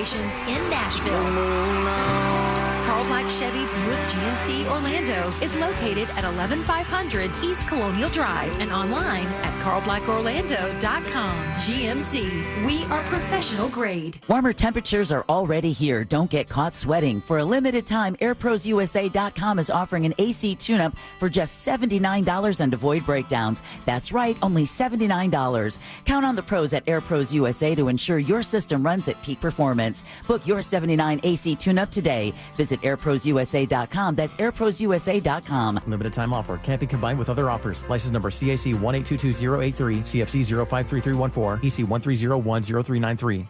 locations in Nashville. Carl Black Chevy Buick GMC Orlando is located at 11500 East Colonial Drive and online at carlblackorlando.com. GMC, we are professional grade. Warmer temperatures are already here. Don't get caught sweating. For a limited time, Airprosusa.com is offering an AC tune-up for just $79 and avoid breakdowns. That's right, only $79. Count on the pros at Airpros USA to ensure your system runs at peak performance. Book your $79 AC tune-up today. Visit airprosusa.com. That's airprosusa.com. Limited time offer. Can't be combined with other offers. License number CAC 1822083, CFC 053314, EC 13010393.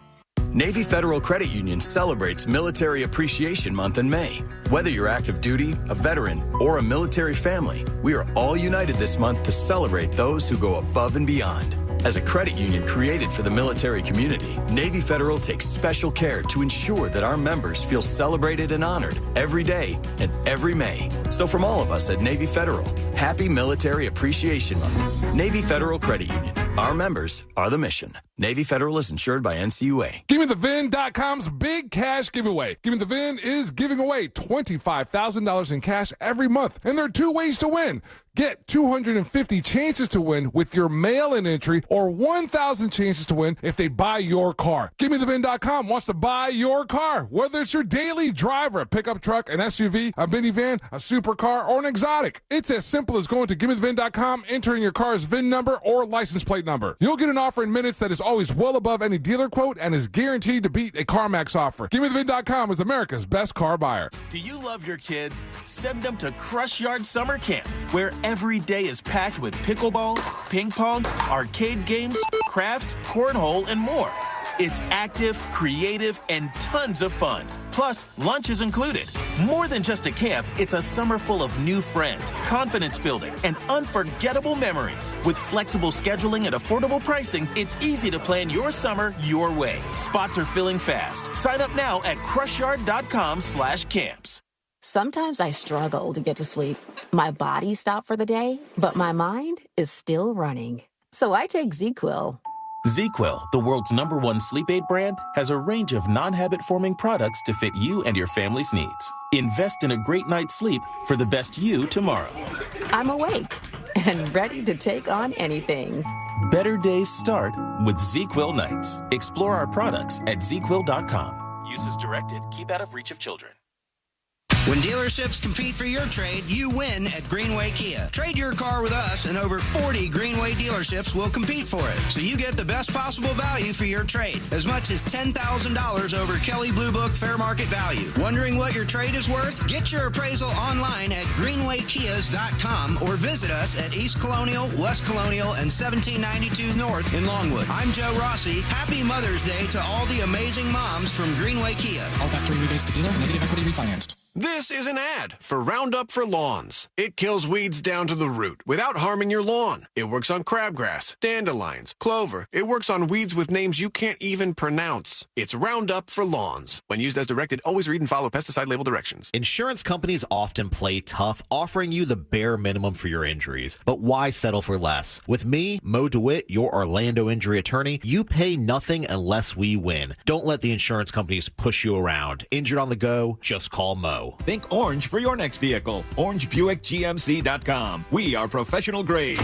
Navy Federal Credit Union celebrates Military Appreciation Month in May. Whether you're active duty, a veteran, or a military family, we are all united this month to celebrate those who go above and beyond. As a credit union created for the military community, Navy Federal takes special care to ensure that our members feel celebrated and honored every day and every May. So from all of us at Navy Federal, happy Military Appreciation Month. Navy Federal Credit Union. Our members are the mission. Navy Federal is insured by NCUA. GiveMeTheVin.com's big cash giveaway. Give Me the VIN is giving away $25,000 in cash every month. And there are two ways to win. Get 250 chances to win with your mail-in entry or 1,000 chances to win if they buy your car. GiveMeTheVin.com wants to buy your car. Whether it's your daily driver, a pickup truck, an SUV, a minivan, a supercar, or an exotic. It's as simple as going to GiveMeTheVin.com, entering your car's VIN number or license plate number. You'll get an offer in minutes that is always well above any dealer quote and is guaranteed to beat a CarMax offer. GiveMeTheVin.com is America's best car buyer. Do you love your kids? Send them to Crushyard Summer Camp, where every day is packed with pickleball, ping pong, arcade games, crafts, cornhole, and more. It's active, creative, and tons of fun. Plus, lunch is included. More than just a camp, it's a summer full of new friends, confidence building, and unforgettable memories. With flexible scheduling and affordable pricing, it's easy to plan your summer your way. Spots are filling fast. Sign up now at crushYard.com/camps. Sometimes I struggle to get to sleep. My body stopped for the day, but my mind is still running. So I take ZQuil. ZQuil, the world's #1 sleep aid brand, has a range of non-habit-forming products to fit you and your family's needs. Invest in a great night's sleep for the best you tomorrow. I'm awake and ready to take on anything. Better days start with ZQuil nights. Explore our products at ZQuil.com. Use as directed. Keep out of reach of children. When dealerships compete for your trade, you win at Greenway Kia. Trade your car with us, and over 40 Greenway dealerships will compete for it. So you get the best possible value for your trade, as much as $10,000 over Kelley Blue Book fair market value. Wondering what your trade is worth? Get your appraisal online at greenwaykias.com or visit us at East Colonial, West Colonial, and 1792 North in Longwood. I'm Joe Rossi. Happy Mother's Day to all the amazing moms from Greenway Kia. All factory rebates to dealer, negative equity refinanced. This is an ad for Roundup for Lawns. It kills weeds down to the root without harming your lawn. It works on crabgrass, dandelions, clover. It works on weeds with names you can't even pronounce. It's Roundup for Lawns. When used as directed, always read and follow pesticide label directions. Insurance companies often play tough, offering you the bare minimum for your injuries. But why settle for less? With me, Mo DeWitt, your Orlando injury attorney, you pay nothing unless we win. Don't let the insurance companies push you around. Injured on the go? Just call Mo. Think orange for your next vehicle. OrangeBuickGMC.com. We are professional grade.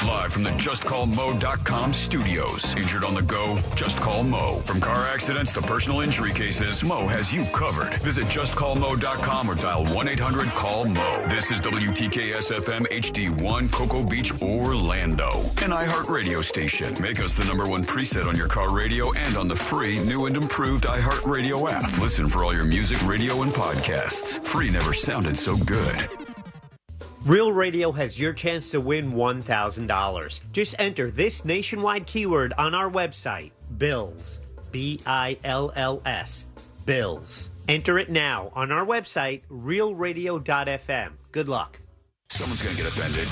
Live from the JustCallMo.com studios. Injured on the go? Just call Mo. From car accidents to personal injury cases, Mo has you covered. Visit JustCallMo.com or dial 1-800-CALL-MO. This is WTKS-FM HD1, Cocoa Beach, Orlando. An iHeartRadio station. Make us the #1 preset on your car radio and on the free, new and improved iHeartRadio app. Listen for all your music, radio, and podcasts. Free never sounded so good. Real Radio has your chance to win $1,000. Just enter this nationwide keyword on our website, BILLS, BILLS, BILLS. Enter it now on our website, realradio.fm. Good luck. Someone's going to get offended.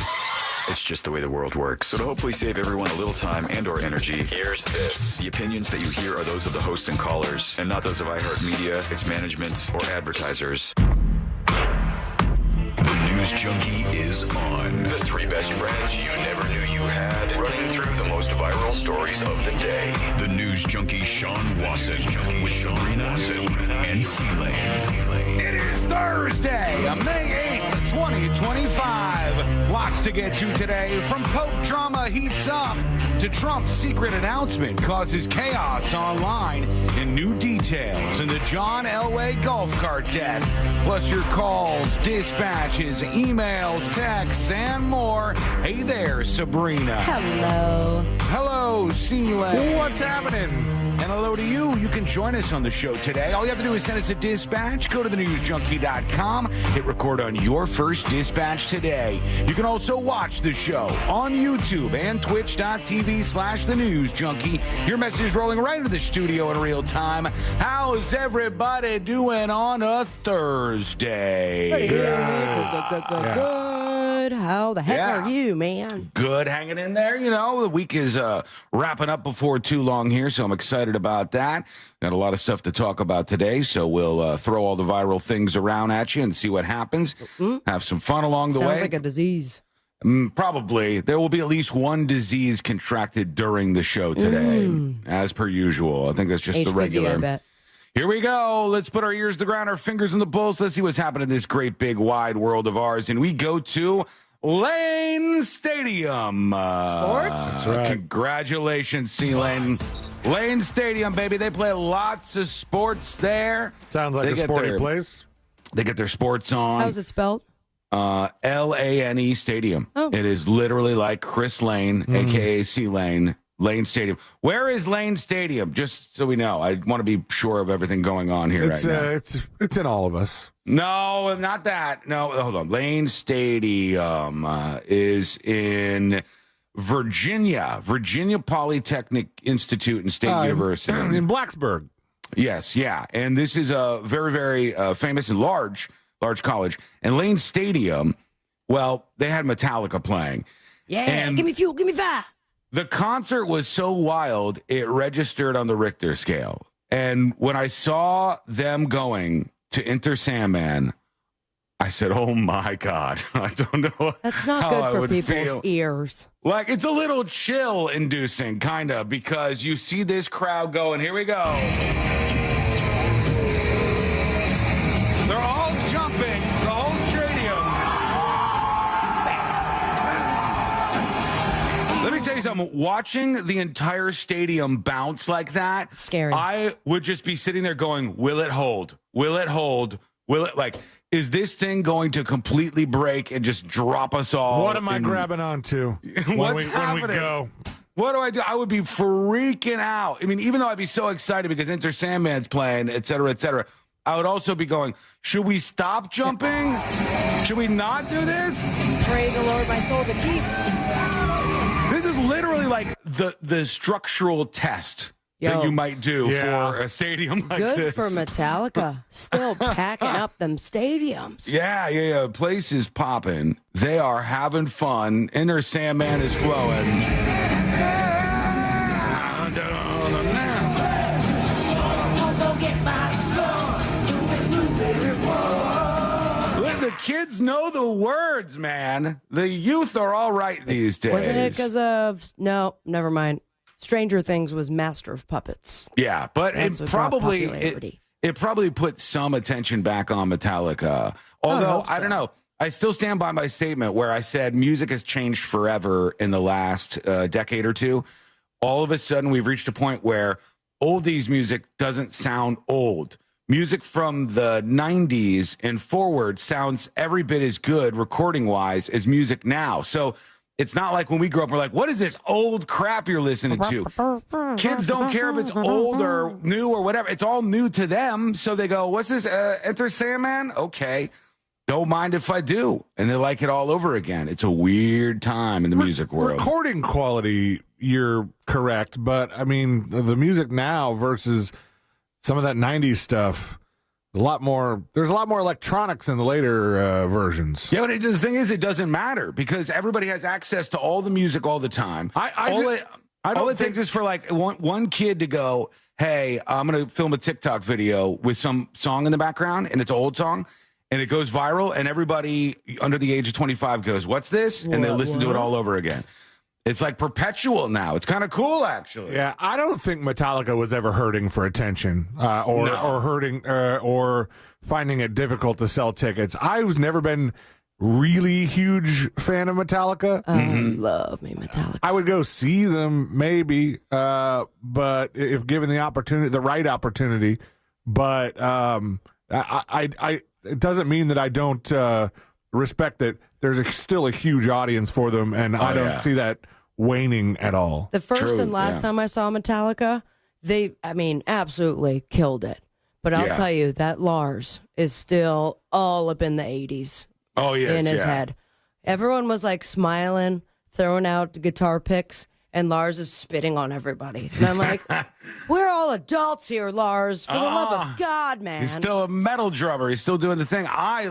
It's just the way the world works. So to hopefully save everyone a little time and or energy, here's this. The opinions that you hear are those of the host and callers, and not those of iHeartMedia, its management, or advertisers. The News Junkie is on. The 3 best friends you never knew you had, running through the most viral stories of the day. The News Junkie Sean Wasson with Sabrina and C-Lane. It is Thursday, May 8th, 2025. Lots to get to today. From Pope drama heats up to Trump's secret announcement causes chaos online and new details in the John Elway golf cart death. Plus your calls, dispatches, emails, texts, and more. Hey there, Sabrina. Hello. Hello, C-Lane. What's happening? And hello to you. You can join us on the show today. All you have to do is send us a dispatch. Go to thenewsjunkie.com. Hit record on your first dispatch today. You can also watch the show on YouTube and twitch.tv/thenewsjunkie. Your message is rolling right into the studio in real time. How's everybody doing on a Thursday? Good. How the heck are you, man? Good, hanging in there. You know, the week is wrapping up before too long here, so I'm excited about that. Got a lot of stuff to talk about today, so we'll throw all the viral things around at you and see what happens. Have some fun along the way. Sounds like a disease. Probably. There will be at least one disease contracted during the show today, as per usual. I think that's just the regular. I bet. Here we go. Let's put our ears to the ground, our fingers in the pulse. Let's see what's happening in this great, big, wide world of ours. And we go to Lane Stadium. Sports? That's right. Congratulations, C-Lane. Lane Stadium, baby. They play lots of sports there. Sounds like a sporty place. They get their sports on. How's it spelled? Lane Stadium. Oh. It is literally like Chris Lane, a.k.a. C-Lane. Lane Stadium. Where is Lane Stadium? Just so we know. I want to be sure of everything going on here right now. It's in all of us. No, not that. No, hold on. Lane Stadium is in Virginia Polytechnic Institute and State University. In Blacksburg. Yes, yeah. And this is a very, very famous and large college. And Lane Stadium, well, they had Metallica playing. Yeah, and give me fuel, give me fire. The concert was so wild, it registered on the Richter scale. And when I saw them going to Enter Sandman, I said, oh, my God. I don't know. That's not how good I for would people's feel. ears. Like, it's a little chill-inducing, kind of, because you see this crowd going, here we go. They're all jumping, the whole stadium. Let me tell you something. Watching the entire stadium bounce like that, scary. I would just be sitting there going, will it hold? Will it hold? Will it, like, is this thing going to completely break and just drop us all? What am I grabbing onto when we go? What do I do? I would be freaking out. I mean, even though I'd be so excited because Enter Sandman's playing, et cetera, I would also be going, should we stop jumping? Should we not do this? Pray the Lord my soul to keep. This is literally like the structural test that you might do for a stadium like this. Good for Metallica. Still packing up them stadiums. Yeah. Place is popping. They are having fun. Enter Sandman is flowing. The kids know the words, man. The youth are all right these days. Wasn't it because of... No, never mind. Stranger Things was Master of Puppets. Yeah, but it probably put some attention back on Metallica. Although, I don't know. I still stand by my statement where I said music has changed forever in the last decade or two. All of a sudden, we've reached a point where oldies music doesn't sound old. Music from the 90s and forward sounds every bit as good recording-wise as music now. So it's not like when we grew up, we're like, what is this old crap you're listening to? Kids don't care if it's old or new or whatever. It's all new to them. So they go, what's this, Enter Sandman? Okay. Don't mind if I do. And they like it all over again. It's a weird time in the music world. Recording quality, you're correct. But, I mean, the music now versus... some of that 90s stuff, there's a lot more electronics in the later versions. Yeah, but the thing is, it doesn't matter because everybody has access to all the music all the time. All it takes is for like one kid to go, hey, I'm going to film a TikTok video with some song in the background, and it's an old song, and it goes viral, and everybody under the age of 25 goes, what's this? And they listen to it all over again. It's like perpetual now. It's kind of cool, actually. Yeah, I don't think Metallica was ever hurting for attention or hurting or finding it difficult to sell tickets. I've never been really huge fan of Metallica. Love me Metallica. I would go see them maybe, but if given the opportunity, the right opportunity. But it doesn't mean that I don't respect that there's still a huge audience for them, and I don't see that waning at all. The first and last time I saw Metallica, they absolutely killed it. But I'll tell you, that Lars is still all up in the 80s. Oh, yes, in his head. Everyone was like smiling, throwing out the guitar picks, and Lars is spitting on everybody. And I'm like, we're all adults here, Lars. For the love of God, man. He's still a metal drummer. He's still doing the thing.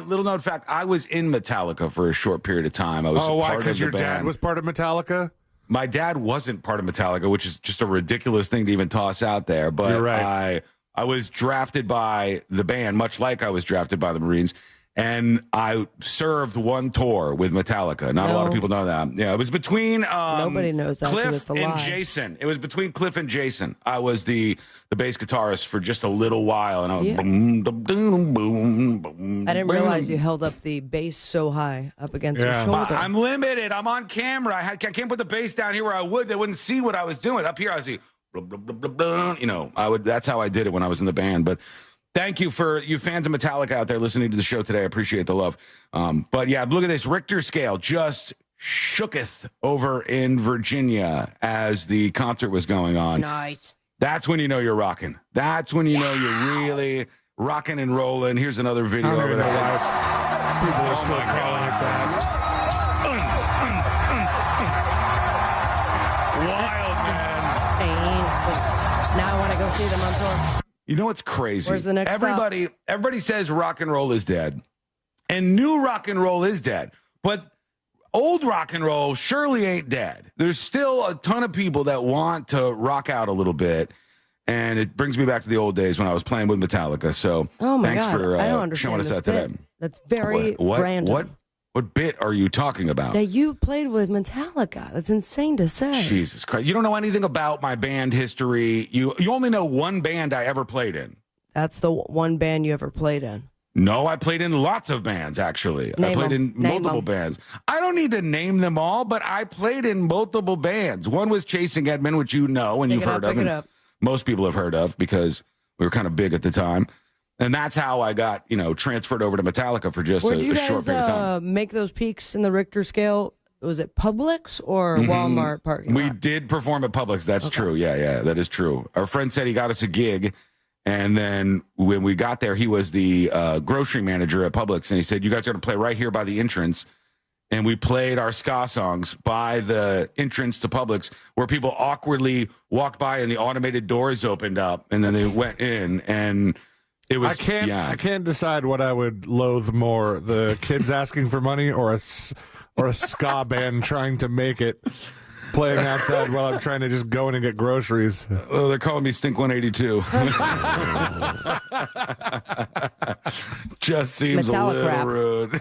Little known fact, I was in Metallica for a short period of time. I was why? Part Because of the your band. dad was part of Metallica? My dad wasn't part of Metallica, which is just a ridiculous thing to even toss out there. But You're right. I was drafted by the band, much like I was drafted by the Marines. And I served one tour with Metallica. Not a lot of people know that. Yeah, it was between nobody knows that Cliff it's a and lie. Jason. It was between Cliff and Jason. I was the bass guitarist for just a little while, and I was boom, boom, boom, boom. I didn't realize you held up the bass so high up against your shoulder. I'm limited. I'm on camera. I can't put the bass down here where I would. They wouldn't see what I was doing. Up here, I was like, I would. That's how I did it when I was in the band. But thank you for you fans of Metallica out there listening to the show today. I appreciate the love. But yeah, look at this. Richter scale just shooketh over in Virginia as the concert was going on. Nice. That's when you know you're rocking. That's when you know you're really rocking and rolling. Here's another video of it. People are still calling it that. Wild, man. Now I want to go see them on tour. You know what's crazy? Where's the next Everybody says rock and roll is dead. And new rock and roll is dead. But old rock and roll surely ain't dead. There's still a ton of people that want to rock out a little bit. And it brings me back to the old days when I was playing with Metallica. So thanks for I don't understand showing us that bit. today. That's very random. What bit are you talking about? That you played with Metallica. That's insane to say. Jesus Christ. You don't know anything about my band history. You only know one band I ever played in. That's the one band you ever played in. No, I played in lots of bands, actually. I played in multiple bands. I don't need to name them all, but I played in multiple bands. One was Chasing Edmund, which you know and you've heard of. And most people have heard of because we were kind of big at the time. And that's how I got, transferred over to Metallica for just a short period of time. Make those peaks in the Richter scale? Was it Publix or Walmart parking lot? We did perform at Publix. That's true. Yeah, that is true. Our friend said he got us a gig. And then when we got there, he was the grocery manager at Publix. And he said, you guys are going to play right here by the entrance. And we played our ska songs by the entrance to Publix, where people awkwardly walked by and the automated doors opened up. And then they went in and... I can't decide what I would loathe more: the kids asking for money, or a ska band trying to make it, playing outside while I'm trying to just go in and get groceries. Oh, they're calling me Stink 182. Just seems Metallic a little rude.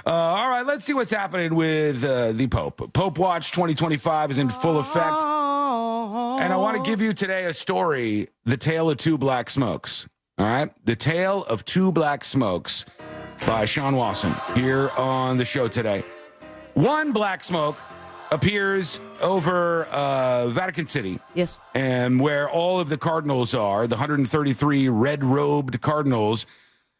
All right, let's see what's happening with the Pope. Pope Watch 2025 is in full effect, and I want to give you today a story: the tale of two black smokes. All right, The Tale of Two Black Smokes by Sean Wasson here on the show today. One black smoke appears over Vatican City. Yes. And where all of the cardinals are, the 133 red-robed cardinals.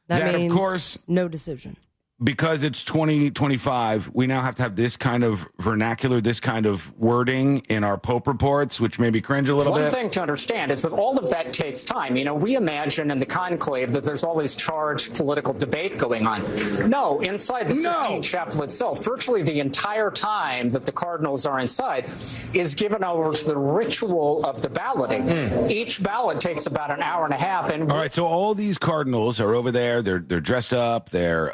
That means of course, no decision. Because it's 2025, we now have to have this kind of vernacular, this kind of wording in our Pope reports, which made me cringe a little bit. One thing to understand is that all of that takes time. We imagine in the conclave that there's all this charged political debate going on. No, inside the Sistine Chapel itself, virtually the entire time that the cardinals are inside is given over to the ritual of the balloting. Each ballot takes about an hour and a half. And all right, so all these cardinals are over there. They're dressed up. They're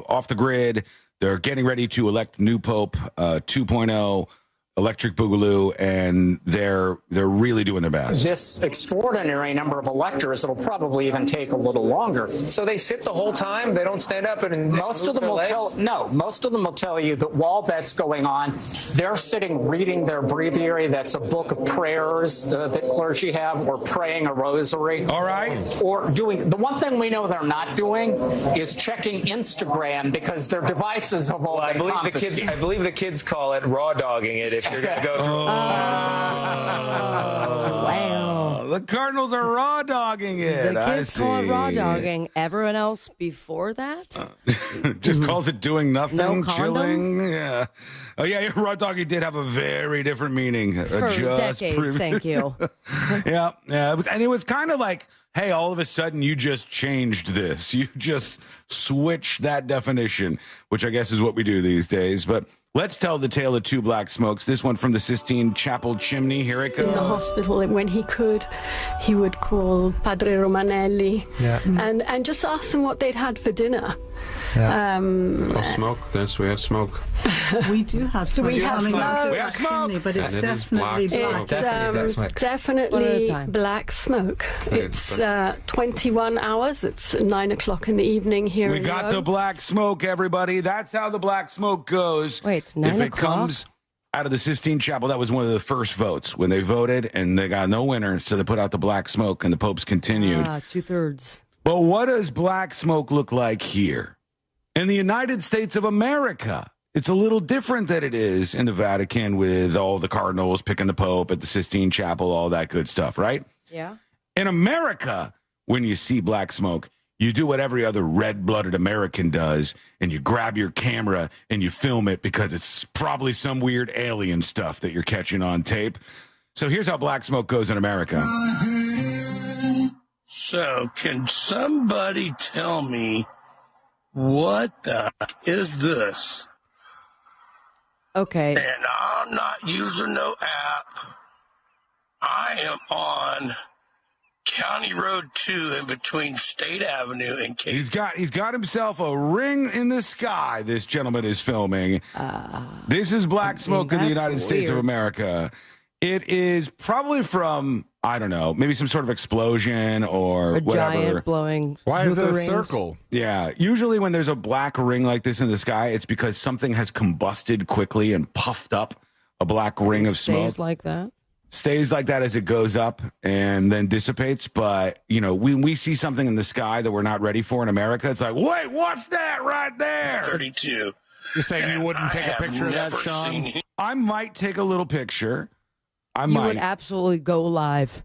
off the grid. They're getting ready to elect new Pope 2.0. Electric Boogaloo, and they're really doing their best. This extraordinary number of electors, it'll probably even take a little longer. So they sit the whole time? They don't stand up and most of them will tell you that while that's going on, they're sitting reading their breviary. That's a book of prayers that clergy have, or praying a rosary. All right. Or doing, the one thing we know they're not doing is checking Instagram, because their devices have all been confiscated. I believe the kids call it raw dogging it if you're going to go through. Wow. The Cardinals are raw dogging it. The kids call it raw dogging. Everyone else before that just calls it doing nothing, no chilling. Yeah. Oh yeah, raw dogging did have a very different meaning for decades. Thank you. Yeah. It was kind of like, hey, all of a sudden you just changed this. You just switched that definition, which I guess is what we do these days. But let's tell the tale of two black smokes. This one from the Sistine Chapel chimney. Here it goes. In the hospital, when he could, he would call Padre Romanelli and just ask them what they'd had for dinner. Yeah. Smoke. Yes, we have smoke. We do have smoke. We have smoke. We have smoke. But it's definitely black. Definitely black smoke. It's 21 hours. It's 9 o'clock in the evening here We in got Rome. the black smoke, everybody. That's how the black smoke goes. Wait, it's 9 If it o'clock? comes out of the Sistine Chapel, that was one of the first votes when they voted, and they got no winner, so they put out the black smoke, and the popes continued. 2/3. But what does black smoke look like here? In the United States of America, it's a little different than it is in the Vatican with all the cardinals picking the Pope at the Sistine Chapel, all that good stuff, right? Yeah. In America, when you see black smoke, you do what every other red-blooded American does, and you grab your camera and you film it because it's probably some weird alien stuff that you're catching on tape. So here's how black smoke goes in America. So, can somebody tell me what the is this? Okay. And I'm not using no app. I am on County Road 2 in between State Avenue and Cape. He's got himself a ring in the sky. This gentleman is filming. This is black smoke in the United States of America. It is probably from, I don't know, maybe some sort of explosion or whatever. Giant blowing. Why is it a rings. circle? Yeah. Usually when there's a black ring like this in the sky, it's because something has combusted quickly and puffed up a black ring of smoke. Stays like that? Stays like that as it goes up and then dissipates. But, you know, when we see something in the sky that we're not ready for in America, it's like, wait, what's that right there? It's 32. You're saying you wouldn't take a picture of that, Sean? I might take a little picture. You would absolutely go live.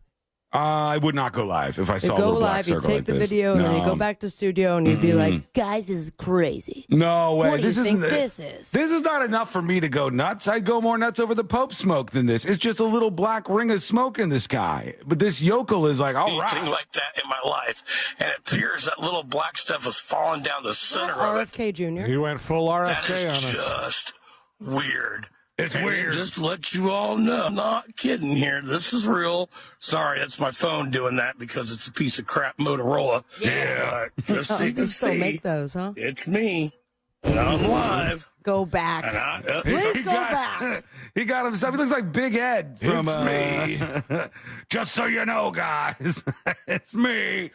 I would not go live if I saw a go little black live, you circle take like the this. video, and then you No. go back to studio, and you'd be like, guys, this is crazy. No way. What do you think this is? This is not enough for me to go nuts. I'd go more nuts over the Pope smoke than this. It's just a little black ring of smoke in the sky. But this yokel is like, all right. Anything like that in my life, and it appears that little black stuff is falling down the center of it. RFK Jr. He went full That RFK on is us. just weird. It's And weird. Just to let you all know, I'm not kidding here. This is real. Sorry, that's my phone doing that because it's a piece of crap Motorola. Yeah. But just so you They can still see, make those, huh? it's me, and I'm live. Go back. And I, Please go back. He got himself. He looks like Big Ed from It's me. Just so you know, guys, it's me.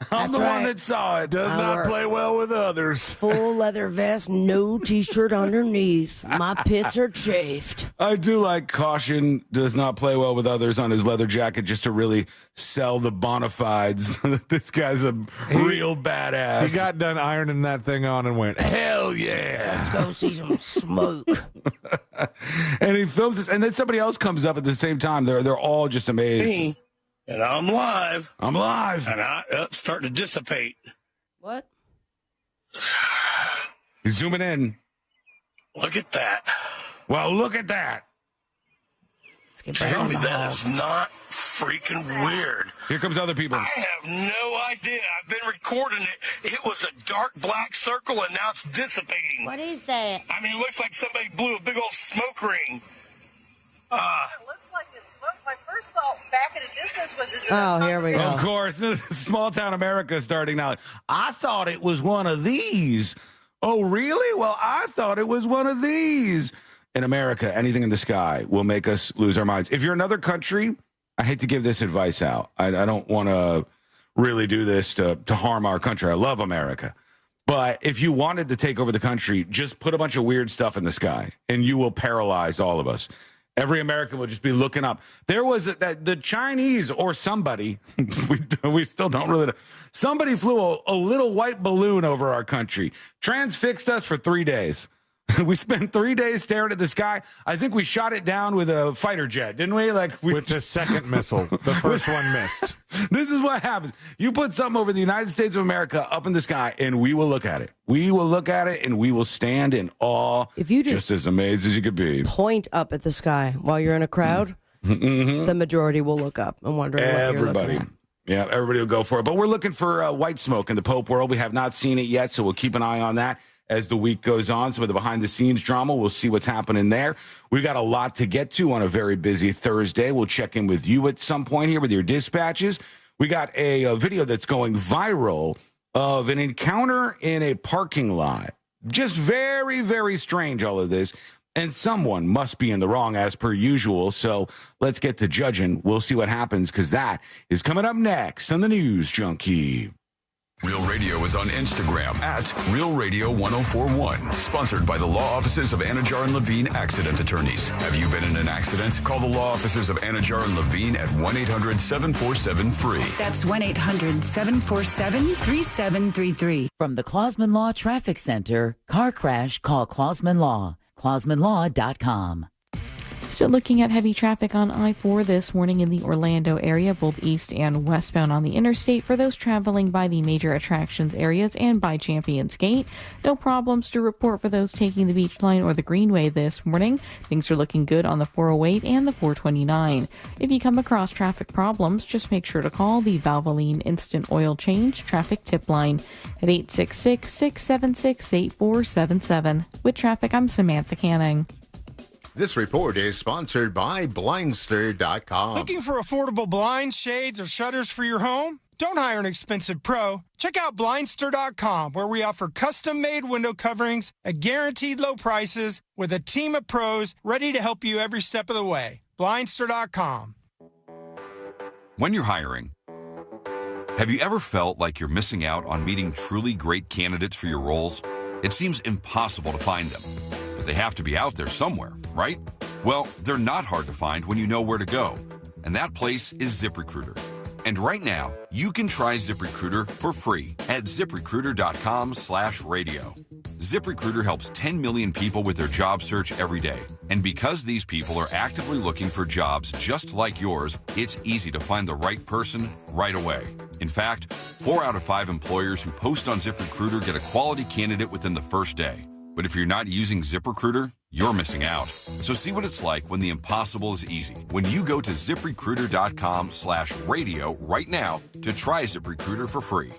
I'm That's the one right. that saw it. Does not play well with others. Full leather vest, no t-shirt underneath. My pits are chafed. I do like caution does not play well with others on his leather jacket just to really sell the bona fides. This guy's a real badass. He got done ironing that thing on and went, hell yeah. Let's go see some smoke. And he films this, and then somebody else comes up at the same time. They're all just amazed. me, and I'm live. I'm live. And I starting to dissipate. What? He's zooming in. Look at that. Well, look at that. Let's get back Tell on me the that hall. is not freaking weird. Here comes other people. I have no idea. I've been recording it. It was a dark black circle, and now it's dissipating. What is that? I mean, it looks like somebody blew a big old smoke ring. It looks like the smoke. My first thought back at a distance was it's Oh, here we go. Of course, small town America is starting now. I thought it was one of these. Oh, really? Well, I thought it was one of these. in America, anything in the sky will make us lose our minds. If you're another country, I hate to give this advice out. I don't want to really do this to harm our country. I love America. But if you wanted to take over the country, just put a bunch of weird stuff in the sky, and you will paralyze all of us. Every American will just be looking up. There was the Chinese or somebody, we still don't really know. Somebody flew a little white balloon over our country, transfixed us for 3 days. We spent 3 days staring at the sky. I think we shot it down with a fighter jet, didn't we? With the second missile. The first one missed. This is what happens. You put something over the United States of America up in the sky, and we will look at it. We will look at it, and we will stand in awe, if you just as amazed as you could be. Point up at the sky while you're in a crowd, the majority will look up and wonder what you're looking at. Yeah, everybody will go for it. But we're looking for white smoke in the Pope world. We have not seen it yet, so we'll keep an eye on that as the week goes on. Some of the behind-the-scenes drama, we'll see what's happening there. We got a lot to get to on a very busy Thursday. We'll check in with you at some point here with your dispatches. We got a video that's going viral of an encounter in a parking lot. Just very, very strange, all of this. And someone must be in the wrong as per usual. So let's get to judging. We'll see what happens, because that is coming up next on the News Junkie. Real Radio is on Instagram at Real Radio 1041. Sponsored by the law offices of Anajar and Levine Accident Attorneys. Have you been in an accident? Call the law offices of Anajar and Levine at 1-800-747-FREE. That's 1-800-747-3733. From the Clausman Law Traffic Center, car crash, call Clausman Law. ClausmanLaw.com. Still looking at heavy traffic on I-4 this morning in the Orlando area, both east and westbound on the interstate for those traveling by the major attractions areas and by Champions Gate. No problems to report for those taking the Beach Line or the Greenway this morning. Things are looking good on the 408 and the 429. If you come across traffic problems, just make sure to call the Valvoline Instant Oil Change Traffic Tip Line at 866-676-8477. With traffic, I'm Samantha Canning. This report is sponsored by Blindster.com. Looking for affordable blinds, shades, or shutters for your home? Don't hire an expensive pro. Check out Blindster.com, where we offer custom-made window coverings at guaranteed low prices with a team of pros ready to help you every step of the way. Blindster.com. When you're hiring, have you ever felt like you're missing out on meeting truly great candidates for your roles? It seems impossible to find them. But they have to be out there somewhere, right? Well, they're not hard to find when you know where to go. And that place is ZipRecruiter. And right now, you can try ZipRecruiter for free at ZipRecruiter.com/radio. ZipRecruiter helps 10 million people with their job search every day. And because these people are actively looking for jobs just like yours, it's easy to find the right person right away. In fact, 4 out of 5 employers who post on ZipRecruiter get a quality candidate within the first day. But if you're not using ZipRecruiter, you're missing out. So see what it's like when the impossible is easy. When you go to ZipRecruiter.com/radio right now to try ZipRecruiter for free.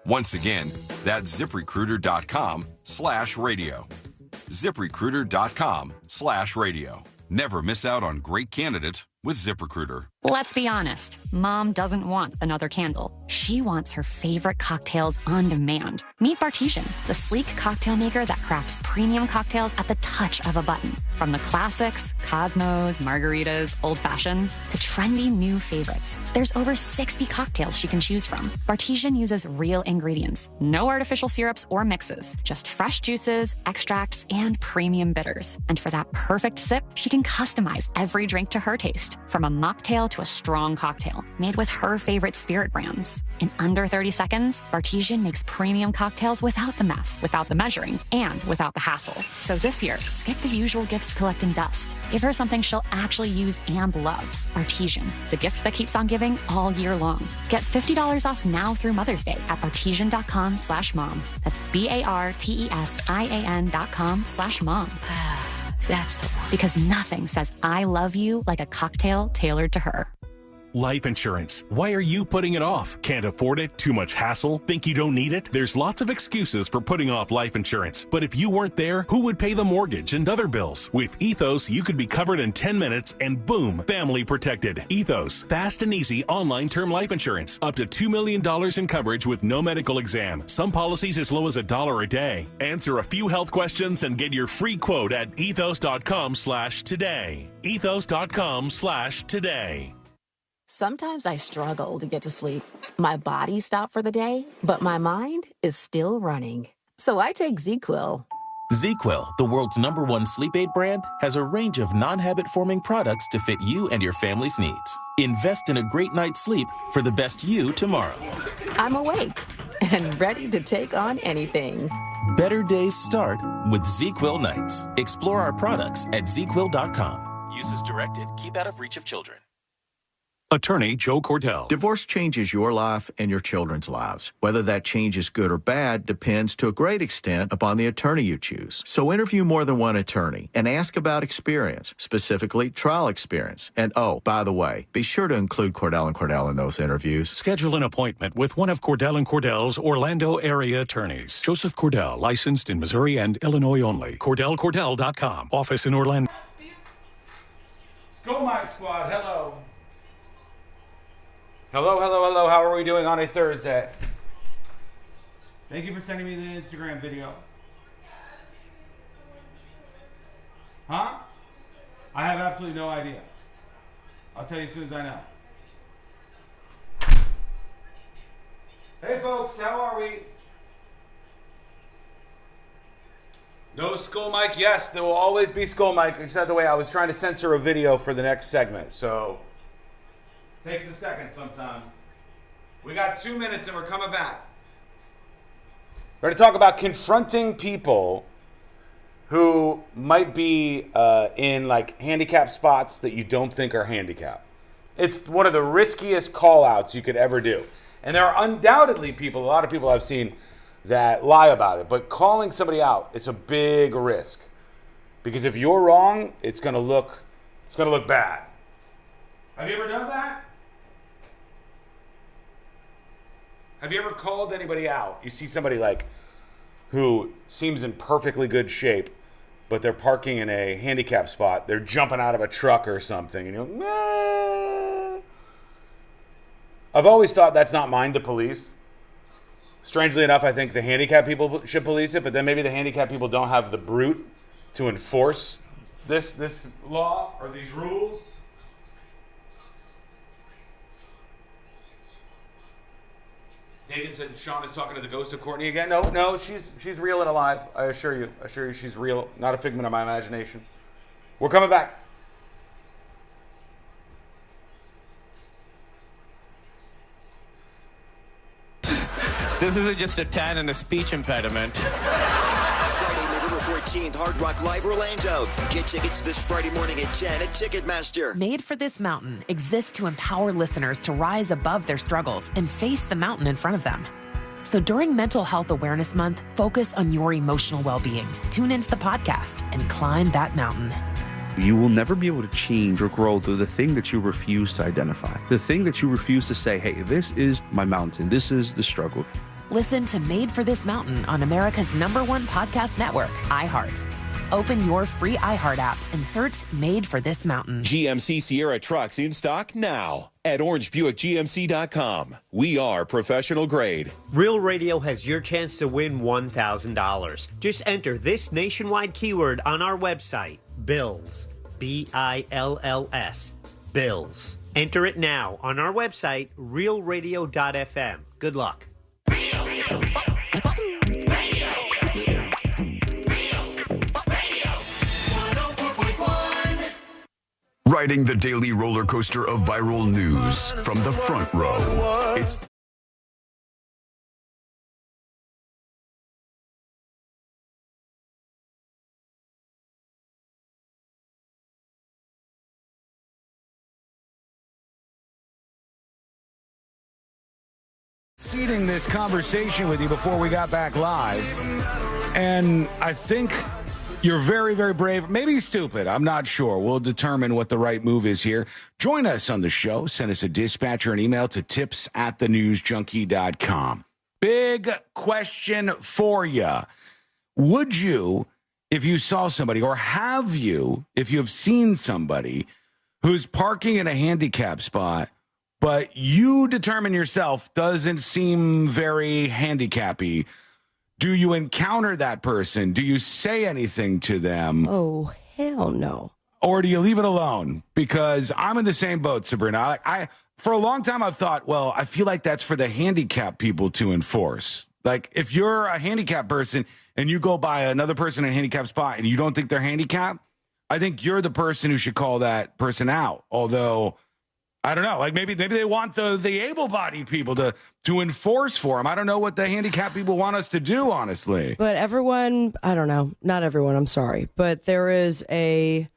Once again, that's ZipRecruiter.com/radio. ZipRecruiter.com/radio. Never miss out on great candidates with ZipRecruiter. Let's be honest. Mom doesn't want another candle. She wants her favorite cocktails on demand. Meet Bartisian, the sleek cocktail maker that crafts premium cocktails at the touch of a button. From the classics, Cosmos, margaritas, old fashions, to trendy new favorites. There's over 60 cocktails she can choose from. Bartisian uses real ingredients. No artificial syrups or mixes. Just fresh juices, extracts, and premium bitters. And for that perfect sip, she can customize every drink to her taste. From a mocktail to a strong cocktail, made with her favorite spirit brands. In under 30 seconds, Bartisian makes premium cocktails without the mess, without the measuring, and without the hassle. So this year, skip the usual gifts collecting dust. Give her something she'll actually use and love. Bartisian, the gift that keeps on giving all year long. Get $50 off now through Mother's Day at Bartisian.com/mom. That's BARTESIAN.com/mom. That's the one. Because nothing says I love you like a cocktail tailored to her. Life insurance. Why are you putting it off? Can't afford it? Too much hassle? Think you don't need it? There's lots of excuses for putting off life insurance. But if you weren't there, who would pay the mortgage and other bills? With Ethos, you could be covered in 10 minutes and boom, family protected. Ethos, fast and easy online term life insurance. Up to $2 million in coverage with no medical exam. Some policies as low as $1 a day. Answer a few health questions and get your free quote at ethos.com/today. Ethos.com/today. Sometimes I struggle to get to sleep. My body stopped for the day, but my mind is still running. So I take ZQuil. ZQuil, the world's #1 sleep aid brand, has a range of non-habit-forming products to fit you and your family's needs. Invest in a great night's sleep for the best you tomorrow. I'm awake and ready to take on anything. Better days start with ZQuil nights. Explore our products at ZQuil.com. Use as directed. Keep out of reach of children. Attorney Joe Cordell. Divorce changes your life and your children's lives. Whether that change is good or bad depends to a great extent upon the attorney you choose. So interview more than one attorney and ask about experience, specifically trial experience. And oh, by the way, be sure to include Cordell and Cordell in those interviews. Schedule an appointment with one of Cordell and Cordell's Orlando area attorneys. Joseph Cordell, licensed in Missouri and Illinois only. CordellCordell.com. Office in Orlando. Skull Mike Squad, hello. Hello. How are we doing on a Thursday? Thank you for sending me the Instagram video. Huh? I have absolutely no idea. I'll tell you as soon as I know. Hey folks, how are we? No Skull Mike? Yes, there will always be Skull Mike, except the way I was trying to censor a video for the next segment, so takes a second sometimes. We got 2 minutes and we're coming back. We're going to talk about confronting people who might be in like handicap spots that you don't think are handicap. It's one of the riskiest call-outs you could ever do. And there are undoubtedly people, a lot of people I've seen that lie about it. But calling somebody out, it's a big risk. Because if you're wrong, it's going to look bad. Have you ever done that? Have you ever called anybody out? You see somebody like who seems in perfectly good shape, but they're parking in a handicap spot. They're jumping out of a truck or something, and you're like, nah. I've always thought that's not mine to police. Strangely enough, I think the handicap people should police it, but then maybe the handicap people don't have the brute to enforce this law or these rules. David said Sean is talking to the ghost of Courtney again. No, she's real and alive. I assure you she's real, not a figment of my imagination. We're coming back. This isn't just a tan and a speech impediment. Friday, November 14th, Hard Rock Live Orlando. Get tickets this Friday morning at 10 at Ticketmaster. Made for This Mountain exists to empower listeners to rise above their struggles and face the mountain in front of them. So during Mental Health Awareness Month, focus on your emotional well-being. Tune into the podcast and climb that mountain. You will never be able to change or grow through the thing that you refuse to identify. The thing that you refuse to say, hey, this is my mountain. This is the struggle. Listen to Made for This Mountain on America's #1 podcast network, iHeart. Open your free iHeart app and search Made for This Mountain. GMC Sierra trucks in stock now at orangebuickgmc.com. We are professional grade. Real Radio has your chance to win $1,000. Just enter this nationwide keyword on our website, BILLS. BILLS. BILLS. Enter it now on our website, realradio.fm. Good luck. Riding the daily roller coaster of viral news from the front row. It's Seeding this conversation with you before we got back live, and I think You're very, very brave. Maybe stupid. I'm not sure. We'll determine what the right move is here. Join us on the show. Send us a dispatch or an email to tips@thenewsjunkie.com. Big question for you. Would you, if you saw somebody, or have you, if you have seen somebody who's parking in a handicap spot, but you determine yourself doesn't seem very handicappy, do you encounter that person? Do you say anything to them? Oh, hell no. Or do you leave it alone? Because I'm in the same boat, Sabrina. I for a long time, I've thought, well, I feel like that's for the handicapped people to enforce. Like, if you're a handicapped person and you go by another person in a handicapped spot and you don't think they're handicapped, I think you're the person who should call that person out. Although, I don't know, like maybe they want the able-bodied people to enforce for them. I don't know what the handicapped people want us to do, honestly. But everyone, I don't know, not everyone, I'm sorry, but there is a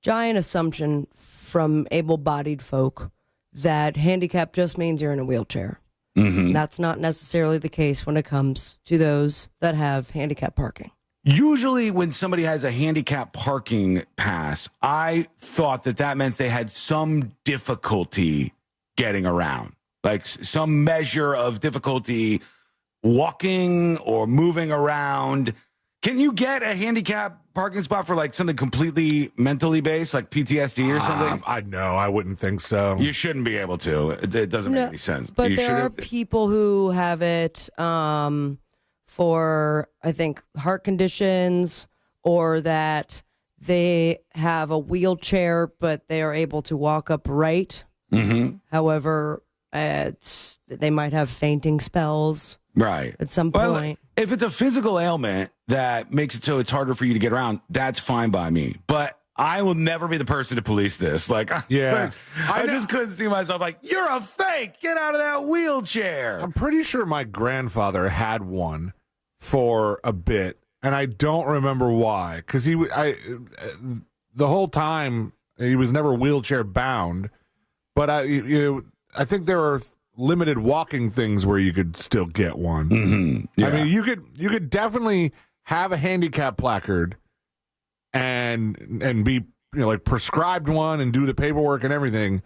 giant assumption from able-bodied folk that handicap just means you're in a wheelchair. Mm-hmm. That's not necessarily the case when it comes to those that have handicap parking. Usually when somebody has a handicap parking pass, I thought that meant they had some difficulty getting around, like some measure of difficulty walking or moving around. Can you get a handicap parking spot for like something completely mentally based, like PTSD or something? I wouldn't think so. You shouldn't be able to. It doesn't make any sense. But you there are people who have it for, I think, heart conditions, or that they have a wheelchair, but they are able to walk upright. Mm-hmm. However, they might have fainting spells. Right. At some Well, point. if it's a physical ailment that makes it so it's harder for you to get around, that's fine by me. But I will never be the person to police this. Like, Yeah. I just couldn't see myself like, you're a fake. Get out of that wheelchair. I'm pretty sure my grandfather had one for a bit, and I don't remember why. Because the whole time he was never wheelchair bound, but I think there are limited walking things where you could still get one. Mm-hmm. Yeah. I mean, you could definitely have a handicap placard and be like prescribed one and do the paperwork and everything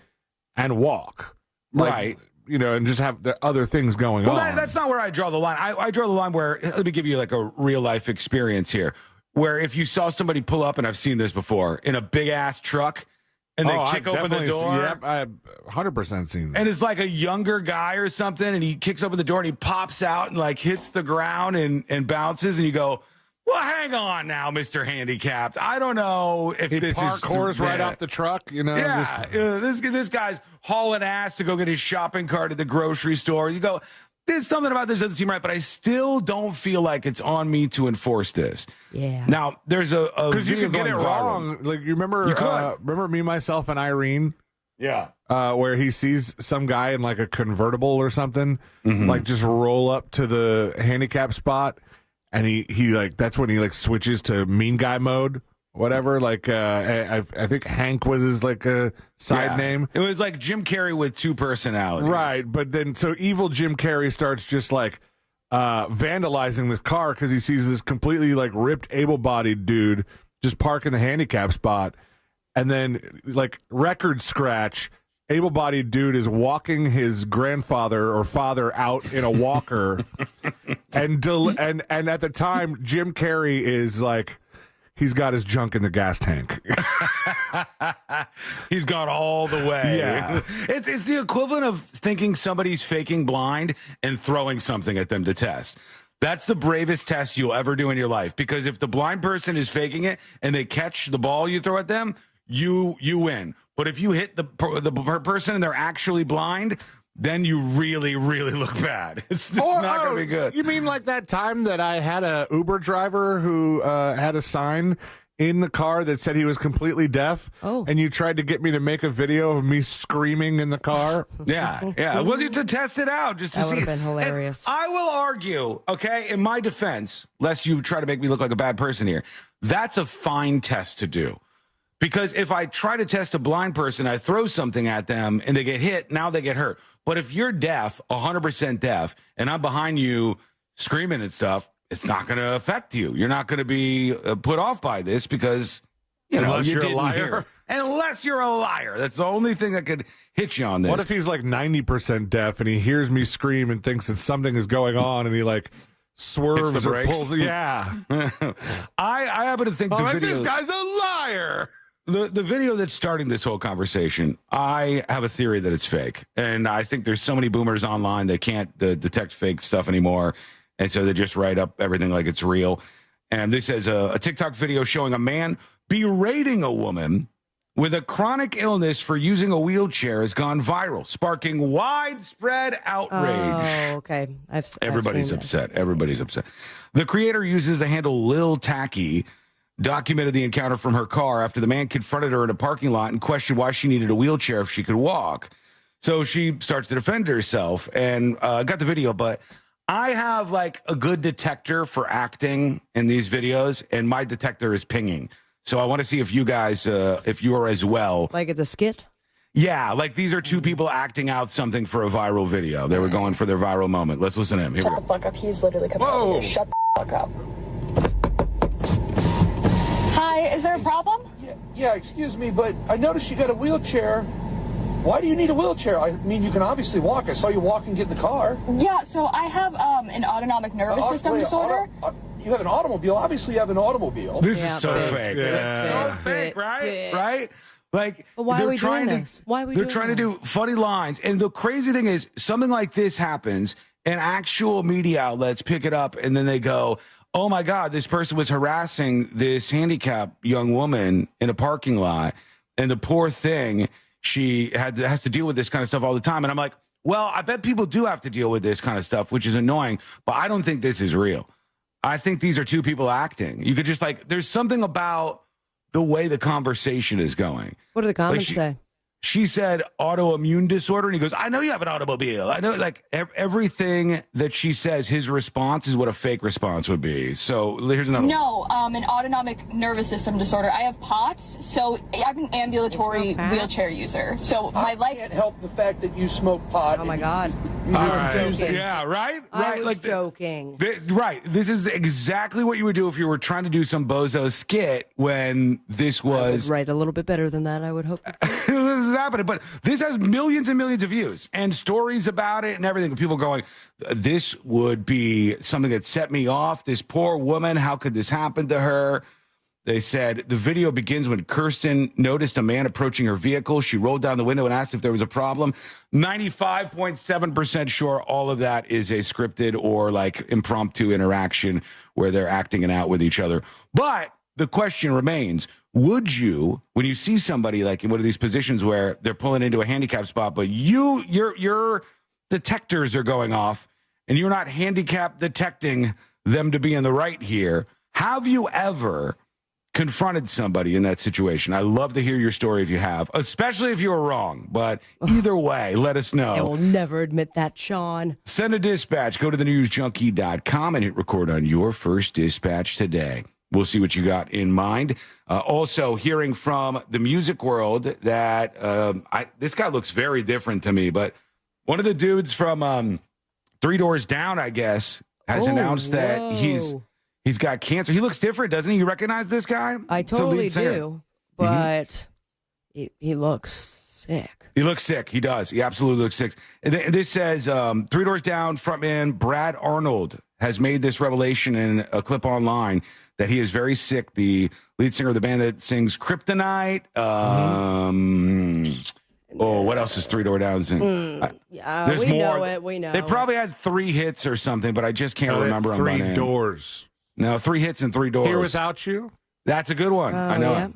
and walk. Right. And just have the other things going on. Well, that's not where I draw the line. I draw the line where, let me give you like a real life experience here, where if you saw somebody pull up, and I've seen this before, in a big ass truck, and they kick open the door. Yep, I've 100% seen that. And it's like a younger guy or something, and he kicks open the door and he pops out and like hits the ground and bounces, and you go, well, hang on now, Mr. Handicapped. I don't know if this is parkours right off the truck, Yeah, this guy's hauling ass to go get his shopping cart at the grocery store. You go, there's something about this doesn't seem right, but I still don't feel like it's on me to enforce this. Yeah. Now, there's a because you can get it wrong. Like you remember, remember Me, Myself, and Irene. Yeah. Where he sees some guy in like a convertible or something, like just roll up to the handicap spot, and he like that's when he like switches to mean guy mode. Whatever, like I think Hank was his like side name. It was like Jim Carrey with two personalities, right? But then so evil Jim Carrey starts just like vandalizing this car because he sees this completely like ripped, able-bodied dude just park in the handicap spot, and then like record scratch. Able-bodied dude is walking his grandfather or father out in a walker, and at the time Jim Carrey is like. He's got his junk in the gas tank. He's gone all the way. Yeah. It's the equivalent of thinking somebody's faking blind and throwing something at them to test. That's the bravest test you'll ever do in your life, because if the blind person is faking it and they catch the ball you throw at them, you win. But if you hit the person and they're actually blind, then you really, really look bad. It's not going to be good. You mean like that time that I had a Uber driver who had a sign in the car that said he was completely deaf? Oh. And you tried to get me to make a video of me screaming in the car? Yeah. Well, to test it out, just to That see. would have been hilarious. And I will argue, okay, in my defense, lest you try to make me look like a bad person here, that's a fine test to do. Because if I try to test a blind person, I throw something at them and they get hit, now they get hurt. But if you're deaf, 100% deaf, and I'm behind you screaming and stuff, it's not going to affect you. You're not going to be put off by this because, unless you you're a didn't liar. hear. Unless you're a liar. That's the only thing that could hit you on this. What if he's like 90% deaf and he hears me scream and thinks that something is going on and he like swerves Hits the or brakes? pulls? Yeah. I happen to think the video. This guy's a liar. The video that's starting this whole conversation, I have a theory that it's fake. And I think there's so many boomers online that can't detect fake stuff anymore. And so they just write up everything like it's real. And this is a TikTok video showing a man berating a woman with a chronic illness for using a wheelchair has gone viral, sparking widespread outrage. Oh, okay. Everybody's upset. Everybody's upset. The creator uses the handle Lil Tacky, documented the encounter from her car after the man confronted her in a parking lot and questioned why she needed a wheelchair if she could walk. So she starts to defend herself and got the video, but I have like a good detector for acting in these videos, and my detector is pinging. So I want to see if you guys, if you are as well. Like it's a skit? Yeah, like these are two people acting out something for a viral video. They were going for their viral moment. Let's listen to him. Here we go. Shut the fuck up. He's literally coming over here. Shut the fuck up. Hi, is there a problem? Yeah, excuse me, but I noticed you got a wheelchair. Why do you need a wheelchair? I mean, you can obviously walk. I saw you walk and get in the car. Yeah, so I have an autonomic nervous system disorder. You have an automobile. Obviously, you have an automobile. This is so fake. It's so fake, right? Right? Like, but why are we doing this? Why are we They're trying to do funny lines. And the crazy thing is, something like this happens, and actual media outlets pick it up, and then they go, oh, my God, this person was harassing this handicapped young woman in a parking lot, and the poor thing, she has to deal with this kind of stuff all the time. And I'm like, well, I bet people do have to deal with this kind of stuff, which is annoying, but I don't think this is real. I think these are two people acting. You could just there's something about the way the conversation is going. What do the comments say? She said autoimmune disorder, and he goes, I know you have an automobile. I know, everything that she says, his response is what a fake response would be. So here's another one. No, an autonomic nervous system disorder. I have POTS, so I'm an ambulatory wheelchair user. So my life can't help the fact that you smoke pot. Oh my God. I was joking. Yeah, right? I was joking. This is exactly what you would do if you were trying to do some bozo skit when this was... Right, a little bit better than that, I would hope. This is happening, but this has millions and millions of views and stories about it and everything. People going, this would be something that set me off. This poor woman, how could this happen to her? They said the video begins when Kirsten noticed a man approaching her vehicle. She rolled down the window and asked if there was a problem. 95.7% sure all of that is a scripted or impromptu interaction where they're acting it out with each other. But the question remains, would you, when you see somebody in one of these positions where they're pulling into a handicap spot, but your detectors are going off and you're not handicap detecting them to be in the right here, have you ever confronted somebody in that situation? I love to hear your story if you have, especially if you were wrong. But either way, let us know. I will never admit that, Sean. Send a dispatch. Go to thenewsjunkie.com and hit record on your first dispatch today. We'll see what you got in mind. Also, hearing from the music world that this guy looks very different to me, but one of the dudes from 3 Doors Down, I guess, has announced that he's got cancer. He looks different, doesn't he? You recognize this guy? I totally do, but he looks sick. He looks sick. He does. He absolutely looks sick. And this says 3 Doors Down frontman Brad Arnold has made this revelation in a clip online that he is very sick. The lead singer of the band that sings Kryptonite. What else is 3 Doors Down singing? There's we more. Know it. We know. They probably had 3 hits or something, but I just can't remember them by name. 3 Doors. No, 3 hits and 3 doors. Here Without You? That's a good one. I know it.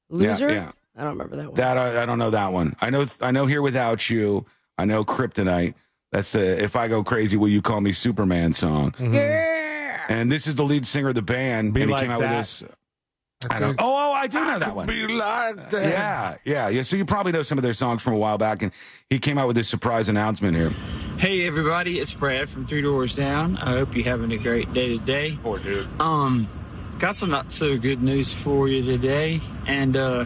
Loser? Yeah. I don't remember that one. I don't know that one. I know Here Without You. I know Kryptonite. That's the If I Go Crazy, Will You Call Me Superman song. Mm-hmm. Yeah. And this is the lead singer of the band. Be and he like came out that. with this. I don't. Oh, I do know that one. Be like that. Yeah. So you probably know some of their songs from a while back, and he came out with this surprise announcement here. Hey everybody, it's Brad from 3 Doors Down. I hope you're having a great day today. Poor dude. Got some not so good news for you today, and so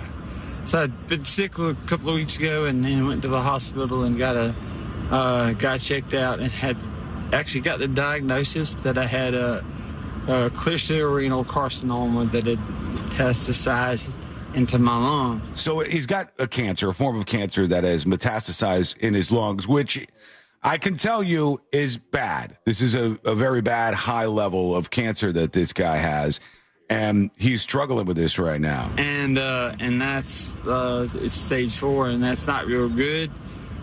I'd been sick a couple of weeks ago, and then went to the hospital and got checked out, and had actually got the diagnosis that I had clear cell renal carcinoma that had metastasized into my lungs. So he's got a cancer, a form of cancer that has metastasized in his lungs, which I can tell you is bad. This is a very bad high level of cancer that this guy has, and he's struggling with this right now. And that's it's stage 4, and that's not real good.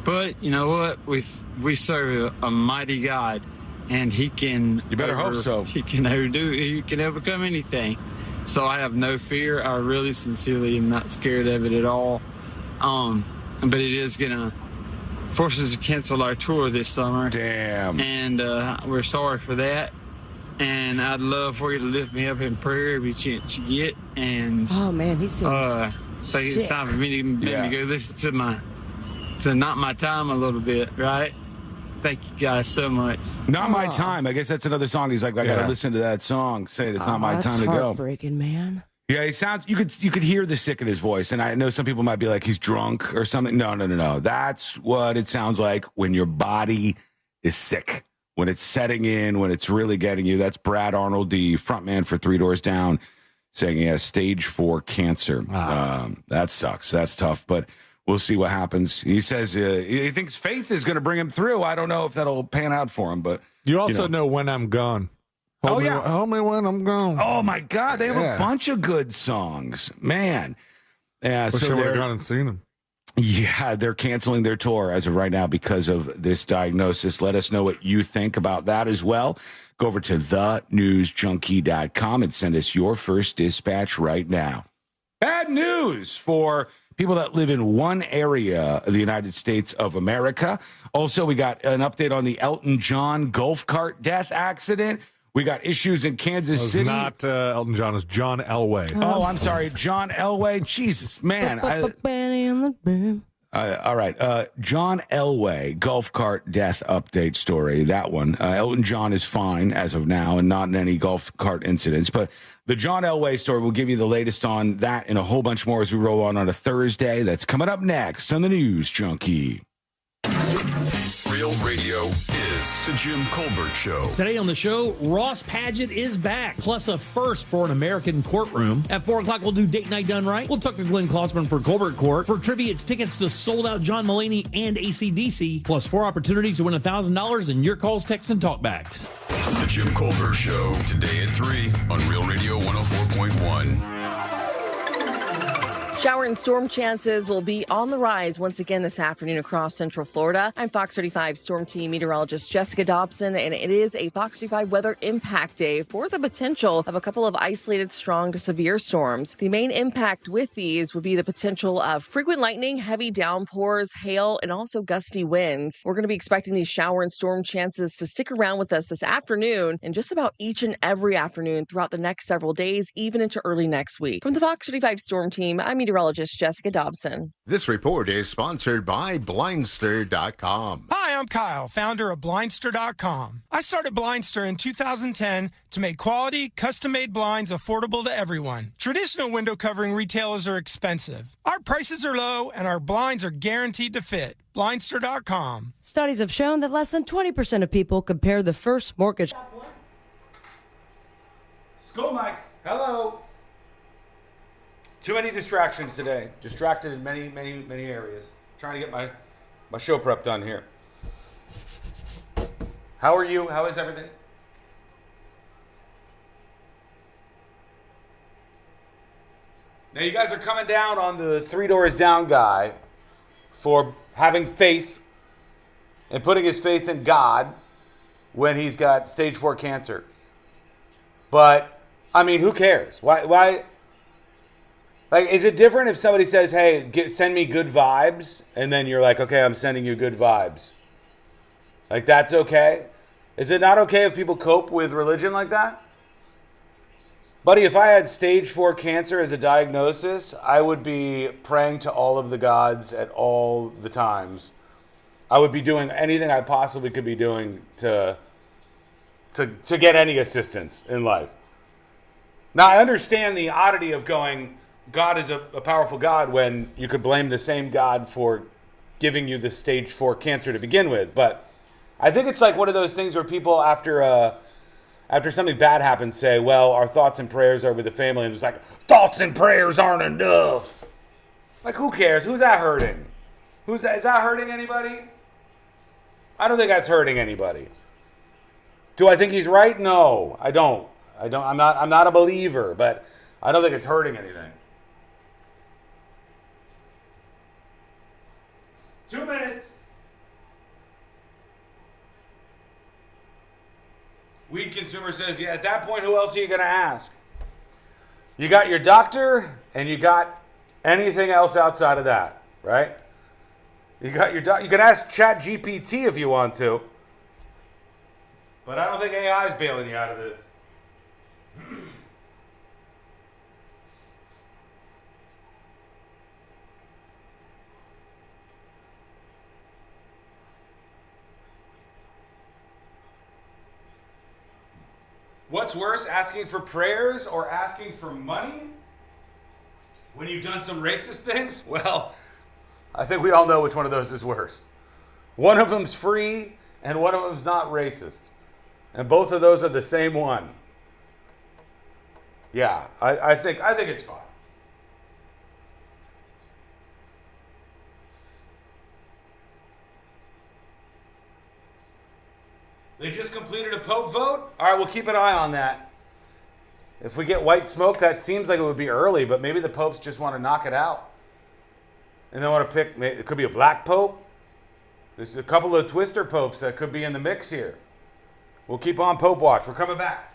But you know what? We serve a mighty God, and He can. You better hope so. He can overcome anything. So I have no fear. I really, sincerely am not scared of it at all. But it is gonna force us to cancel our tour this summer. Damn. And we're sorry for that. And I'd love for you to lift me up in prayer every chance you get. And oh man, he seems I think it's time for me to maybe go listen to Not My Time a little bit, right? Thank you guys so much. Not My Time. I guess that's another song. He's like, I got to listen to that song. Saying it's not my time to go. Heartbreaking, man. Yeah, he sounds. You could hear the sick in his voice, and I know some people might be like he's drunk or something. No. That's what it sounds like when your body is sick, when it's setting in, when it's really getting you. That's Brad Arnold, the frontman for 3 Doors Down, saying he has stage 4 cancer. That sucks. That's tough, but we'll see what happens. He says he thinks faith is going to bring him through. I don't know if that'll pan out for him, but you also know When I'm Gone. Hold me when I'm gone. Oh my God, they have a bunch of good songs, man. Yeah, so they're gone and seen them. Yeah, they're canceling their tour as of right now because of this diagnosis. Let us know what you think about that as well. Go over to thenewsjunkie.com and send us your first dispatch right now. Bad news for people that live in one area of the United States of America. Also, we got an update on the Elton John golf cart death accident. We got issues in Kansas City. Not Elton John, it's John Elway. Oh, I'm sorry, John Elway. Jesus, man. All right, John Elway, golf cart death update story, that one. Elton John is fine as of now and not in any golf cart incidents. But the John Elway story, we'll give you the latest on that and a whole bunch more as we roll on a Thursday. That's coming up next on the News Junkie. Real Radio is the Jim Colbert Show. Today on the show, Ross Padgett is back, plus a first for an American courtroom. At 4 o'clock, we'll do Date Night Done Right. We'll talk to Glenn Klotzman for Colbert Court. For trivia, it's tickets to sold-out John Mulaney and AC/DC, plus 4 opportunities to win $1,000 in your calls, texts, and talkbacks. The Jim Colbert Show, today at 3 on Real Radio 104.1. Shower and storm chances will be on the rise once again this afternoon across Central Florida. I'm Fox 35 Storm Team meteorologist Jessica Dobson, and it is a Fox 35 weather impact day for the potential of a couple of isolated strong to severe storms. The main impact with these would be the potential of frequent lightning, heavy downpours, hail, and also gusty winds. We're going to be expecting these shower and storm chances to stick around with us this afternoon and just about each and every afternoon throughout the next several days, even into early next week. From the Fox 35 Storm Team, I'm meteorologist Jessica Dobson. This report is sponsored by Blindster.com. Hi, I'm Kyle, founder of Blindster.com. I started Blindster in 2010 to make quality, custom-made blinds affordable to everyone. Traditional window covering retailers are expensive. Our prices are low, and our blinds are guaranteed to fit. Blindster.com. Studies have shown that less than 20% of people compare the first mortgage. School Mike, hello. Too many distractions today. Distracted in many areas. Trying to get my show prep done here. How are you? How is everything? Now you guys are coming down on the 3 Doors Down guy for having faith and putting his faith in God when he's got stage 4 cancer. But, I mean, who cares? Why? Like, is it different if somebody says, hey, send me good vibes, and then you're like, okay, I'm sending you good vibes? Like, that's okay? Is it not okay if people cope with religion like that? Buddy, if I had stage 4 cancer as a diagnosis, I would be praying to all of the gods at all the times. I would be doing anything I possibly could be doing to get any assistance in life. Now, I understand the oddity of going, God is a powerful God when you could blame the same God for giving you the stage 4 cancer to begin with. But I think it's like one of those things where people after after something bad happens, say, well, our thoughts and prayers are with the family. And it's like, thoughts and prayers aren't enough. Like, who cares? Who's that hurting? Is that hurting anybody? I don't think that's hurting anybody. Do I think he's right? No, I don't. I'm not a believer, but I don't think it's hurting anything. 2 minutes. Weed consumer says, yeah, at that point, who else are you going to ask? You got your doctor, and you got anything else outside of that, right? You got your doctor. You can ask ChatGPT if you want to. But I don't think AI is bailing you out of this. What's worse, asking for prayers or asking for money when you've done some racist things? Well, I think we all know which one of those is worse. One of them's free and one of them's not racist. And both of those are the same one. Yeah, I think it's fine. They just completed a Pope vote? All right, we'll keep an eye on that. If we get white smoke, that seems like it would be early, but maybe the popes just want to knock it out. And they want to pick, it could be a black pope. There's a couple of twister popes that could be in the mix here. We'll keep on Pope watch. We're coming back.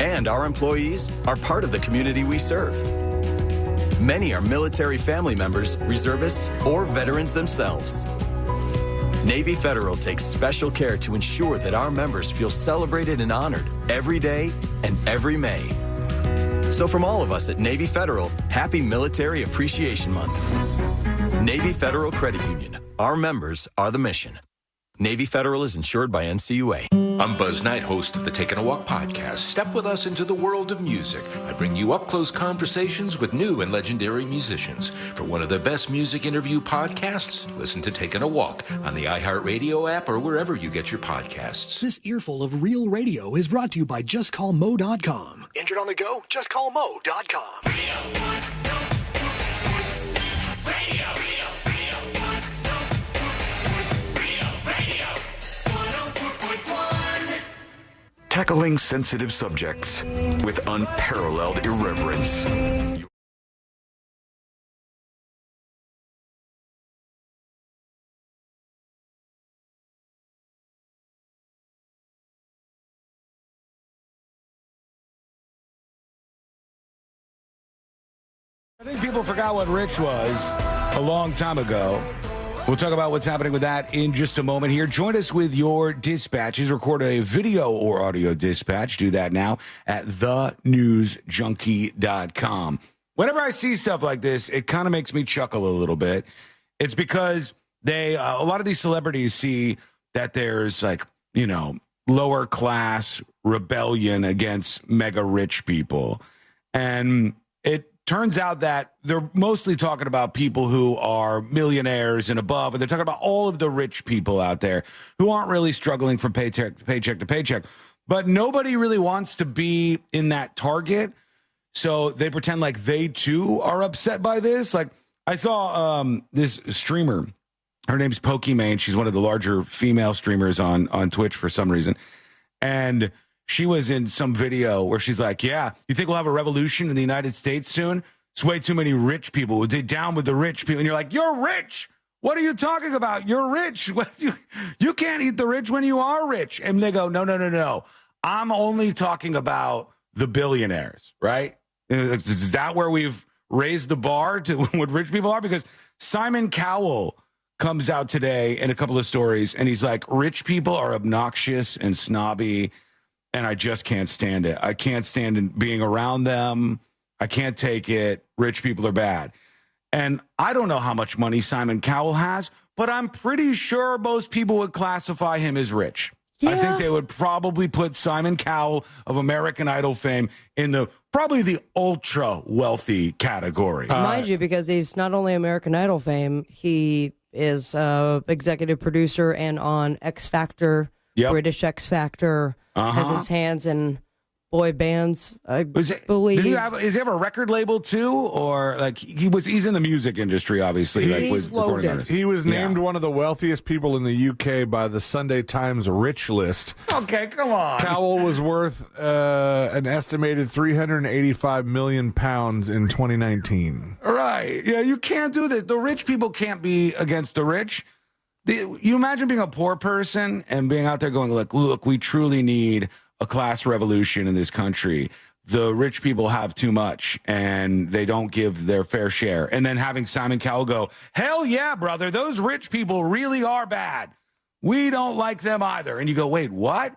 And our employees are part of the community we serve. Many are military family members, reservists, or veterans themselves. Navy Federal takes special care to ensure that our members feel celebrated and honored every day and every May. So from all of us at Navy Federal, happy Military Appreciation Month. Navy Federal Credit Union. Our members are the mission. Navy Federal is insured by NCUA. I'm Buzz Knight, host of the Taking a Walk podcast. Step with us into the world of music. I bring you up-close conversations with new and legendary musicians. For one of the best music interview podcasts, listen to Taking a Walk on the iHeartRadio app or wherever you get your podcasts. This earful of real radio is brought to you by JustCallMo.com. Injured on the go? JustCallMo.com. Tackling sensitive subjects with unparalleled irreverence. I think people forgot what rich was a long time ago. We'll talk about what's happening with that in just a moment here. Join us with your dispatches. Record a video or audio dispatch. Do that now at thenewsjunkie.com. Whenever I see stuff like this, it kind of makes me chuckle a little bit. It's because a lot of these celebrities see that there's lower class rebellion against mega rich people. And it turns out that they're mostly talking about people who are millionaires and above, and they're talking about all of the rich people out there who aren't really struggling from paycheck to paycheck. But nobody really wants to be in that target, so they pretend like they too are upset by this. Like, I saw this streamer. Her name's Pokimane. She's one of the larger female streamers on Twitch for some reason. And she was in some video where she's like, yeah, you think we'll have a revolution in the United States soon? It's way too many rich people. They're down with the rich people. And you're like, you're rich. What are you talking about? You're rich. You can't eat the rich when you are rich. And they go, no. I'm only talking about the billionaires, right? Is that where we've raised the bar to what rich people are? Because Simon Cowell comes out today in a couple of stories, and he's like, rich people are obnoxious and snobby, and I just can't stand it. I can't stand being around them. I can't take it. Rich people are bad. And I don't know how much money Simon Cowell has, but I'm pretty sure most people would classify him as rich. Yeah. I think they would probably put Simon Cowell of American Idol fame in the probably the ultra wealthy category. Mind you, because he's not only American Idol fame, he is executive producer and on X Factor, British X Factor, has his hands in boy bands, I believe. Does he have a record label too, or like he's in the music industry, obviously. He was named one of the wealthiest people in the UK by the Sunday Times Rich List. Okay, come on. Cowell was worth an estimated £385 million in 2019. Right? Yeah, you can't do this. The rich people can't be against the rich. You imagine being a poor person and being out there going, look, we truly need a class revolution in this country. The rich people have too much and they don't give their fair share. And then having Simon Cowell go, hell yeah, brother, those rich people really are bad. We don't like them either. And you go, wait, what?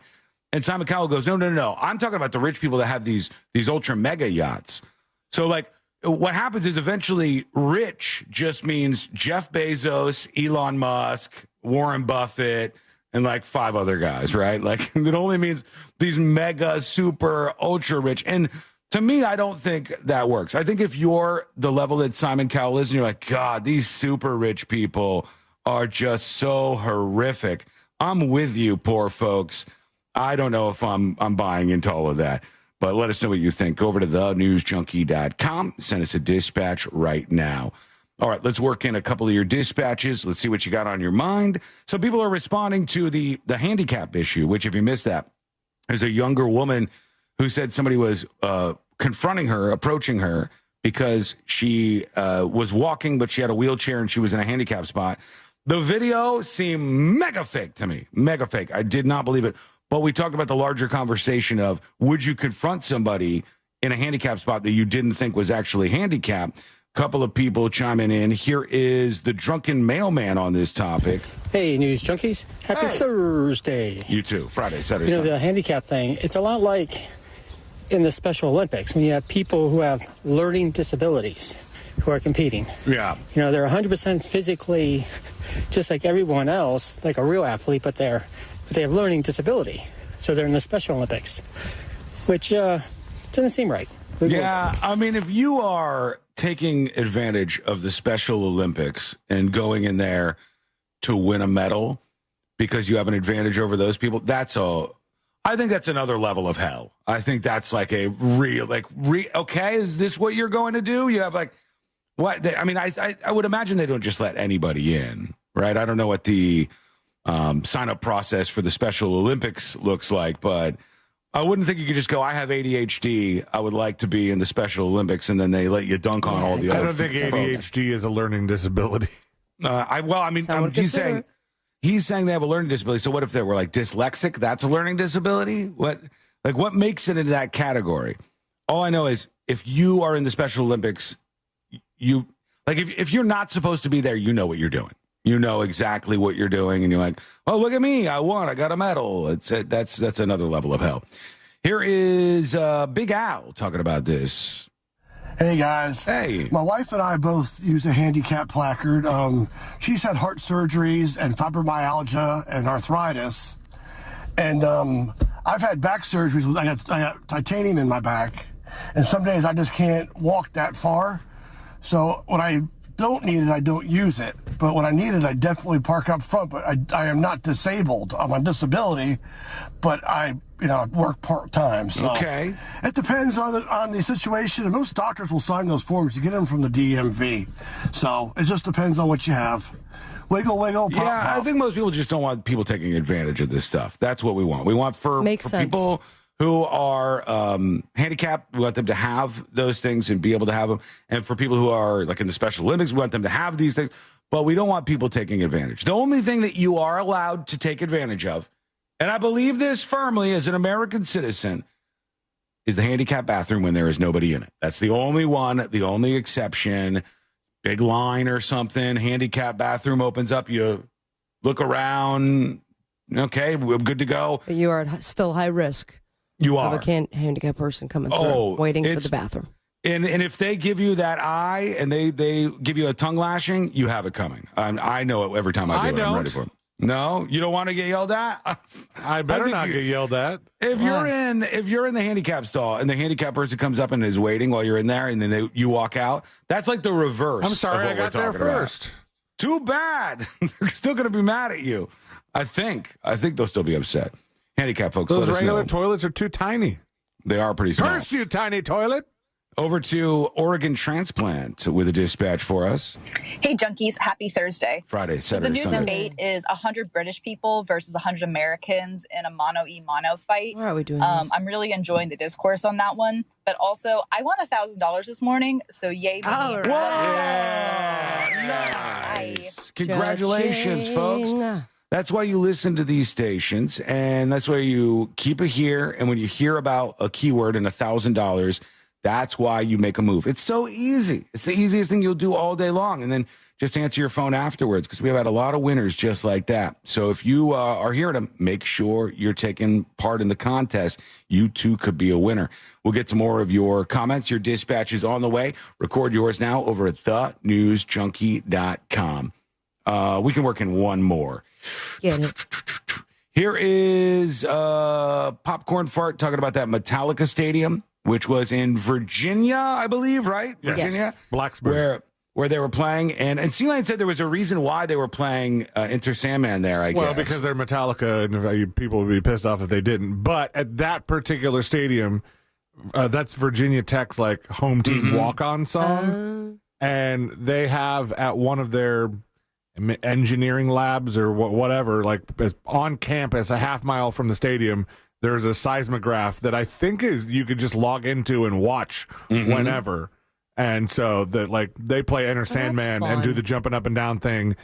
And Simon Cowell goes, no. I'm talking about the rich people that have these ultra mega yachts. So like what happens is eventually rich just means Jeff Bezos, Elon Musk, Warren Buffett, and like 5 other guys, right? Like it only means these mega, super, ultra rich. And to me, I don't think that works. I think if you're the level that Simon Cowell is and you're like, God, these super rich people are just so horrific. I'm with you, poor folks. I don't know if I'm buying into all of that, but let us know what you think. Go over to thenewsjunkie.com. Send us a dispatch right now. All right, let's work in a couple of your dispatches. Let's see what you got on your mind. Some people are responding to the handicap issue, which if you missed that, there's a younger woman who said somebody was confronting her, approaching her, because she was walking, but she had a wheelchair and she was in a handicap spot. The video seemed mega fake to me, mega fake. I did not believe it. But we talked about the larger conversation of, would you confront somebody in a handicap spot that you didn't think was actually handicapped? Couple of people chiming in. Here is the drunken mailman on this topic. Hey, News Junkies. Happy Thursday. You too. Friday, Saturday, Sunday. The handicap thing, it's a lot like in the Special Olympics when you have people who have learning disabilities who are competing. Yeah. They're 100% physically just like everyone else, like a real athlete, but they have learning disability. So they're in the Special Olympics, which doesn't seem right. Yeah, I mean, if you are taking advantage of the Special Olympics and going in there to win a medal because you have an advantage over those people, I think that's another level of hell. I think that's like a okay, is this what you're going to do? You have I would imagine they don't just let anybody in, right? I don't know what the sign-up process for the Special Olympics looks like, but I wouldn't think you could just go, I have ADHD, I would like to be in the Special Olympics, and then they let you dunk on all the other I don't think ADHD is a learning disability. He's saying they have a learning disability. So what if they were like dyslexic? That's a learning disability? What makes it into that category? All I know is if you are in the Special Olympics, if you're not supposed to be there, you know what you're doing. You know exactly what you're doing, and you're like, "Oh, look at me! I won! I got a medal." That's another level of hell. Here is Big Al talking about this. Hey guys. Hey. My wife and I both use a handicap placard. She's had heart surgeries and fibromyalgia and arthritis, and I've had back surgeries. I got titanium in my back, and some days I just can't walk that far. So when I don't need it, I don't use it. But when I need it, I definitely park up front. But I am not disabled. I'm on disability, but I work part-time. So okay. It depends on the situation. And most doctors will sign those forms. You get them from the DMV. So it just depends on what you have. Wiggle, wiggle, pop, yeah, pop. I think most people just don't want people taking advantage of this stuff. That's what we want. We want for people who are handicapped, we want them to have those things and be able to have them. And for people who are like in the Special Olympics, we want them to have these things. But we don't want people taking advantage. The only thing that you are allowed to take advantage of, and I believe this firmly as an American citizen, is the handicap bathroom when there is nobody in it. That's the only one, the only exception. Big line or something, handicap bathroom opens up, you look around, okay, we're good to go. But you are still high risk. You are. Of a handicapped person coming through, waiting for the bathroom. And if they give you that eye and they give you a tongue lashing, you have it coming. I know it every time I do it. I'm ready for it. No, you don't want to get yelled at? I better not get yelled at. If you're in the handicap stall and the handicap person comes up and is waiting while you're in there and then you walk out, that's like the reverse. I'm sorry, I got there first. Too bad. They're still going to be mad at you. I think they'll still be upset. Handicap folks, those let us regular know. Toilets are too tiny. They are pretty small. Curse you, tiny toilet. Over to Oregon Transplant with a dispatch for us. Hey, junkies. Happy Thursday. Friday, So the Saturday, news Sunday. debate is 100 British people versus 100 Americans in a mono-e-mono fight. Why are we doing this? I'm really enjoying the discourse on that one. But also, I won $1,000 this morning, so yay me. All right. Nice. Congratulations, folks. That's why you listen to these stations, and that's why you keep it here. And when you hear about a keyword and $1,000, that's why you make a move. It's so easy. It's the easiest thing you'll do all day long. And then just answer your phone afterwards, because we have had a lot of winners just like that. So if you are hearing them, make sure you're taking part in the contest. You too could be a winner. We'll get to more of your comments. Your dispatch is on the way. Record yours now over at thenewsjunkie.com. We can work in one more. Get it. Here is Popcorn Fart talking about that Metallica stadium, which was in Virginia, I believe, right? Yes. Virginia? Blacksburg. Where they were playing. And C-Line said there was a reason why they were playing Enter Sandman there, I guess. Well, because they're Metallica, and people would be pissed off if they didn't. But at that particular stadium, that's Virginia Tech's like home team walk-on song. And they have at one of their engineering labs or whatever, like on campus, a half mile from the stadium, there's a seismograph that I think is you could just log into and watch whenever. And so that like they play Enter Sandman and do the jumping up and down thing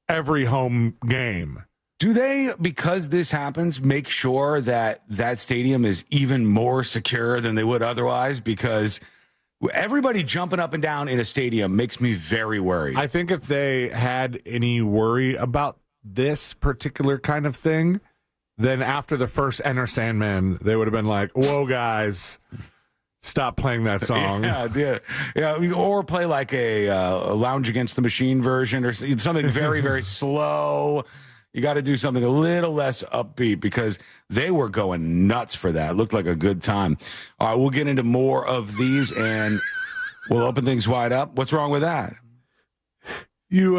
every home game. Do they, because this happens, make sure that that stadium is even more secure than they would otherwise? Because everybody jumping up and down in a stadium makes me very worried. I think if they had any worry about this particular kind of thing, then after the first Enter Sandman, they would have been like, whoa, guys, stop playing that song. Yeah, or play like a Lounge Against the Machine version or something very, very slow. You got to do something a little less upbeat because they were going nuts for that. It looked like a good time. All right, we'll get into more of these and we'll open things wide up. What's wrong with that? You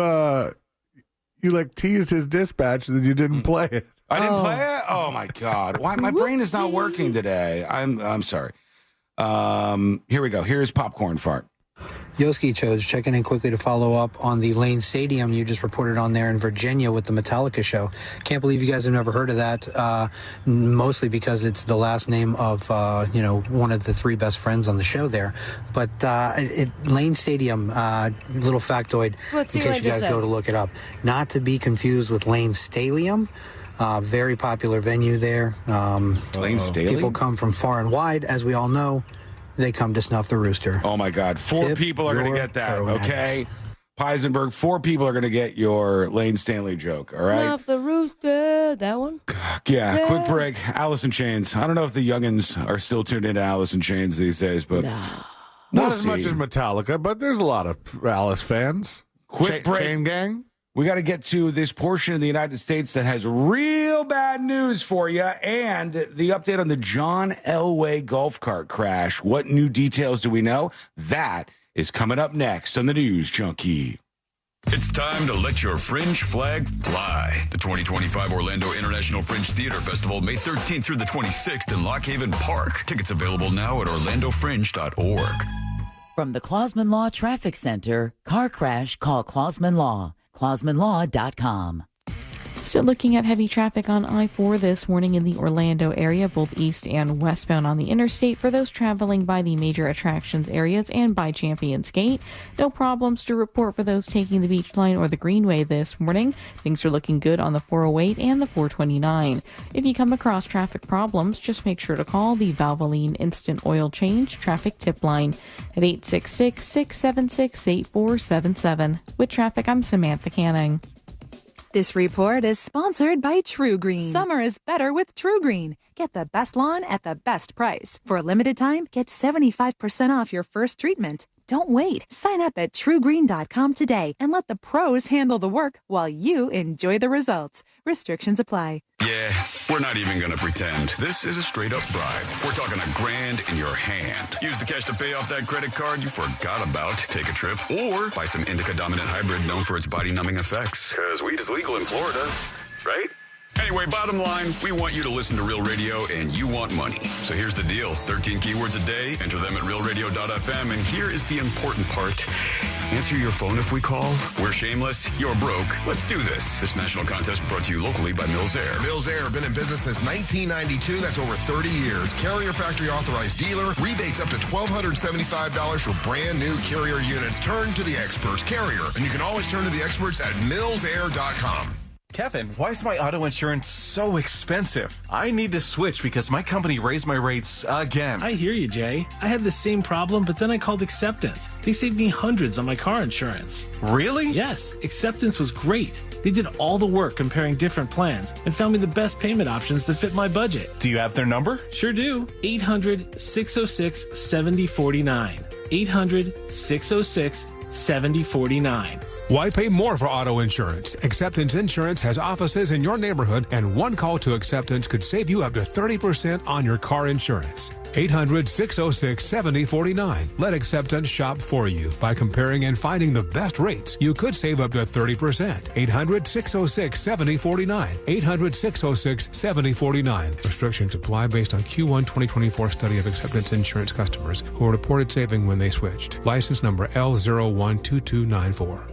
like teased his dispatch that you didn't play it. I didn't play it? Oh my God. Why my brain is not working today. I'm sorry. Here we go. Here's Popcorn Fart. Yoski Chose checking in quickly to follow up on the Lane Stadium you just reported on there in Virginia with the Metallica show. Can't believe you guys have never heard of that, mostly because it's the last name of, one of the three best friends on the show there. But Lane Stadium, little factoid, in case you guys go to look it up, not to be confused with Lane Stadium. Very popular venue there. Lane Staley? People come from far and wide, as we all know. They come to snuff the rooster. Oh, my God. 4 people are going to get that, okay? Peisenberg, 4 people are going to get your Lane Stanley joke, all right? Snuff the rooster, that one? Yeah, quick break. Alice in Chains. I don't know if the youngins are still tuned into Alice in Chains these days, but Not as much as Metallica, but there's a lot of Alice fans. Quick break. Chain Gang. We got to get to this portion of the United States that has real bad news for you and the update on the John Elway golf cart crash. What new details do we know? That is coming up next on the News Junkie. It's time to let your Fringe flag fly. The 2025 Orlando International Fringe Theater Festival, May 13th through the 26th in Lock Haven Park. Tickets available now at orlandofringe.org. From the Clausman Law Traffic Center, car crash, call Clausman Law. ClausmanLaw.com. Still looking at heavy traffic on I-4 this morning in the Orlando area, both east and westbound on the interstate for those traveling by the major attractions areas and by Champions Gate. No problems to report for those taking the Beach Line or the Greenway this morning. Things are looking good on the 408 and the 429. If you come across traffic problems, just make sure to call the Valvoline Instant Oil Change Traffic Tip Line at 866-676-8477. With traffic, I'm Samantha Canning. This report is sponsored by True Green. Summer is better with True Green. Get the best lawn at the best price. For a limited time, get 75% off your first treatment. Don't wait. Sign up at TrueGreen.com today and let the pros handle the work while you enjoy the results. Restrictions apply. Yeah, we're not even going to pretend. This is a straight-up bribe. We're talking $1,000 in your hand. Use the cash to pay off that credit card you forgot about. Take a trip or buy some indica dominant hybrid known for its body-numbing effects. Because weed is legal in Florida, right? Anyway, bottom line, we want you to listen to Real Radio, and you want money. So here's the deal. 13 keywords a day. Enter them at realradio.fm, and here is the important part. Answer your phone if we call. We're shameless. You're broke. Let's do this. This national contest brought to you locally by Mills Air. Mills Air, been in business since 1992. That's over 30 years. Carrier factory authorized dealer. Rebates up to $1,275 for brand new Carrier units. Turn to the experts. Carrier. And you can always turn to the experts at millsair.com. Kevin, why is my auto insurance so expensive? I need to switch because my company raised my rates again. I hear you, Jay. I had the same problem, but then I called Acceptance. They saved me hundreds on my car insurance. Really? Yes, Acceptance was great. They did all the work comparing different plans and found me the best payment options that fit my budget. Do you have their number? Sure do. 800-606-7049. 800-606-7049. Why pay more for auto insurance? Acceptance Insurance has offices in your neighborhood, and one call to Acceptance could save you up to 30% on your car insurance. 800-606-7049. Let Acceptance shop for you. By comparing and finding the best rates, you could save up to 30%. 800-606-7049. 800-606-7049. Restrictions apply based on Q1 2024 study of Acceptance Insurance customers who reported saving when they switched. License number L012294.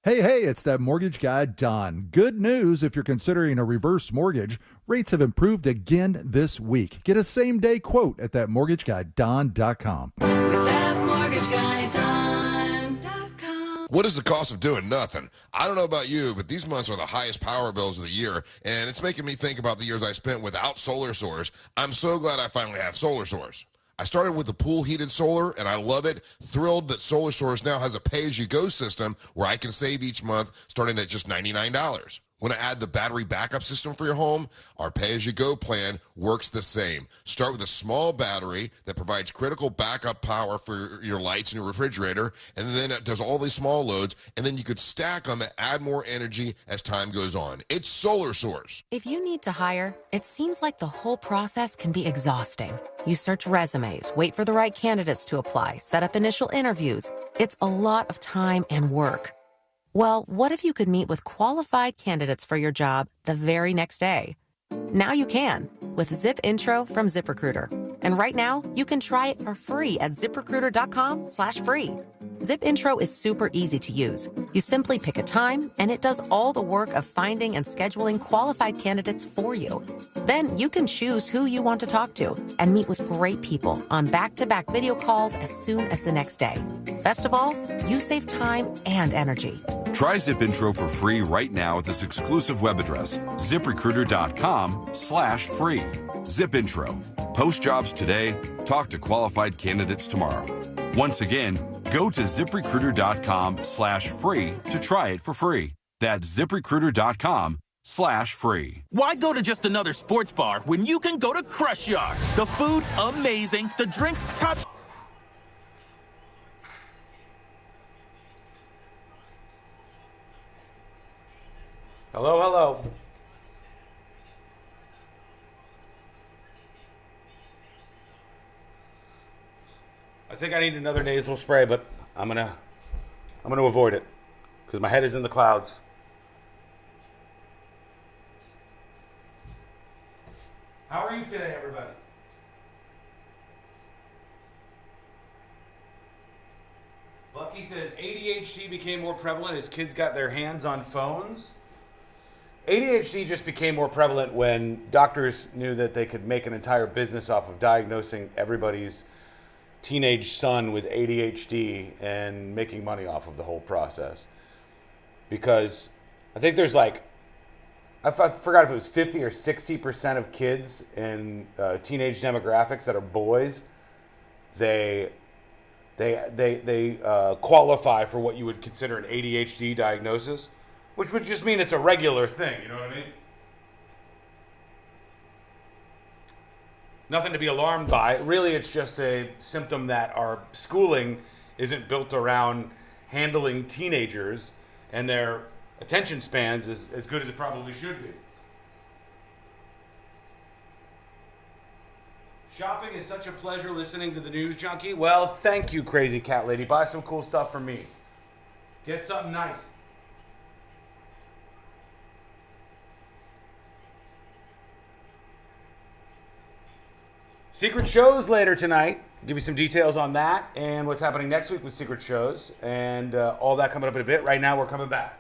Hey, it's that mortgage guy, Don. Good news if you're considering a reverse mortgage. Rates have improved again this week. Get a same-day quote at thatmortgageguyDon.com. With thatmortgageguyDon.com. What is the cost of doing nothing? I don't know about you, but these months are the highest power bills of the year, and it's making me think about the years I spent without Solar Source. I'm so glad I finally have Solar Source. I started with the pool-heated solar, and I love it. Thrilled that Solar Source now has a pay-as-you-go system where I can save each month starting at just $99. Want to add the battery backup system for your home? Our pay-as-you-go plan works the same. Start with a small battery that provides critical backup power for your lights and your refrigerator, and then it does all these small loads, and then you could stack them and add more energy as time goes on. It's Solar Source. If you need to hire, it seems like the whole process can be exhausting. You search resumes, wait for the right candidates to apply, set up initial interviews. It's a lot of time and work. Well, what if you could meet with qualified candidates for your job the very next day? Now you can with Zip Intro from ZipRecruiter. And right now, you can try it for free at ZipRecruiter.com/free. Zip Intro is super easy to use. You simply pick a time, and it does all the work of finding and scheduling qualified candidates for you. Then you can choose who you want to talk to and meet with great people on back-to-back video calls as soon as the next day. Best of all, you save time and energy. Try Zip Intro for free right now at this exclusive web address, ZipRecruiter.com/free. Zip Intro. Post jobs today. Talk to qualified candidates tomorrow. Once again, go to ZipRecruiter.com/free to try it for free. That's ZipRecruiter.com/free. Why go to just another sports bar when you can go to Crushyard? The food, amazing. The drinks, top. Hello. I think I need another nasal spray, but I'm gonna avoid it because my head is in the clouds. How are you today, everybody? Lucky says ADHD became more prevalent as kids got their hands on phones. ADHD just became more prevalent when doctors knew that they could make an entire business off of diagnosing everybody's teenage son with ADHD and making money off of the whole process. Because I think there's I forgot if it was 50 or 60% of kids in teenage demographics that are boys, they qualify for what you would consider an ADHD diagnosis, which would just mean it's a regular thing, you know what I mean? Nothing to be alarmed by. Really, it's just a symptom that our schooling isn't built around handling teenagers and their attention spans as good as it probably should be. Shopping is such a pleasure listening to the News Junkie. Well, thank you, Crazy Cat Lady. Buy some cool stuff for me. Get something nice. Secret shows later tonight. Give you some details on that and what's happening next week with secret shows and all that coming up in a bit. Right now, we're coming back.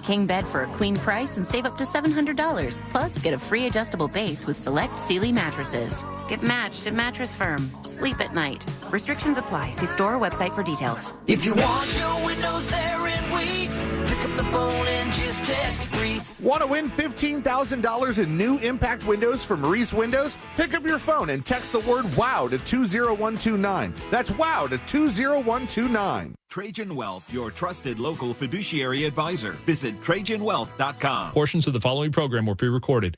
King bed for a queen price and save up to $700. Plus, get a free adjustable base with select Sealy mattresses. Get matched at Mattress Firm. Sleep at night. Restrictions apply. See store or website for details. If you want your windows there in weeks, pick up the phone and just text Reese. Want to win $15,000 in new impact windows from Reese Windows? Pick up your phone and text the word WOW to 20129. That's WOW to 20129. Trajan Wealth, your trusted local fiduciary advisor. Visit TrajanWealth.com. Portions of the following program were pre-recorded.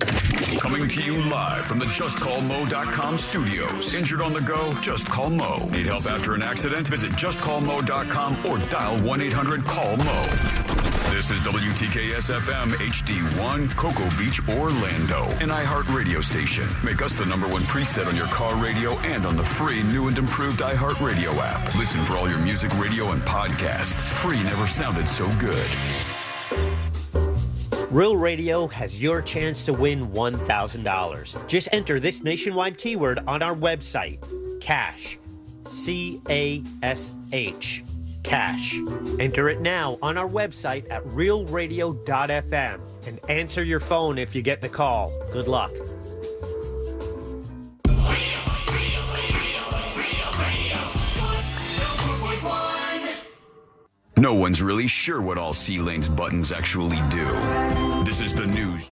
Coming to you live from the JustCallMo.com studios. Injured on the go? Just call Mo. Need help after an accident? Visit JustCallMo.com or dial 1-800-CALL-MO. This is WTKS-FM HD1, Cocoa Beach, Orlando. An iHeart radio station. Make us the #1 preset on your car radio and on the free new and improved iHeart radio app. Listen for all your music, radio, and podcasts. Free never sounded so good. Real Radio has your chance to win $1,000. Just enter this nationwide keyword on our website, CASH, C-A-S-H, CASH. Enter it now on our website at realradio.fm and answer your phone if you get the call. Good luck. No one's really sure what all C-Lane's buttons actually do. This is the news.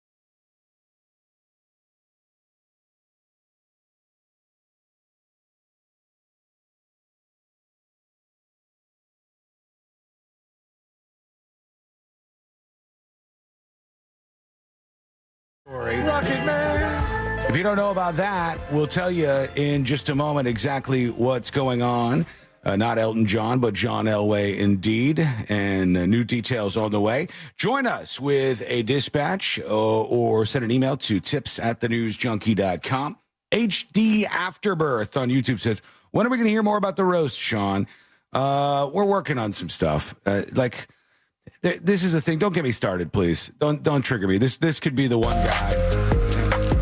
Rocket Man. If you don't know about that, we'll tell you in just a moment exactly what's going on. Not Elton John, but John Elway indeed, and new details on the way. Join us with a dispatch or send an email to tips@thenewsjunkie.com. HD Afterbirth on YouTube says, when are we going to hear more about the roast, Sean? We're working on some stuff. This is a thing. Don't get me started, please. Don't trigger me. This could be the one guy.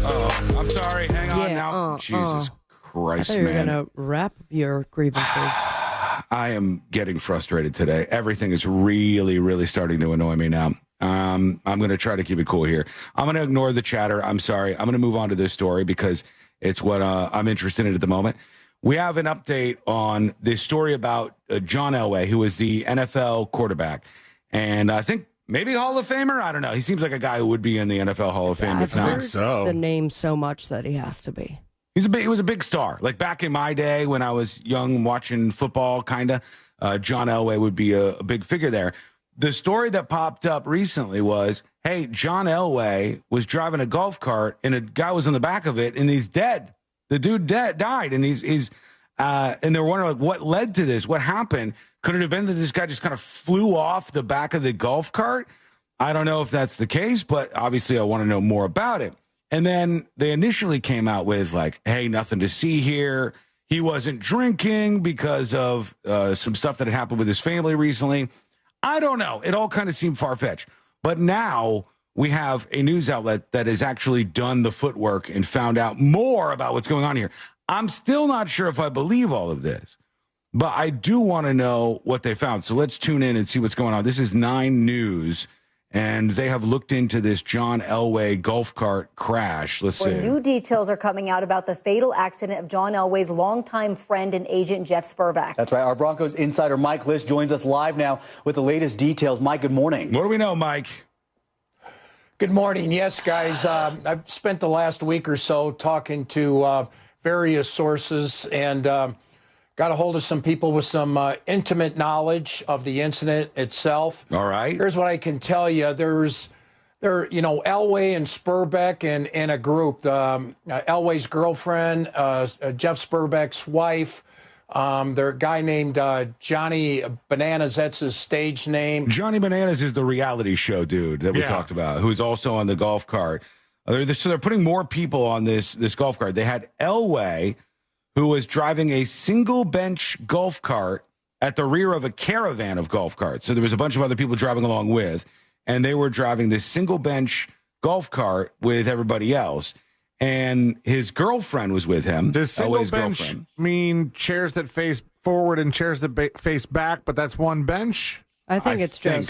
Oh, I'm sorry. Hang on now. Jesus Christ, I thought you were man. going to wrap your grievances. I am getting frustrated today. Everything is really, really starting to annoy me now. I'm going to try to keep it cool here. I'm going to ignore the chatter. I'm sorry. I'm going to move on to this story because it's what I'm interested in at the moment. We have an update on this story about John Elway, who is the NFL quarterback. And I think maybe Hall of Famer. I don't know. He seems like a guy who would be in the NFL Hall of Fame. I've heard the name so much that he has to be. He was a big star. Like back in my day when I was young watching football, kind of, John Elway would be a big figure there. The story that popped up recently was, hey, John Elway was driving a golf cart and a guy was on the back of it and he's dead. The dude died and and they're wondering like what led to this? What happened? Could it have been that this guy just kind of flew off the back of the golf cart? I don't know if that's the case, but obviously I want to know more about it. And then they initially came out with like, hey, nothing to see here. He wasn't drinking because of some stuff that had happened with his family recently. I don't know. It all kind of seemed far-fetched. But now we have a news outlet that has actually done the footwork and found out more about what's going on here. I'm still not sure if I believe all of this, but I do want to know what they found. So let's tune in and see what's going on. This is 9 News. And they have looked into this John Elway golf cart crash. Let's see. New details are coming out about the fatal accident of John Elway's longtime friend and agent, Jeff Spurback. That's right. Our Broncos insider, Mike Liss, joins us live now with the latest details. Mike, good morning. What do we know, Mike? Good morning. Yes, guys. I've spent the last week or so talking to various sources and got a hold of some people with some intimate knowledge of the incident itself. All right. Here's what I can tell you. There's They're, Elway and Spurbeck in a group. Elway's girlfriend, Jeff Spurbeck's wife. There's a guy named Johnny Bananas. That's his stage name. Johnny Bananas is the reality show dude that we talked about, who's also on the golf cart. So they're putting more people on this golf cart. They had Elway, who was driving a single bench golf cart at the rear of a caravan of golf carts. So there was a bunch of other people driving along with, and they were driving this single bench golf cart with everybody else. And his girlfriend was with him. Does single bench mean chairs that face forward and chairs that face back, but that's one bench? I think it's one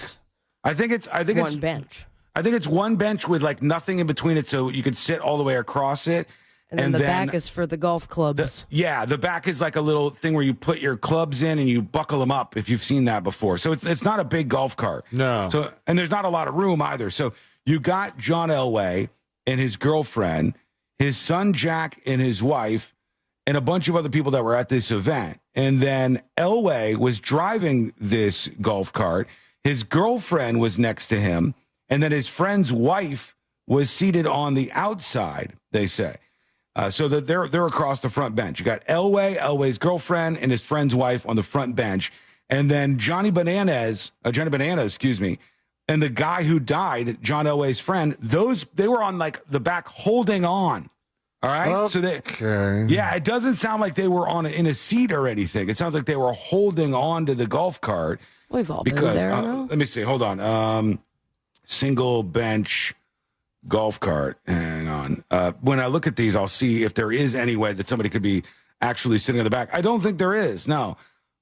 bench. I think it's one bench with like nothing in between it, so you could sit all the way across it. And then the back is for the golf clubs. The back is like a little thing where you put your clubs in and you buckle them up, if you've seen that before. So it's not a big golf cart. No. So, and there's not a lot of room either. So you got John Elway and his girlfriend, his son Jack and his wife, and a bunch of other people that were at this event. And then Elway was driving this golf cart. His girlfriend was next to him. And then his friend's wife was seated on the outside, they say. So that they're across the front bench. You got Elway's girlfriend, and his friend's wife on the front bench. And then Johnny Bananas, and the guy wwho died, John Elway's friend, they were on like the back holding on. All right. Okay. So it doesn't sound like they were in a seat or anything. It sounds like they were holding on to the golf cart. We've all been there. Let me see. Hold on. Single bench golf cart. Hang on. When I look at these, I'll see if there is any way that somebody could be actually sitting in the back. I don't think there is. No.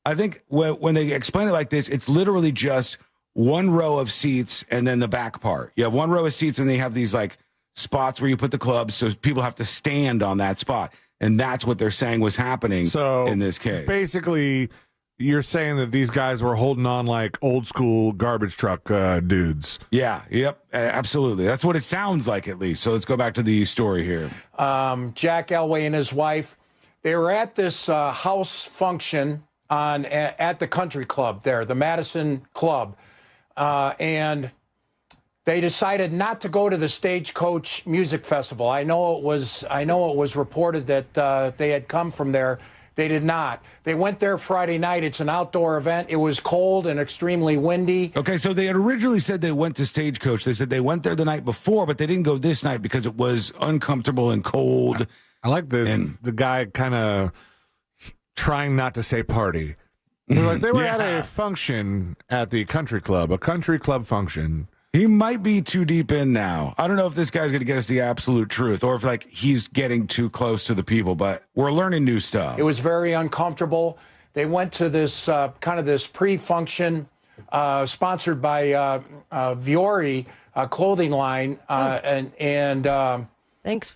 I think when they explain it like this, it's literally just one row of seats and then the back part. You have one row of seats and they have these like spots where you put the clubs, so people have to stand on that spot. And that's what they're saying was happening in this case. Basically, you're saying that these guys were holding on like old school garbage truck dudes. Yeah, yep, absolutely. That's what it sounds like, at least. So let's go back to the story here. Jack Elway and his wife, they were at this house function at the country club there, the Madison Club, and they decided not to go to the Stagecoach Music Festival. I know it was reported that they had come from there. They did not. They went there Friday night. It's an outdoor event. It was cold and extremely windy. Okay, so they had originally said they went to Stagecoach. They said they went there the night before, but they didn't go this night because it was uncomfortable and cold. I like this. And the guy kind of trying not to say party. They were at a function at the country club, a country club function. He might be too deep in now. I don't know if this guy's going to get us the absolute truth or if like he's getting too close to the people, but we're learning new stuff. It was very uncomfortable. They went to this kind of this pre-function sponsored by Viore clothing line. Thanks,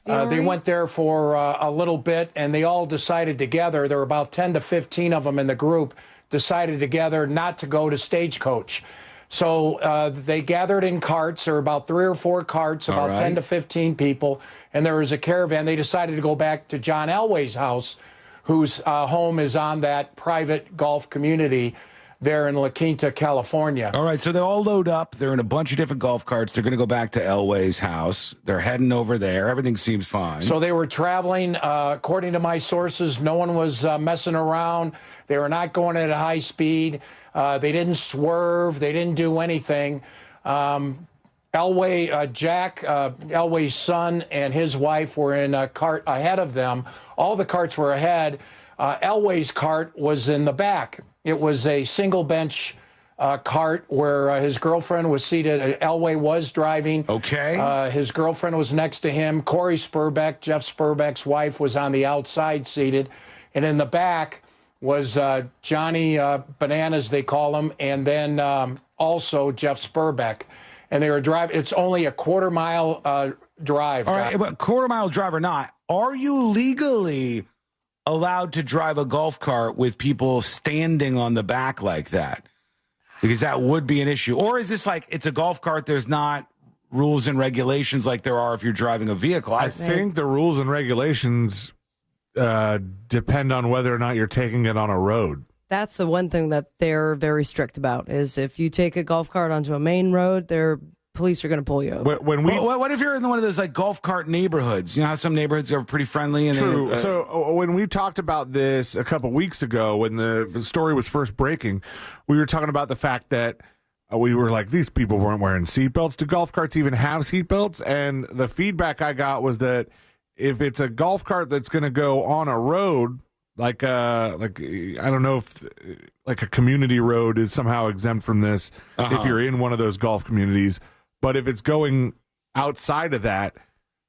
Viore. They went there for a little bit and they all decided together, there were about 10 to 15 of them in the group, decided together not to go to Stagecoach. So they gathered in carts. There were about 3 or 4 carts, about 10 to 15 people, and there was a caravan. They decided to go back to John Elway's house, whose home is on that private golf community there in La Quinta, California. All right, so they all load up. They're in a bunch of different golf carts. They're going to go back to Elway's house. They're heading over there. Everything seems fine. So they were traveling. According to my sources, no one was messing around. They were not going at a high speed. They didn't swerve. They didn't do anything. Elway, Jack, Elway's son, and his wife were in a cart ahead of them. All the carts were ahead. Elway's cart was in the back. It was a single bench cart where his girlfriend was seated. Elway was driving. Okay. His girlfriend was next to him. Corey Spurbeck, Jeff Spurbeck's wife, was on the outside seated. And in the back was Johnny Bananas, they call him, and then also Jeff Spurbeck. And they were driving. It's only a quarter-mile drive. All right, but quarter-mile drive or not, are you legally allowed to drive a golf cart with people standing on the back like that? Because that would be an issue. Or is this like it's a golf cart, there's not rules and regulations like there are if you're driving a vehicle? I think the rules and regulations depend on whether or not you're taking it on a road. That's the one thing that they're very strict about, is if you take a golf cart onto a main road, they're police are going to pull you over. What if you're in one of those like golf cart neighborhoods? You know how some neighborhoods are pretty friendly. And True. So when we talked about this a couple weeks ago, when the story was first breaking, we were talking about the fact that we were like, these people weren't wearing seatbelts. Do golf carts even have seatbelts? And the feedback I got was that if it's a golf cart that's going to go on a road, like I don't know if like a community road is somehow exempt from this if you're in one of those golf communities. But if it's going outside of that,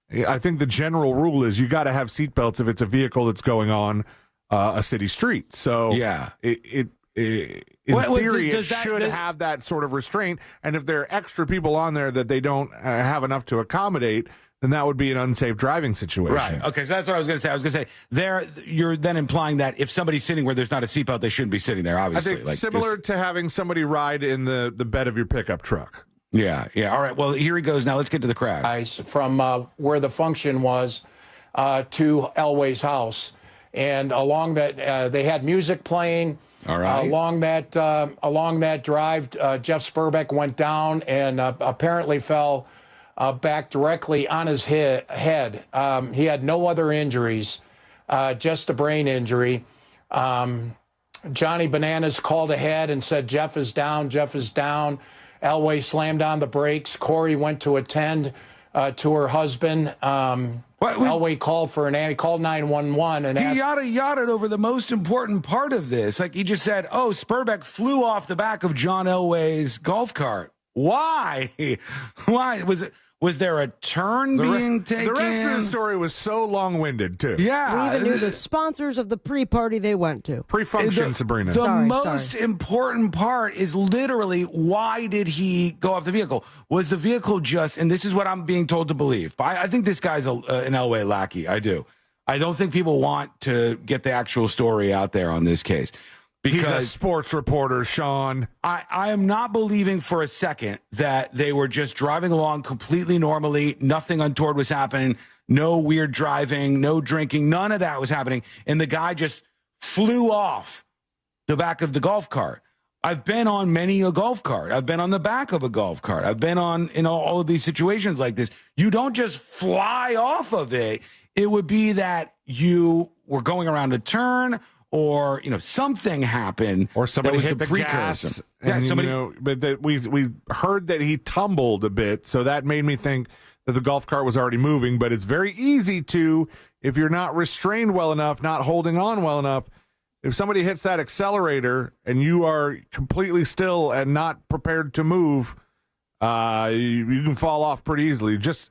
I think the general rule is you got to have seatbelts if it's a vehicle that's going on a city street. So yeah, in theory, it should have that sort of restraint. And if there are extra people on there that they don't have enough to accommodate, then that would be an unsafe driving situation. Right. Okay, so that's what I was going to say. I was going to say, you're then implying that if somebody's sitting where there's not a seatbelt, they shouldn't be sitting there, obviously. I think similar to having somebody ride in the bed of your pickup truck. Yeah. All right, well, here he goes now. Let's get to the crowd. From where the function was to Elway's house. And along that, they had music playing. All right. Along that drive, Jeff Sperbeck went down and apparently fell back directly on his head. He had no other injuries, just a brain injury. Johnny Bananas called ahead and said, Jeff is down. Elway slammed on the brakes. Corey went to attend to her husband. Elway called called 911 and he yada over the most important part of this. Like he just said, Sperbeck flew off the back of John Elway's golf cart. Why? Was there a turn being taken? The rest of the story was so long-winded, too. Yeah. We even knew the sponsors of the pre-party they went to. Pre-function, Sabrina. The most important part is literally, why did he go off the vehicle? Was the vehicle just, and this is what I'm being told to believe, I think this guy's an Elway lackey. I do. I don't think people want to get the actual story out there on this case. Because he's a sports reporter, Sean. I am not believing for a second that they were just driving along completely normally. Nothing untoward was happening. No weird driving, no drinking. None of that was happening. And the guy just flew off the back of the golf cart. I've been on many a golf cart. I've been on the back of a golf cart. I've been on in all of these situations like this. You don't just fly off of it. It would be that you were going around a turn, or something happened, or somebody hit the gas. But we heard that he tumbled a bit, so that made me think that the golf cart was already moving. But it's very easy to, if you're not restrained well enough, not holding on well enough, if somebody hits that accelerator and you are completely still and not prepared to move, you can fall off pretty easily. Just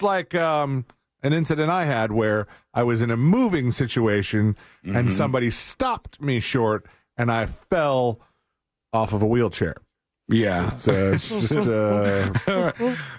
like an incident I had where I was in a moving situation and somebody stopped me short and I fell off of a wheelchair. Yeah. It's just Are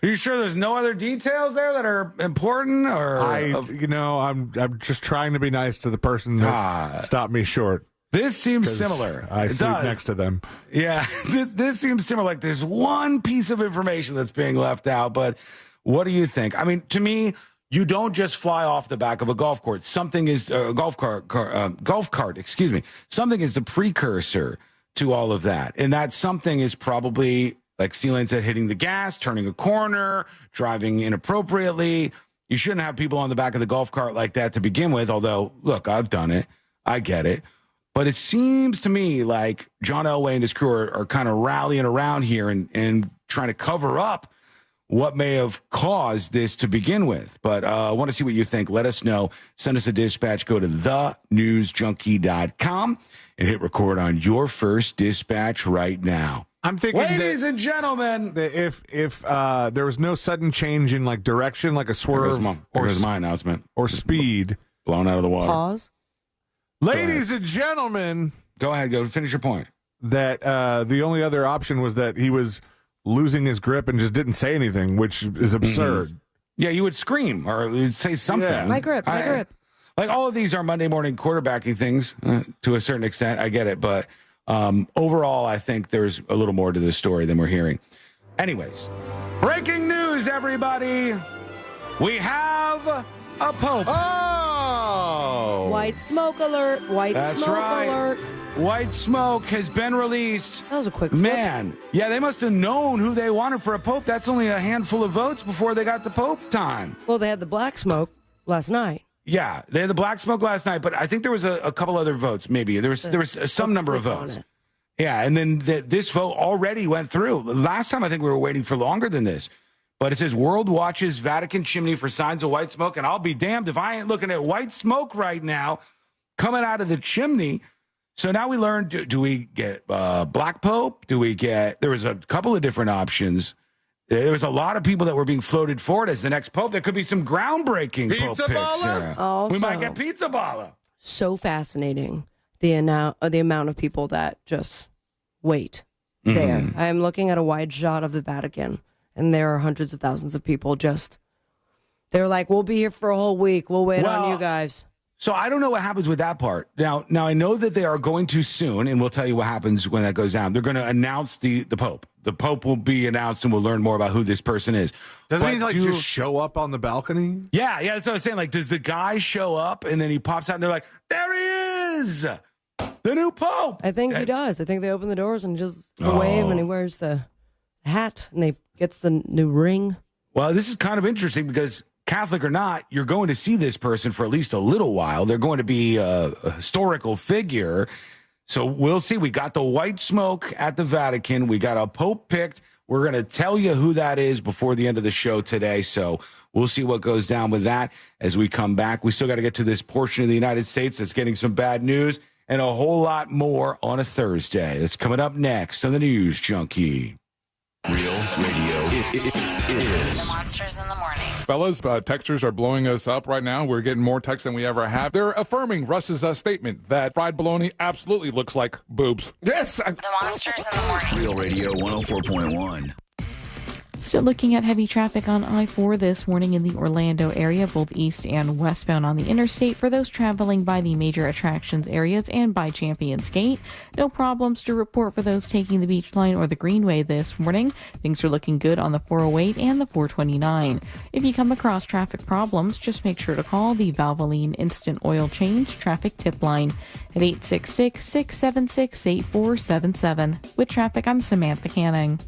you sure there's no other details there that are important? Or I'm just trying to be nice to the person that stopped me short. This seems similar. I sleep next to them. Yeah. This seems similar. Like there's one piece of information that's being left out, but what do you think? I mean, to me, you don't just fly off the back of a golf cart. Something is golf cart. Excuse me. Something is the precursor to all of that, and that something is probably, like C-Lane said, hitting the gas, turning a corner, driving inappropriately. You shouldn't have people on the back of the golf cart like that to begin with. Although, look, I've done it. I get it. But it seems to me like John Elway and his crew are kind of rallying around here and trying to cover up what may have caused this to begin with. But I want to see what you think. Let us know. Send us a dispatch. Go to thenewsjunkie.com and hit record on your first dispatch right now. I'm thinking, ladies and gentlemen, if there was no sudden change in like direction, like a swerve, or my announcement, or speed, blown out of the water. Pause. Ladies and gentlemen, go ahead. Go finish your point. That the only other option was that he was losing his grip and just didn't say anything, which is absurd. Yeah, you would scream or you'd say something. Yeah. My grip. Like all of these are Monday morning quarterbacking things to a certain extent. I get it. But overall, I think there's a little more to this story than we're hearing. Anyways, breaking news, everybody. We have a pope. Oh! White smoke alert. White smoke alert. white smoke has been released. That was a quick flip. Man, yeah, they must have known who they wanted for a pope. That's only a handful of votes before they got the pope time. Well, they had the black smoke last night. Yeah, they had the black smoke last night, but I think there was a couple other votes, maybe. There was some number of votes. Yeah, and then this vote already went through. Last time, I think we were waiting for longer than this. But it says, world watches Vatican chimney for signs of white smoke, and I'll be damned if I ain't looking at white smoke right now coming out of the chimney. So now we learned, do we get black pope? There was a couple of different options. There was a lot of people that were being floated forward as the next pope. There could be some groundbreaking pope picks here. We might get pizza baller. So fascinating, the amount of people that just wait there. I'm looking at a wide shot of the Vatican, and there are hundreds of thousands of people they're like, we'll be here for a whole week. We'll wait on you guys. So I don't know what happens with that part. Now I know that they are going to soon, and we'll tell you what happens when that goes down. They're going to announce the pope. The pope will be announced, and we'll learn more about who this person is. Doesn't he just show up on the balcony? Yeah, that's what I was saying. Like, does the guy show up, and then he pops out, and they're like, there he is, the new pope. I think he does. I think they open the doors and just wave, and he wears the hat, and he gets the new ring. Well, this is kind of interesting because, Catholic or not, you're going to see this person for at least a little while. They're going to be a historical figure. So we'll see. We got the white smoke at the Vatican. We got a pope picked. We're going to tell you who that is before the end of the show today. So we'll see what goes down with that as we come back. We still got to get to this portion of the United States that's getting some bad news and a whole lot more on a Thursday. That's coming up next on the News Junkie. Real Radio is The Monsters in the Morning. Fellas, texters are blowing us up right now. We're getting more texts than we ever have. They're affirming Russ's statement that fried bologna absolutely looks like boobs. Yes. The Monsters in the Morning. Real Radio 104.1. Still looking at heavy traffic on I-4 this morning in the Orlando area, both east and westbound on the interstate for those traveling by the major attractions areas and by Champions Gate. No problems to report for those taking the Beach Line or the Greenway this morning. Things are looking good on the 408 and the 429. If you come across traffic problems, just make sure to call the Valvoline Instant Oil Change Traffic Tip Line at 866-676-8477. With traffic, I'm Samantha Canning.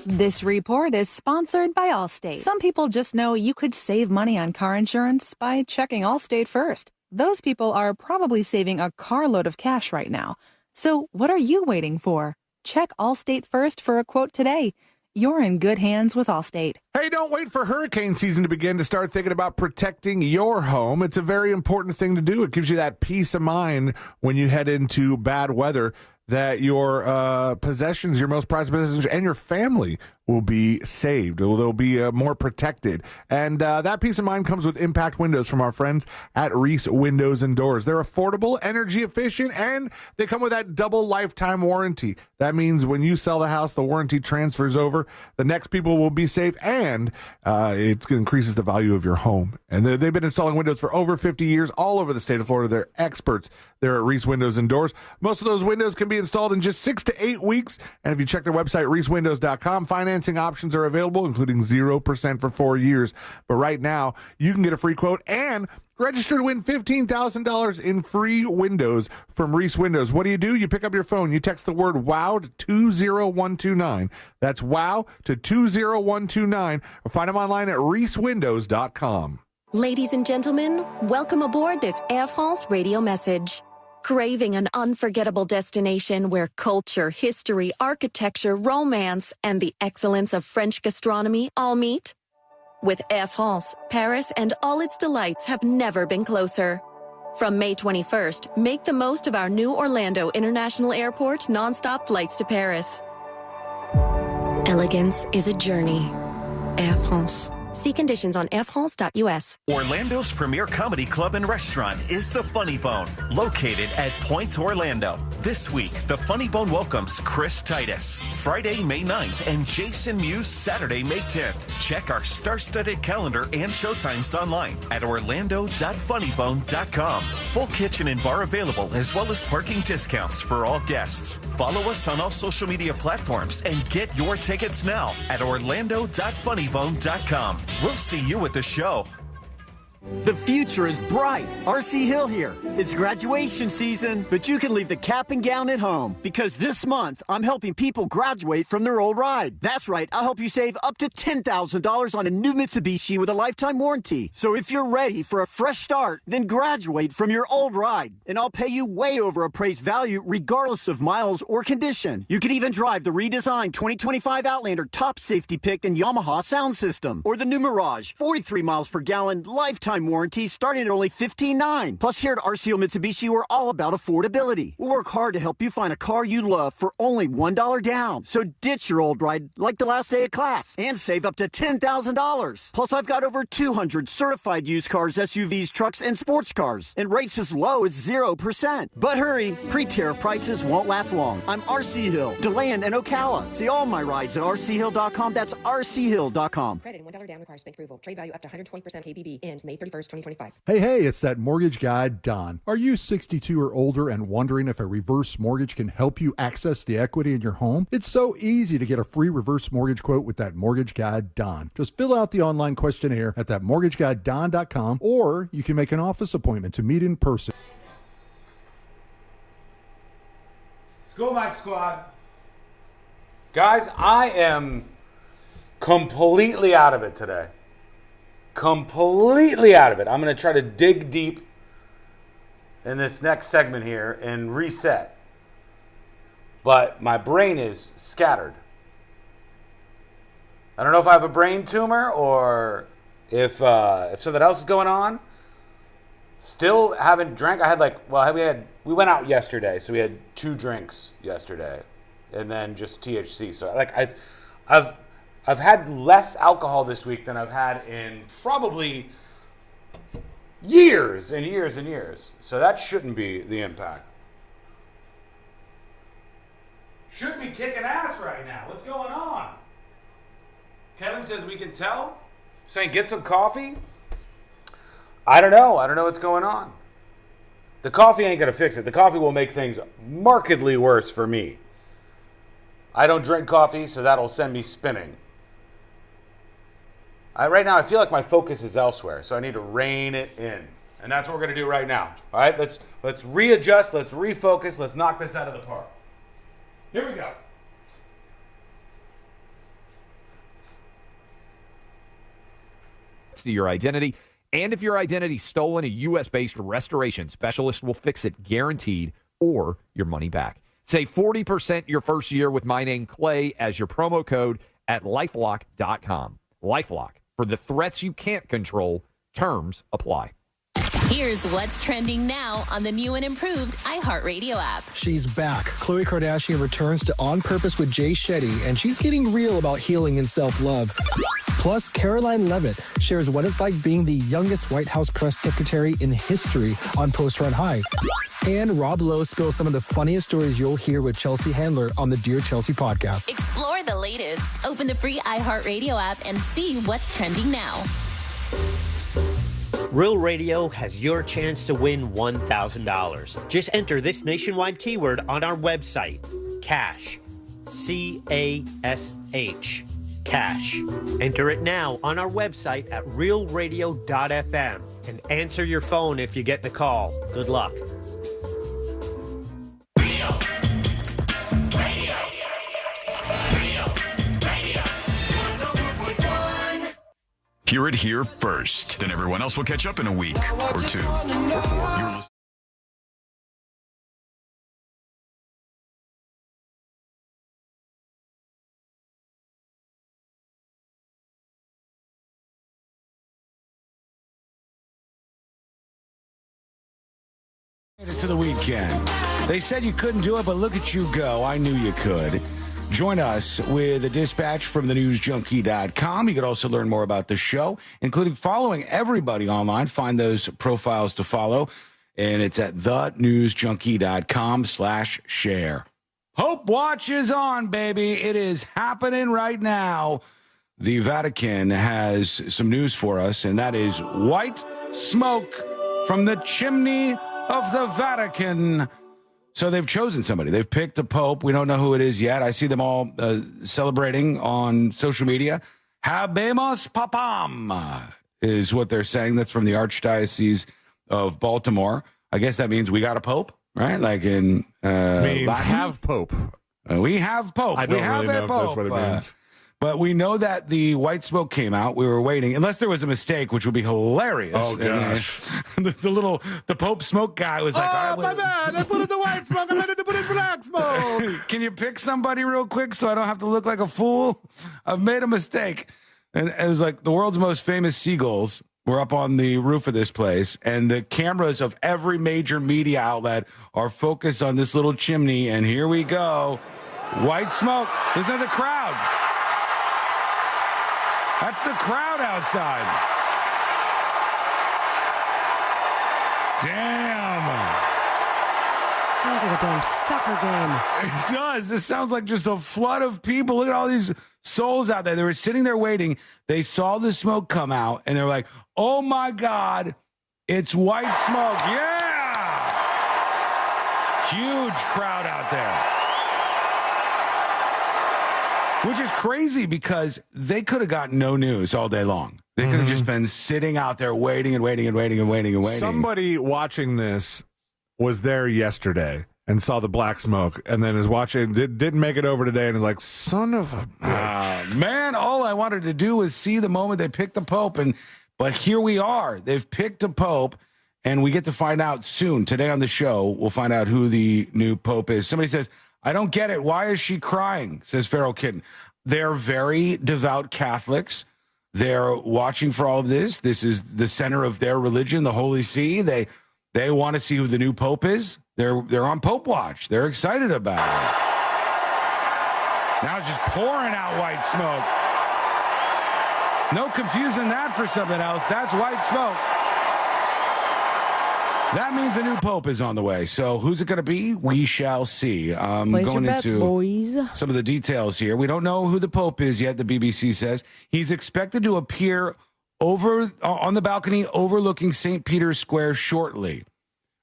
This report is sponsored by Allstate. Some people just know you could save money on car insurance by checking Allstate first. Those people are probably saving a carload of cash right now. So what are you waiting for? Check Allstate first for a quote today. You're in good hands with Allstate. Hey, don't wait for hurricane season to begin to start thinking about protecting your home. It's a very important thing to do. It gives you that peace of mind when you head into bad weather that your possessions, your most prized possessions, and your family will be saved. They'll be more protected. And that peace of mind comes with impact windows from our friends at Reese Windows and Doors. They're affordable, energy efficient, and they come with that double lifetime warranty. That means when you sell the house, the warranty transfers over. The next people will be safe, and it increases the value of your home. And they've been installing windows for over 50 years all over the state of Florida. They're experts there at Reese Windows and Doors. Most of those windows can be installed in just 6 to 8 weeks. And if you check their website, reesewindows.com, financing options are available, including 0% for 4 years. But right now, you can get a free quote and register to win $15,000 in free windows from Reese Windows. What do? You pick up your phone. You text the word WOW to 20129. That's WOW to 20129. Or find them online at reesewindows.com. Ladies and gentlemen, welcome aboard this Air France radio message. Craving an unforgettable destination where culture, history, architecture, romance, and the excellence of French gastronomy all meet? With Air France, Paris and all its delights have never been closer. From May 21st, make the most of our new Orlando International Airport nonstop flights to Paris. Elegance is a journey. Air France. See conditions on airfrance.us. Orlando's premier comedy club and restaurant is The Funny Bone, located at Point Orlando. This week, The Funny Bone welcomes Chris Titus, Friday, May 9th, and Jason Mewes, Saturday, May 10th. Check our star-studded calendar and showtimes online at orlando.funnybone.com. Full kitchen and bar available, as well as parking discounts for all guests. Follow us on all social media platforms and get your tickets now at orlando.funnybone.com. We'll see you at the show. The future is bright. RC Hill here. It's graduation season, but you can leave the cap and gown at home because this month I'm helping people graduate from their old ride. That's right, I'll help you save up to $10,000 on a new Mitsubishi with a lifetime warranty. So if you're ready for a fresh start, then graduate from your old ride, and I'll pay you way over appraised value regardless of miles or condition. You can even drive the redesigned 2025 Outlander top safety picked and Yamaha sound system, or the new Mirage, 43 miles per gallon, lifetime warranty starting at only $15,900. Plus, here at RCO Mitsubishi, we're all about affordability. We'll work hard to help you find a car you love for only $1 down. So ditch your old ride like the last day of class and save up to $10,000. Plus, I've got over 200 certified used cars, SUVs, trucks, and sports cars, and rates as low as 0%. But hurry, pre-tariff prices won't last long. I'm RC Hill, DeLand, and Ocala. See all my rides at rchill.com. That's rchill.com. Credit and $1 down requires bank approval. Trade value up to 120% KBB ends May 31st, 2025. Hey, it's that mortgage guy, Don. Are you 62 or older and wondering if a reverse mortgage can help you access the equity in your home? It's so easy to get a free reverse mortgage quote with that mortgage guy, Don. Just fill out the online questionnaire at thatmortgageguyDon.com, or you can make an office appointment to meet in person. School Night Squad. Guys, I am completely out of it today. Completely out of it. I'm going to try to dig deep in this next segment here and reset. But my brain is scattered. I don't know if I have a brain tumor or if something else is going on. Still haven't drank. We went out yesterday, so we had 2 drinks yesterday, and then just THC. So I've had less alcohol this week than I've had in probably years and years and years. So that shouldn't be the impact. Should be kicking ass right now. What's going on? Kevin says we can tell. Saying get some coffee. I don't know. I don't know what's going on. The coffee ain't going to fix it. The coffee will make things markedly worse for me. I don't drink coffee, so that'll send me spinning. Right now, I feel like my focus is elsewhere, so I need to rein it in. And that's what we're going to do right now. All right, let's readjust, let's refocus, let's knock this out of the park. Here we go. To your identity, and if your identity's stolen, a U.S.-based restoration specialist will fix it guaranteed or your money back. Save 40% your first year with my name, Clay, as your promo code at LifeLock.com. LifeLock. For the threats you can't control, terms apply. Here's what's trending now on the new and improved iHeartRadio app. She's back. Khloe Kardashian returns to On Purpose with Jay Shetty, and she's getting real about healing and self-love. Plus, Caroline Levitt shares what it's like being the youngest White House press secretary in history on Post Run High. And Rob Lowe spills some of the funniest stories you'll hear with Chelsea Handler on the Dear Chelsea podcast. Explore the latest. Open the free iHeartRadio app and see what's trending now. Real Radio has your chance to win $1,000. Just enter this nationwide keyword on our website, CASH. C-A-S-H. Cash. Enter it now on our website at realradio.fm and answer your phone if you get the call. Good luck. Hear it here first. Then everyone else will catch up in a week or 2 or 4. You're to the weekend. They said you couldn't do it, but look at you go. I knew you could. Join us with a dispatch from thenewsjunkie.com. You could also learn more about the show, including following everybody online. Find those profiles to follow, and it's at thenewsjunkie.com/share. Hope Watch is on, baby. It is happening right now. The Vatican has some news for us, and that is white smoke from the chimney of the Vatican. So they've chosen somebody. They've picked a pope. We don't know who it is yet. I see them all celebrating on social media. Habemus Papam. is what they're saying. That's from the Archdiocese of Baltimore. I guess that means we got a pope, right? Like in means Latin? have pope. We have pope. I don't we have really know a if pope. that's what it means. But we know that the white smoke came out. We were waiting, unless there was a mistake, which would be hilarious. Oh, gosh. The Pope smoke guy was like, oh, my bad. I put in the white smoke. I meant to put in black smoke. Can you pick somebody real quick so I don't have to look like a fool? I've made a mistake. And it was like the world's most famous seagulls were up on the roof of this place, and the cameras of every major media outlet are focused on this little chimney, and here we go. White smoke. There's another crowd. That's the crowd outside. Damn. Sounds like a damn soccer game. It does. This sounds like just a flood of people. Look at all these souls out there. They were sitting there waiting. They saw the smoke come out, and they're like, oh, my God, it's white smoke. Yeah. Huge crowd out there. Which is crazy because they could have gotten no news all day long. They could have just been sitting out there waiting and waiting and waiting and waiting and waiting. Somebody watching this was there yesterday and saw the black smoke, and then is watching, didn't make it over today, and is like, son of a bitch. Man, all I wanted to do was see the moment they picked the Pope, but here we are. They've picked a Pope, and we get to find out soon. Today on the show, we'll find out who the new Pope is. Somebody says, I don't get it. Why is she crying? Says Feral Kitten. They're very devout Catholics. They're watching for all of this. This is the center of their religion, the Holy See. They want to see who the new Pope is. They're on Pope watch. They're excited about it. Now it's just pouring out white smoke. No confusing that for something else. That's white smoke. That means a new Pope is on the way. So who's it going to be? We shall see. Place your bets, boys. Some of the details here. We don't know who the Pope is yet, the BBC says. He's expected to appear over on the balcony overlooking St. Peter's Square shortly.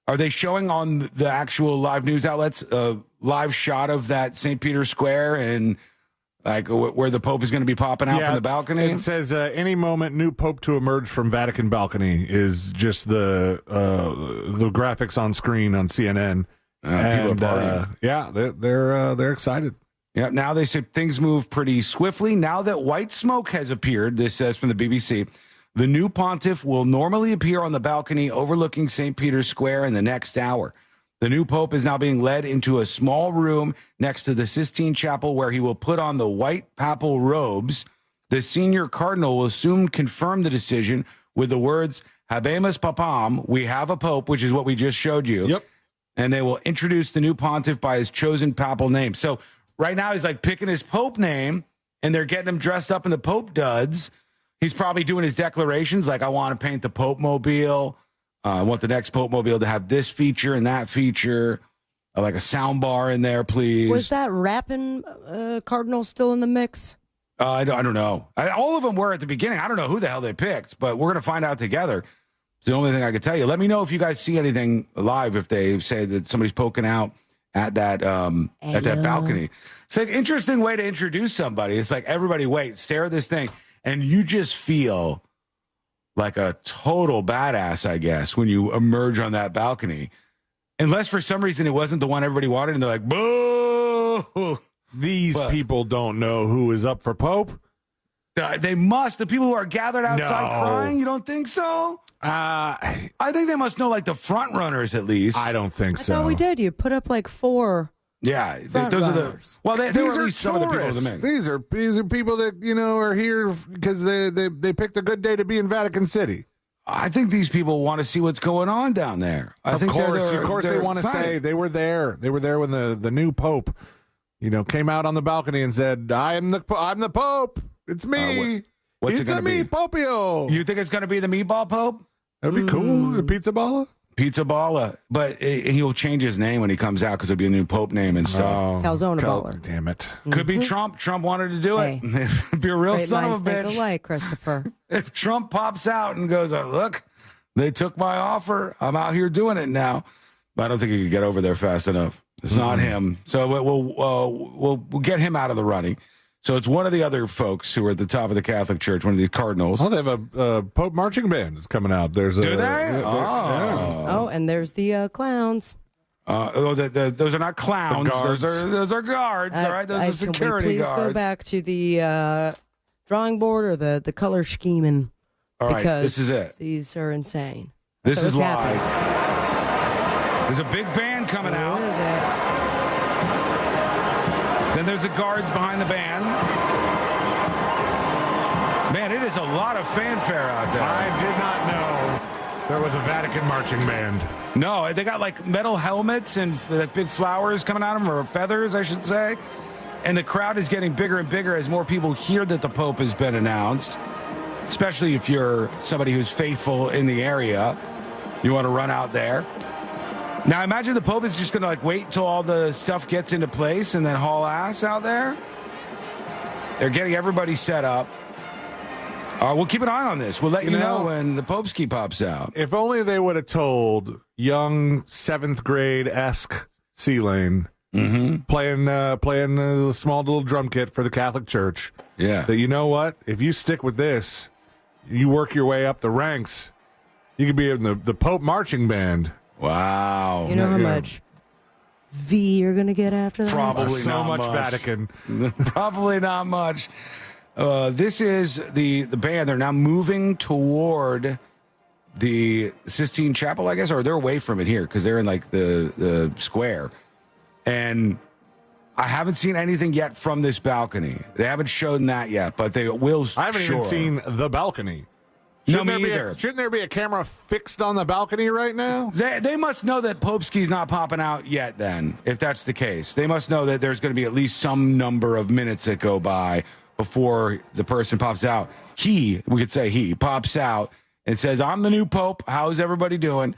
Are they showing on the actual live news outlets a live shot of that St. Peter's Square and like where the Pope is going to be popping out from the balcony? It says any moment new Pope to emerge from Vatican balcony is just the graphics on screen on CNN. People are partying. Yeah, they're excited. Yeah, now they say things move pretty swiftly. Now that white smoke has appeared, this says from the BBC, the new pontiff will normally appear on the balcony overlooking St. Peter's Square in the next hour. The new pope is now being led into a small room next to the Sistine Chapel where he will put on the white papal robes. The senior cardinal will soon confirm the decision with the words, Habemus Papam, we have a pope, which is what we just showed you. Yep. And they will introduce the new pontiff by his chosen papal name. So right now he's like picking his pope name, and they're getting him dressed up in the pope duds. He's probably doing his declarations like, I want to paint the Pope Mobile. I want the next Pope Mobile to have this feature and that feature. I like a sound bar in there, please. Was that rapping cardinal still in the mix? I don't know. All of them were at the beginning. I don't know who the hell they picked, but we're going to find out together. It's the only thing I can tell you. Let me know if you guys see anything live, if they say that somebody's poking out at that balcony. It's an interesting way to introduce somebody. It's like, everybody wait, stare at this thing, and you just feel like a total badass, I guess, when you emerge on that balcony. Unless for some reason it wasn't the one everybody wanted, and they're like, boo! These people don't know who is up for Pope. They must. The people who are gathered outside crying, you don't think so? I think they must know, like, the front runners at least. I don't think so. I thought we did. You put up like 4. Yeah, those are the. Well, these are at least some of the people in the mix. These are people that are here because they picked a good day to be in Vatican City. I think these people want to see what's going on down there. Of course, they want to say they were there. They were there when the new Pope, came out on the balcony and said, "I'm the Pope. It's me. What's it going to be? Popio." You think it's going to be the Meatball Pope? That'd be cool. The Pizza Balla. Pizza Balla, but he'll change his name when he comes out because it'll be a new Pope name and stuff. Calzone Baller. Damn it. Could be Trump. Trump wanted to do it. It'd be a real Great son of a minds think bitch. alike, Christopher. If Trump pops out and goes, look, they took my offer. I'm out here doing it now. But I don't think he could get over there fast enough. It's not him. So we'll get him out of the running. So it's one of the other folks who are at the top of the Catholic Church, one of these cardinals. Oh, they have a Pope marching band that's coming out. Do they? Oh, and there's the clowns. Those are not clowns. Those are guards. All right, those are security guards. Please go back to the drawing board or the color scheming. All right, because this is it. These are insane. This So is it's live. happening. There's a big band coming out. What is it? Then there's the guards behind the band. Man, it is a lot of fanfare out there. I did not know there was a Vatican marching band. No, they got like metal helmets and big flowers coming out of them, or feathers, I should say. And the crowd is getting bigger and bigger as more people hear that the Pope has been announced, especially if you're somebody who's faithful in the area. You want to run out there. Now, imagine the Pope is just going to wait till all the stuff gets into place and then haul ass out there. They're getting everybody set up. We'll keep an eye on this. We'll let you know when the Popeski pops out. If only they would have told young 7th grade-esque C-Lane playing the small little drum kit for the Catholic Church. Yeah. That you know what? If you stick with this, you work your way up the ranks, you could be in the Pope marching band. Wow. You know how much V you're going to get after that? Probably so not much much. Vatican. Probably not much. This is the band. They're now moving toward the Sistine Chapel, I guess, or they're away from it here because they're in the square. And I haven't seen anything yet from this balcony. They haven't shown that yet, but they will. I haven't even seen the balcony. No, me either. Shouldn't there be a camera fixed on the balcony right now? They must know that Popeski's not popping out yet then, if that's the case. They must know that there's going to be at least some number of minutes that go by before the person pops out. We could say he pops out and says, I'm the new Pope. How's everybody doing?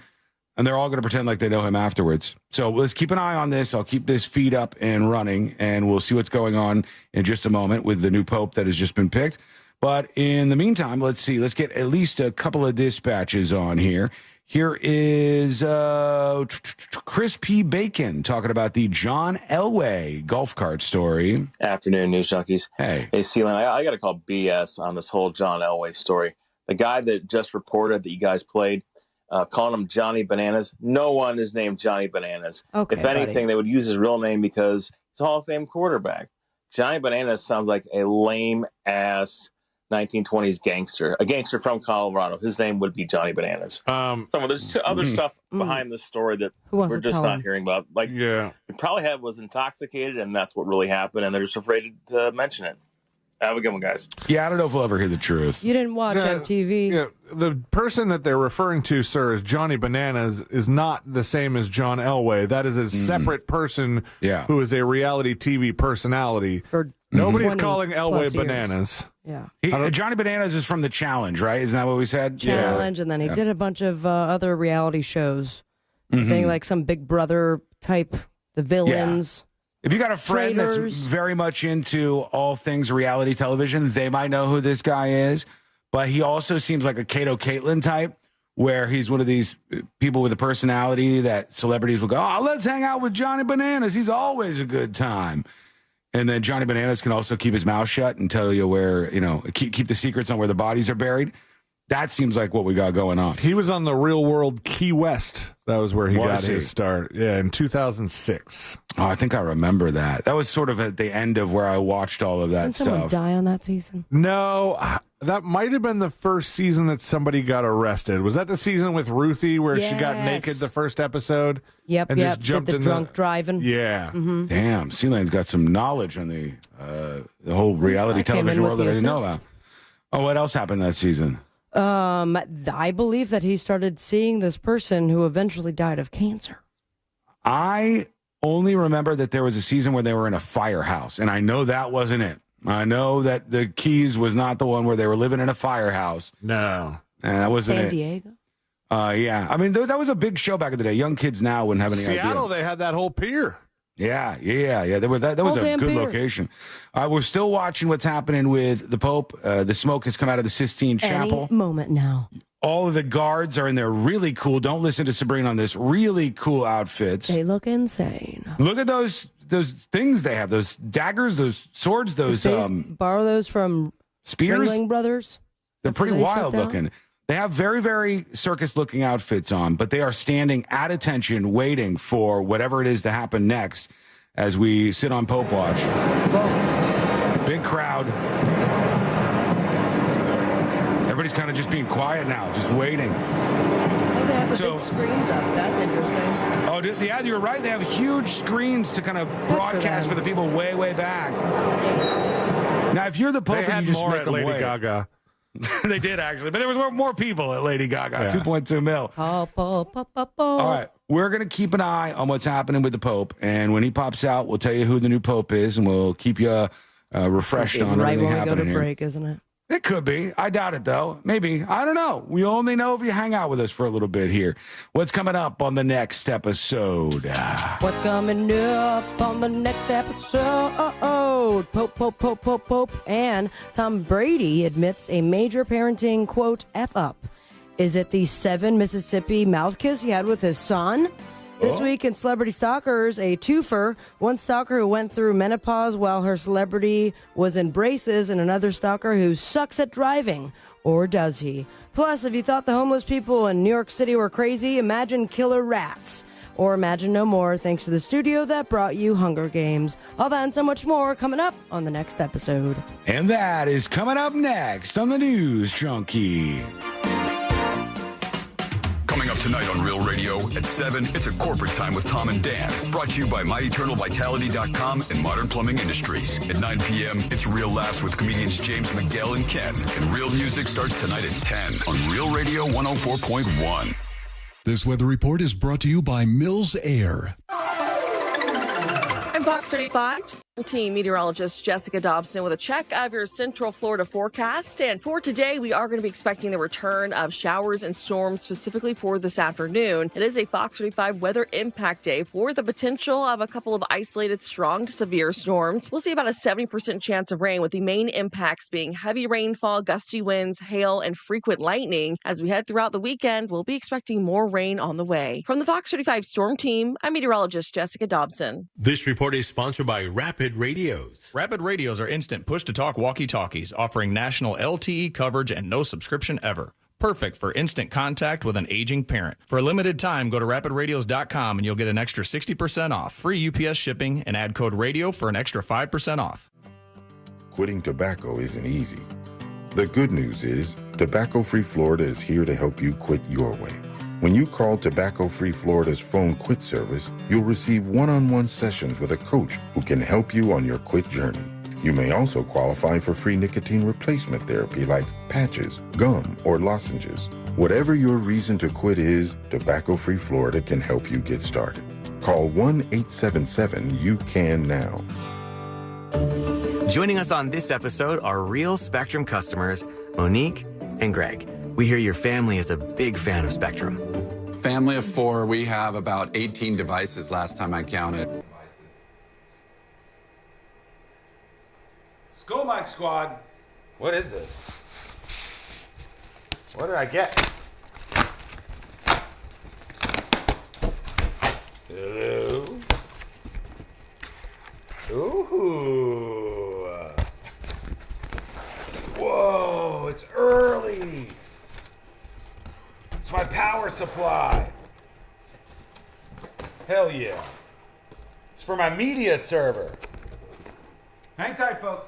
And they're all going to pretend like they know him afterwards. So let's keep an eye on this. I'll keep this feed up and running, and we'll see what's going on in just a moment with the new Pope that has just been picked. But in the meantime, let's see. Let's get at least a couple of dispatches on here. Here is Chris P. Bacon talking about the John Elway golf cart story. Afternoon, News Junkies. Hey, Sealand, I got to call BS on this whole John Elway story. The guy that just reported that you guys played, calling him Johnny Bananas. No one is named Johnny Bananas. Okay, if anything, buddy. they would use his real name because he's a Hall of Fame quarterback. Johnny Bananas sounds like a lame-ass 1920s gangster, a gangster from Colorado. His name would be Johnny Bananas. There's other stuff behind this story that we're just not hearing about. He probably was intoxicated, and that's what really happened, and they're just afraid to mention it. Have a good one, guys. Yeah, I don't know if we'll ever hear the truth. You didn't watch MTV. Yeah, the person that they're referring to, sir, as Johnny Bananas is not the same as John Elway. That is a separate person who is a reality TV personality. Nobody's calling Elway Bananas. Yeah. Johnny Bananas is from The Challenge, right? Isn't that what we said? Challenge, and then he did a bunch of other reality shows. I think like some Big Brother type, The Villains. If you got a friend that's Traitors. very much into all things reality television, they might know who this guy is. But he also seems like a Kato Caitlin type, where he's one of these people with a personality that celebrities will go, oh, let's hang out with Johnny Bananas. He's always a good time. And then Johnny Bananas can also keep his mouth shut and tell you where, keep the secrets on where the bodies are buried. That seems like what we got going on. He was on the Real World Key West. That was where he got Was he? his start. Yeah, in 2006. Oh, I think I remember that. That was sort of at the end of where I watched all of that Didn't someone stuff. die on that season? No, that might have been the first season that somebody got arrested. Was that the season with Ruthie where she got naked the first episode? Yep, and just Did jumped the in drunk driving. Yeah. Mm-hmm. Damn, Sealane's got some knowledge on the whole reality I came in television with world the that I didn't know assist. about. Oh, what else happened that season? I believe that he started seeing this person who eventually died of cancer. I only remember that there was a season where they were in a firehouse, and I know that wasn't it. I know that the Keys was not the one where they were living in a firehouse. No. And that wasn't San it. Diego? Yeah. I mean, that was a big show back in the day. Young kids now wouldn't have any Seattle, idea. they had that whole pier. Yeah. That was Whole a damn good pier. location. We're still watching what's happening with the Pope. The smoke has come out of the Sistine Chapel. Any moment now. All of the guards are in their really cool, don't listen to Sabrina on this, really cool outfits. They look insane. Look at those things they have, those daggers, those swords, those borrow those from spears. Ringling Brothers. They're pretty wild looking. They have very, very circus-looking outfits on, but they are standing at attention, waiting for whatever it is to happen next as we sit on Pope Watch. Whoa. Big crowd. Everybody's kind of just being quiet now, just waiting. Oh, they have the big screens up. That's interesting. Oh, yeah, you're right. They have huge screens to kind of broadcast for the people way, way back. Now, if you're the Pope, you just make them Lady wait. Gaga. They did, actually. But there was more people at Lady Gaga, Yeah. 2.2 mil. All right. We're going to keep an eye on what's happening with the Pope. And when he pops out, we'll tell you who the new Pope is, and we'll keep you refreshed on right everything when we happening go to here. break, isn't it? It could be. I doubt it, though. Maybe. I don't know. We only know if you hang out with us for a little bit here. What's coming up on the next episode? What's coming up on the next episode? Pope, and Tom Brady admits a major parenting, quote, F up. Is it the 7 Mississippi mouth kiss he had with his son? This week in Celebrity Stalkers, a twofer. One stalker who went through menopause while her celebrity was in braces, and another stalker who sucks at driving. Or does he? Plus, if you thought the homeless people in New York City were crazy, imagine killer rats. Or imagine no more, thanks to the studio that brought you Hunger Games. All that and so much more coming up on the next episode. And that is coming up next on the News Junkie. Coming up tonight on Real Radio at 7, it's a corporate time with Tom and Dan. Brought to you by MyEternalVitality.com and Modern Plumbing Industries. At 9 p.m., it's Real Laughs with comedians James McGill and Ken. And Real Music starts tonight at 10 on Real Radio 104.1. This weather report is brought to you by Mills Air. I'm Fox 35 team meteorologist Jessica Dobson with a check of your Central Florida forecast. And for today, we are going to be expecting the return of showers and storms specifically for this afternoon. It is a Fox 35 weather impact day for the potential of a couple of isolated strong to severe storms. We'll see about a 70% chance of rain, with the main impacts being heavy rainfall, gusty winds, hail, and frequent lightning. As we head throughout the weekend, we'll be expecting more rain on the way. From the Fox 35 Storm Team, I'm meteorologist Jessica Dobson. This report is sponsored by Rapid Radios. Rapid Radios are instant push-to-talk walkie-talkies offering national LTE coverage and no subscription ever. Perfect for instant contact with an aging parent. For a limited time, go to rapidradios.com and you'll get an extra 60% off, free UPS shipping, and add code RADIO for an extra 5% off. Quitting tobacco isn't easy. The good news is Tobacco-Free Florida is here to help you quit your way. When you call Tobacco-Free Florida's phone quit service, you'll receive one-on-one sessions with a coach who can help you on your quit journey. You may also qualify for free nicotine replacement therapy like patches, gum, or lozenges. Whatever your reason to quit is, Tobacco-Free Florida can help you get started. Call 1-877-YOU-CAN-NOW. Joining us on this episode are real Spectrum customers, Monique and Greg. We hear your family is a big fan of Spectrum. Family of 4, we have about 18 devices last time I counted. School Mike Squad. What is this? What did I get? Hello. Ooh. Whoa, it's early. It's my power supply. Hell yeah. It's for my media server. Hang tight, folks.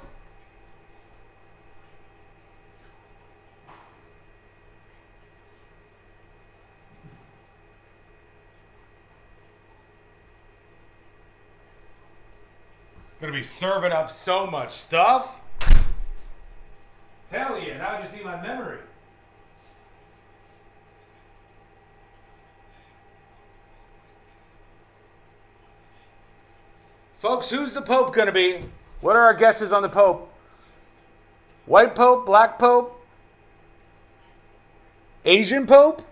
Gonna be serving up so much stuff. Hell yeah, now I just need my memory. Folks, who's the Pope going to be? What are our guesses on the Pope? White Pope? Black Pope? Asian Pope?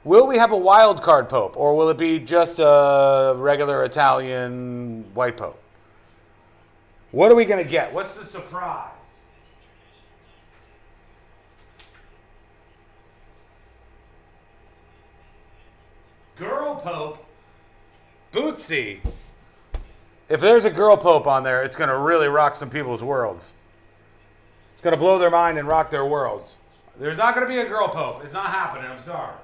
Will we have a wild card Pope, or will it be just a regular Italian white Pope? What are we going to get? What's the surprise? Girl Pope? Bootsy. If there's a girl pope on there, it's going to really rock some people's worlds. It's going to blow their mind and rock their worlds. There's not going to be a girl pope. It's not happening. I'm sorry.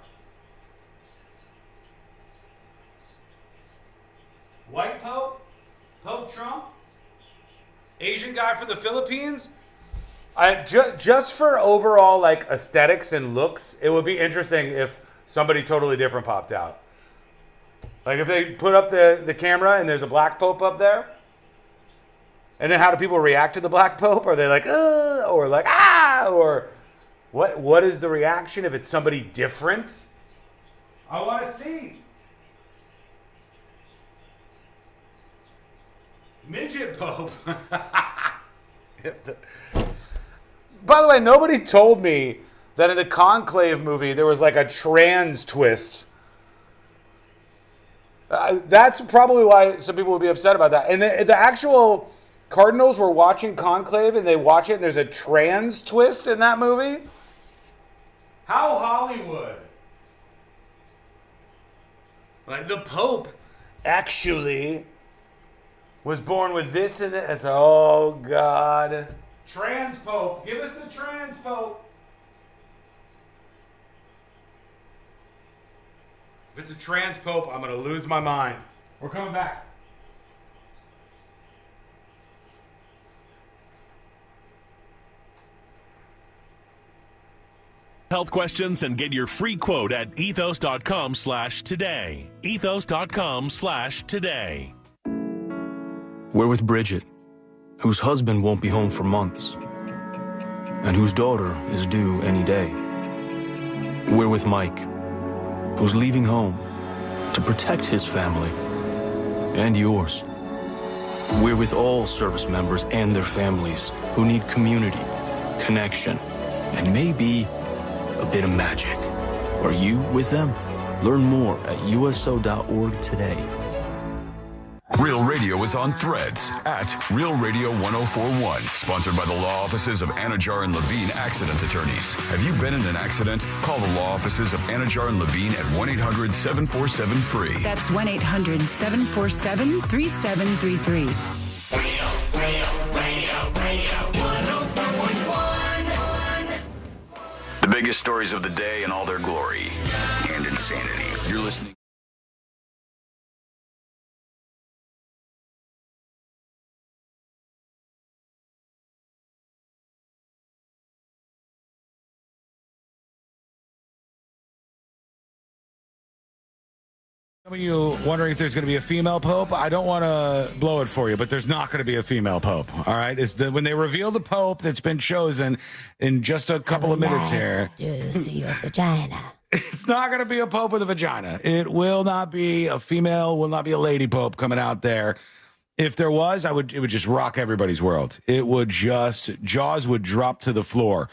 White pope? Pope Trump? Asian guy for the Philippines? Just for overall like aesthetics and looks, it would be interesting if somebody totally different popped out. Like if they put up the camera and there's a black pope up there, and then how do people react to the black pope? Are they like, or like, ah, or what is the reaction if it's somebody different? I want to see. Midget pope. By the way, nobody told me that in the Conclave movie there was like a trans twist. That's probably why some people would be upset about that. And the actual Cardinals were watching Conclave and they watch it and there's a trans twist in that movie? How Hollywood? Like the Pope actually was born with this and that. It's, oh, God. Trans Pope. Give us the trans Pope. If it's a trans Pope, I'm going to lose my mind. We're coming back. Health questions and get your free quote at ethos.com/today. Ethos.com/today. We're with Bridget, whose husband won't be home for months, and whose daughter is due any day. We're with Mike, who's leaving home to protect his family and yours. We're with all service members and their families who need community, connection, and maybe a bit of magic. Are you with them? Learn more at uso.org today. Real Radio is on Threads at Real Radio 1041. Sponsored by the law offices of Anajar and Levine Accident Attorneys. Have you been in an accident? Call the law offices of Anajar and Levine at 1-800-747-FREE. That's 1-800-747-3733. Radio 104.1. The biggest stories of the day in all their glory and insanity. You're listening. Some of you wondering if there's going to be a female pope. I don't want to blow it for you, but there's not going to be a female pope. All right, when they reveal the pope that's been chosen in just a couple of minutes here. To see your vagina. It's not going to be a pope with a vagina. It will not be a female. Will not be a lady pope coming out there. If there was, it would just rock everybody's world. It would jaws would drop to the floor.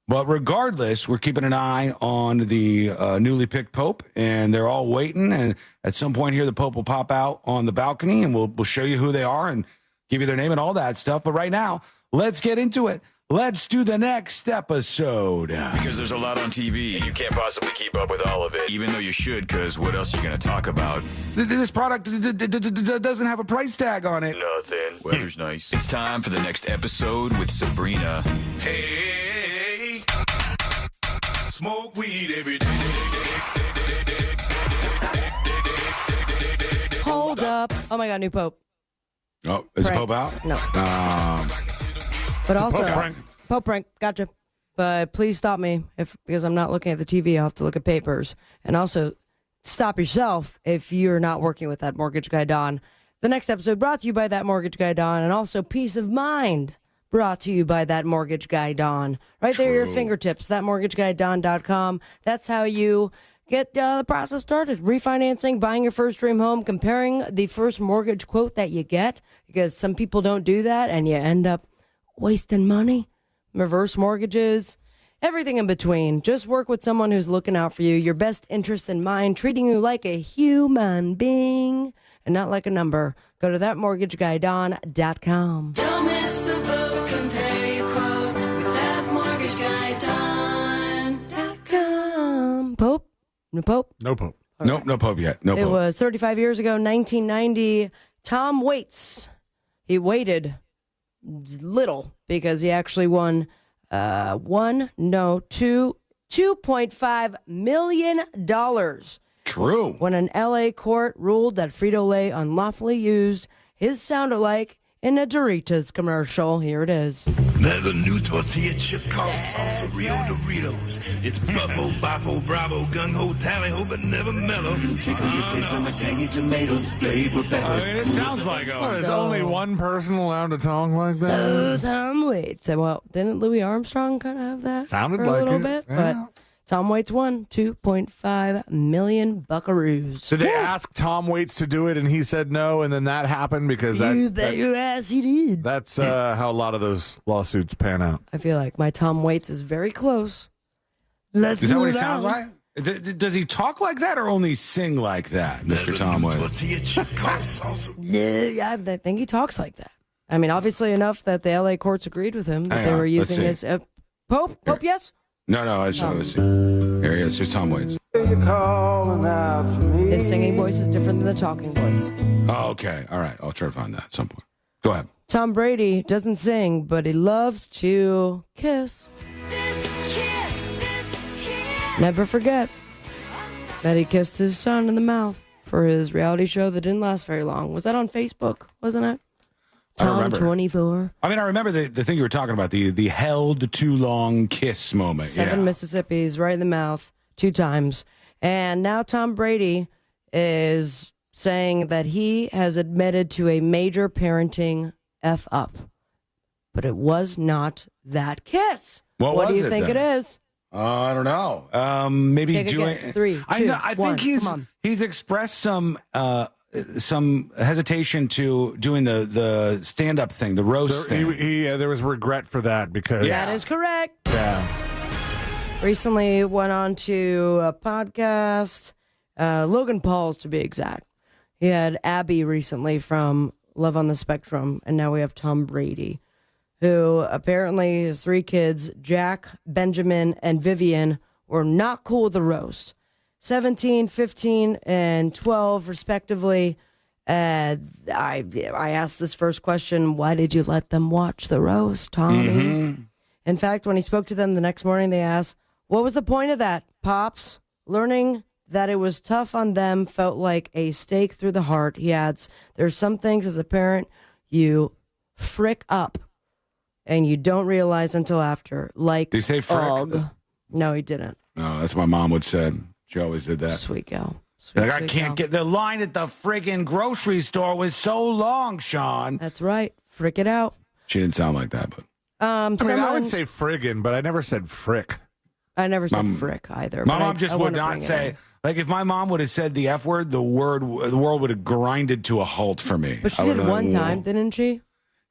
But regardless, we're keeping an eye on the newly picked pope, and they're all waiting. And at some point here, the pope will pop out on the balcony, and we'll show you who they are and give you their name and all that stuff. But right now, let's get into it. Let's do the next episode. Because there's a lot on TV, and you can't possibly keep up with all of it. Even though you should, because what else are you going to talk about? This product doesn't have a price tag on it. Nothing. Weather's nice. It's time for the next episode with Sabrina. Hey. Smoke weed every day. Hold up. Oh my God, new pope. Oh, is the pope out? No. But also, pope prank. Gotcha. But please stop me because I'm not looking at the TV. I'll have to look at papers. And also, stop yourself if you're not working with that mortgage guy, Don. The next episode brought to you by that mortgage guy, Don, and also Peace of Mind. Brought to you by that mortgage guy, Don. Right there, your fingertips, thatmortgageguyDon.com. That's how you get the process started. Refinancing, buying your first dream home, comparing the first mortgage quote that you get, because some people don't do that, and you end up wasting money. Reverse mortgages, everything in between. Just work with someone who's looking out for you, your best interest in mind, treating you like a human being and not like a number. Go to thatmortgageguyDon.com. Don't miss the boat. Compare your quote with thatmortgageguyDon.com. Pope? No pope? No pope. Nope, no Pope yet. No It Pope. was 35 years ago, 1990. Tom Waits. He waited little because he actually won $2.5 million. True. When an L.A. court ruled that Frito-Lay unlawfully used his sound-alike in a Doritos commercial. Here it is. There's a new tortilla chip called Salsa Rio Doritos. It's Buffo, Bafo, Bravo, Gung Ho, Tally Ho, but never mellow. Tickle your taste on the tangy tomatoes, flavor better. It sounds like there's only one person allowed to talk like that. So Tom Waits. Well, didn't Louis Armstrong kind of have that? Sounded for like a little it. bit, Yeah. but Tom Waits won 2.5 million buckaroos. Did they ask Tom Waits to do it and he said no, and then that happened because You bet your ass he did. that's how a lot of those lawsuits pan out. I feel like my Tom Waits is very close. Is that what he sounds like? Does he talk like that or only sing like that, Mr. Tom Waits? Yeah, I think he talks like that. I mean, obviously enough that the L.A. courts agreed with him that Hang they on, were let's using see. his Pope. Pope, yes. No, I just want to see. Here he is. Here's Tom Waits. His singing voice is different than the talking voice. Oh, okay. All right. I'll try to find that at some point. Go ahead. Tom Brady doesn't sing, but he loves to kiss. Never forget that he kissed his son in the mouth for his reality show that didn't last very long. Was that on Facebook, wasn't it? I Tom remember. 24. I mean, I remember the thing you were talking about, the held too long kiss moment. 7 Mississippis right in the mouth 2 times. And now Tom Brady is saying that he has admitted to a major parenting F up. But it was not that kiss. What do you think it is? I don't know. Maybe Take a doing. guess. 3, 2, I 1. think Come on. he's expressed some hesitation to doing the stand up thing, the roast thing. There was regret for that because That is correct. Yeah. Recently went on to a podcast, Logan Paul's to be exact. He had Abby recently from Love on the Spectrum, and now we have Tom Brady, who apparently his 3 kids, Jack, Benjamin, and Vivian, were not cool with the roast. 17, 15, and 12, respectively. I asked this first question, why did you let them watch the roast, Tommy? Mm-hmm. In fact, when he spoke to them the next morning, they asked, what was the point of that, Pops? Learning that it was tough on them felt like a stake through the heart. He adds, there's some things as a parent you frick up and you don't realize until after. Like, Did he say frick? ugh. No, he didn't. No, that's what my mom would say. She always did that. Sweet gal. Like, I can't get the line at the friggin' grocery store was so long, Sean. That's right. Frick it out. She didn't sound like that, but I would say friggin', but I never said frick. I never said frick either. My but mom just I would wanna not bring it say. in. Like, if my mom would have said the F word, the world would have grinded to a halt for me. But she I would did have one been like, time, didn't she?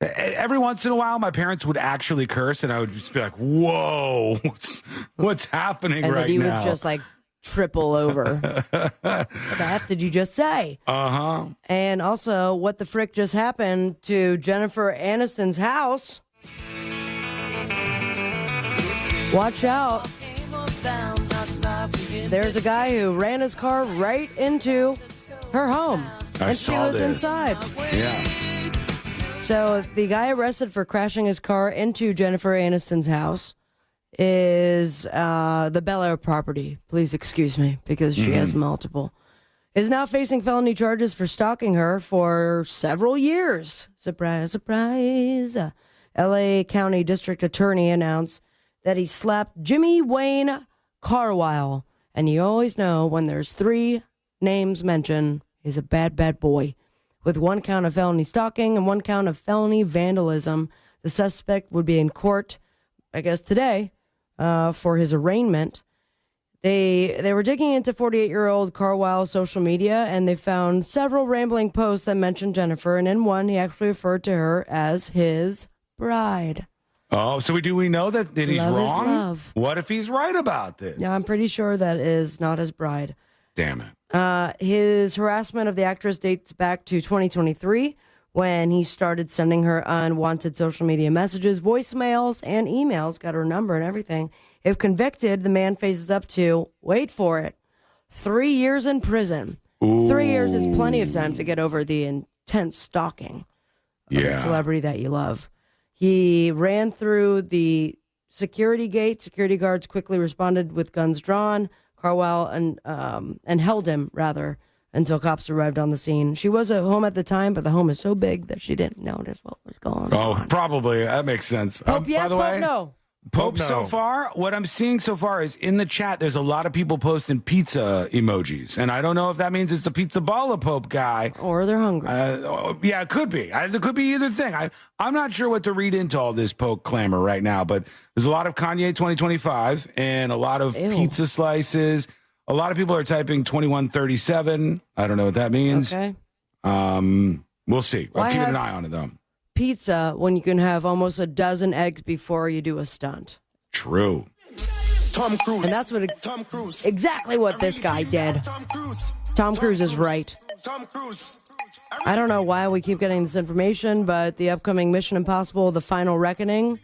Every once in a while, my parents would actually curse, and I would just be like, "Whoa, what's happening And right then you now?" would just like triple over. What the F did you just say? Uh-huh. And also, what the frick just happened to Jennifer Aniston's house? Watch out. There's a guy who ran his car right into her home. I and she saw was this. inside. Yeah. So the guy arrested for crashing his car into Jennifer Aniston's house is the Bel Air property. Please excuse me, because she has multiple. Is now facing felony charges for stalking her for several years. Surprise, surprise. L.A. County District Attorney announced that he slapped Jimmy Wayne Carwile. And you always know when there's 3 names mentioned, he's a bad, bad boy. With 1 count of felony stalking and 1 count of felony vandalism, the suspect would be in court, I guess today, for his arraignment. They were digging into 48-year-old Carwile's social media, and they found several rambling posts that mentioned Jennifer, and in one, he actually referred to her as his bride. Oh, so we know that he's Love is wrong? love. What if he's right about this? Yeah, I'm pretty sure that is not his bride. Damn it. His harassment of the actress dates back to 2023 when he started sending her unwanted social media messages, voicemails, and emails, got her number and everything. If convicted, the man faces up to, wait for it, 3 years in prison. Ooh. 3 years is plenty of time to get over the intense stalking of a celebrity that you love. He ran through the security gate. Security guards quickly responded with guns drawn. Carwell and held him, rather, until cops arrived on the scene. She was at home at the time, but the home is so big that she didn't notice what was going on. Oh, probably. That makes sense. Pope yes, by the Pope way, no. Pope so far, what I'm seeing so far is in the chat, there's a lot of people posting pizza emojis. And I don't know if that means it's the pizza balla Pope guy. Or they're hungry. Yeah, it could be. It could be either thing. I'm not sure what to read into all this Pope clamor right now, but there's a lot of Kanye 2025 and a lot of pizza slices. A lot of people are typing 2137. I don't know what that means. Okay. We'll see. I'll keep an eye on it, though. Pizza when you can have almost a dozen eggs before you do a stunt. True. Tom Cruise. And that's exactly what this guy did. Tom Cruise is right. I don't know why we keep getting this information, but the upcoming Mission Impossible, The Final Reckoning,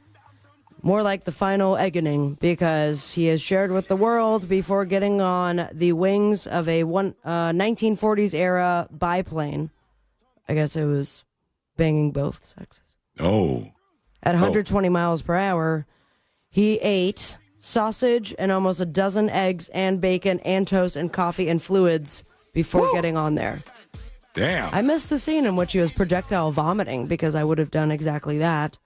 more like the final eggening, because he has shared with the world before getting on the wings of a 1940s era biplane. I guess it was banging both sexes. Oh. At 120 miles per hour, he ate sausage and almost a dozen eggs and bacon and toast and coffee and fluids before getting on there. Damn. I missed the scene in which he was projectile vomiting because I would have done exactly that.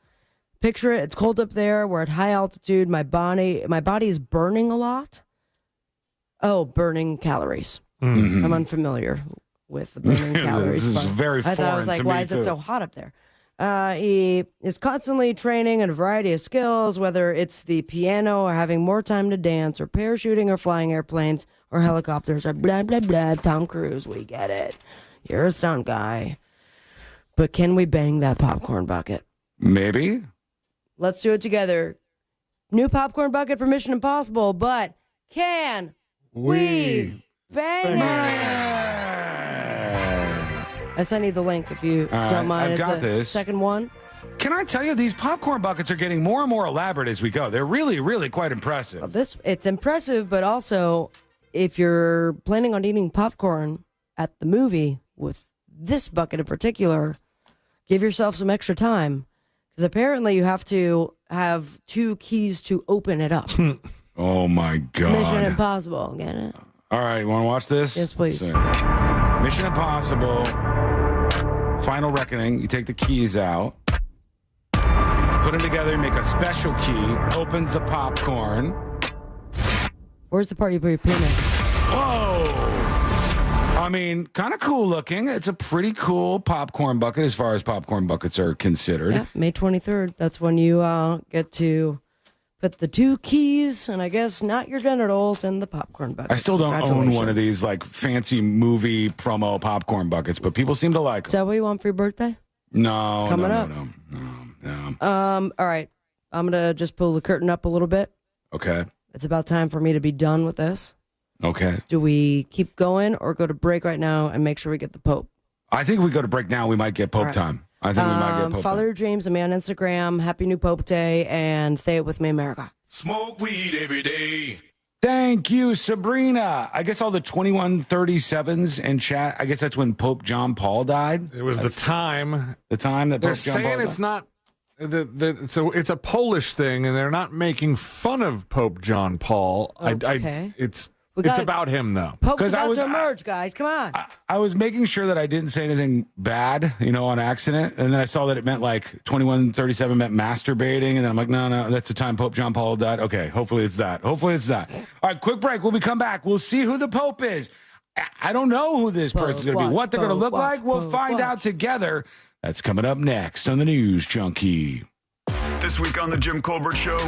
Picture it. It's cold up there. We're at high altitude. My body is burning a lot. Oh, burning calories. Mm-hmm. I'm unfamiliar with the burning calories. This is very foreign. I thought I was like, to why me is too. it so hot up there? He is constantly training in a variety of skills, whether it's the piano or having more time to dance or parachuting or flying airplanes or helicopters or blah, blah, blah. Tom Cruise, we get it. You're a stunt guy. But can we bang that popcorn bucket? Maybe. Let's do it together. New popcorn bucket for Mission Impossible, but can we bang it? I sent you the link if you don't mind. I've got this. Second one. Can I tell you, these popcorn buckets are getting more and more elaborate as we go. They're really, really quite impressive. Well, it's impressive, but also if you're planning on eating popcorn at the movie with this bucket in particular, give yourself some extra time. Because apparently you have to have 2 keys to open it up. Oh, my God. Mission Impossible. Get it? All right, you want to watch this? Yes, please. Mission Impossible, Final Reckoning. You take the keys out, put them together, make a special key, opens the popcorn. Where's the part you put your penis? Whoa! I mean, kind of cool looking. It's a pretty cool popcorn bucket as far as popcorn buckets are considered. Yeah, May 23rd. That's when you get to put the 2 keys, and I guess not your genitals, in the popcorn bucket. I still don't own one of these like fancy movie promo popcorn buckets, but people seem to like them. Is that what you want for your birthday? No, it's coming up. No. All right. I'm going to just pull the curtain up a little bit. Okay. It's about time for me to be done with this. Okay. Do we keep going or go to break right now and make sure we get the Pope? I think if we go to break now, we might get Pope time. I think we might get Pope Follow your dreams and me on Instagram. Happy New Pope Day, and say it with me, America. Smoke weed every day. Thank you, Sabrina. I guess all the 2137s in chat, I guess that's when Pope John Paul died. It was the time. The time that They're Pope John saying Paul it's died. not. It's a Polish thing, and they're not making fun of Pope John Paul. Okay. It's got about him though. Pope's about to emerge, guys. Come on. I was making sure that I didn't say anything bad, on accident. And then I saw that it meant like 2137 meant masturbating. And then I'm like, no, that's the time Pope John Paul died. Okay, hopefully it's that. All right, quick break. When we come back, we'll see who the Pope is. I don't know who this person's going to be. What they're going to look like, we'll find out together. That's coming up next on the News Junkie. This week on the Jim Colbert Show,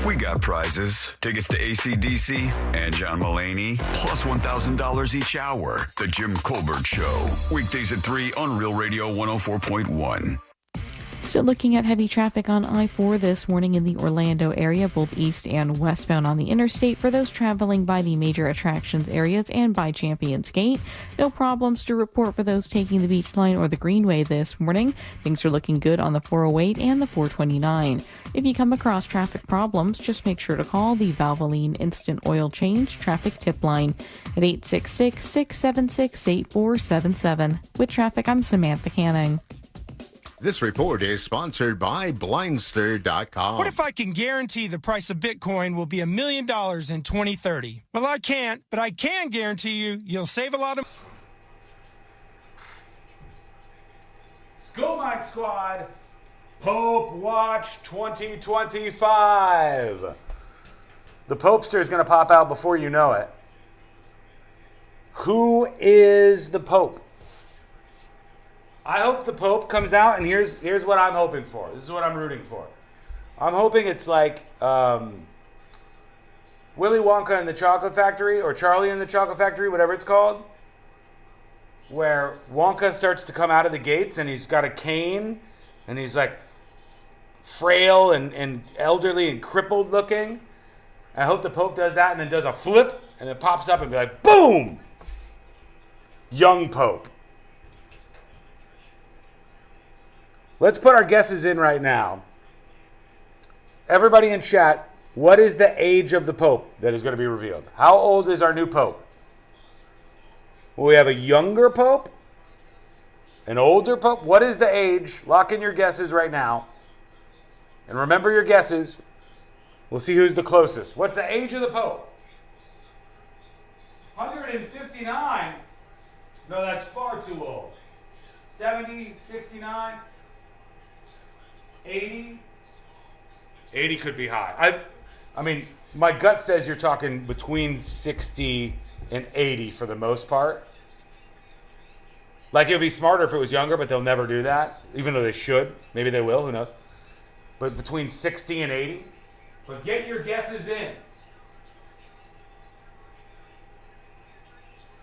we got prizes, tickets to AC/DC and John Mulaney, plus $1,000 each hour. The Jim Colbert Show, weekdays at 3 on Real Radio 104.1. Still looking at heavy traffic on I-4 this morning in the Orlando area, both east and westbound on the interstate for those traveling by the major attractions areas and by Champions Gate. No problems to report for those taking the Beach Line or the Greenway this morning. Things are looking good on the 408 and the 429. If you come across traffic problems, just make sure to call the Valvoline Instant Oil Change Traffic Tip Line at 866-676-8477. With traffic, I'm Samantha Canning. This report is sponsored by Blindster.com. What if I can guarantee the price of Bitcoin will be $1 million in 2030? Well, I can't, but I can guarantee you'll save a lot of... School Night Squad, Pope Watch 2025. The Popester is going to pop out before you know it. Who is the Pope? I hope the Pope comes out, and here's what I'm hoping for. This is what I'm rooting for. I'm hoping it's like Willy Wonka and the Chocolate Factory, or Charlie and the Chocolate Factory, whatever it's called, where Wonka starts to come out of the gates, and he's got a cane, and he's like frail and elderly and crippled looking. I hope the Pope does that and then does a flip, and it pops up and be like, boom! Young Pope. Let's put our guesses in right now. Everybody in chat, what is the age of the Pope that is going to be revealed? How old is our new Pope? Will we have a younger Pope? An older Pope? What is the age? Lock in your guesses right now. And remember your guesses. We'll see who's the closest. What's the age of the Pope? 159? No, that's far too old. 70, 69? 80? 80 could be high. I mean, my gut says you're talking between 60 and 80 for the most part. Like, it would be smarter if it was younger, but they'll never do that, even though they should. Maybe they will, who knows. But between 60 and 80. But get your guesses in.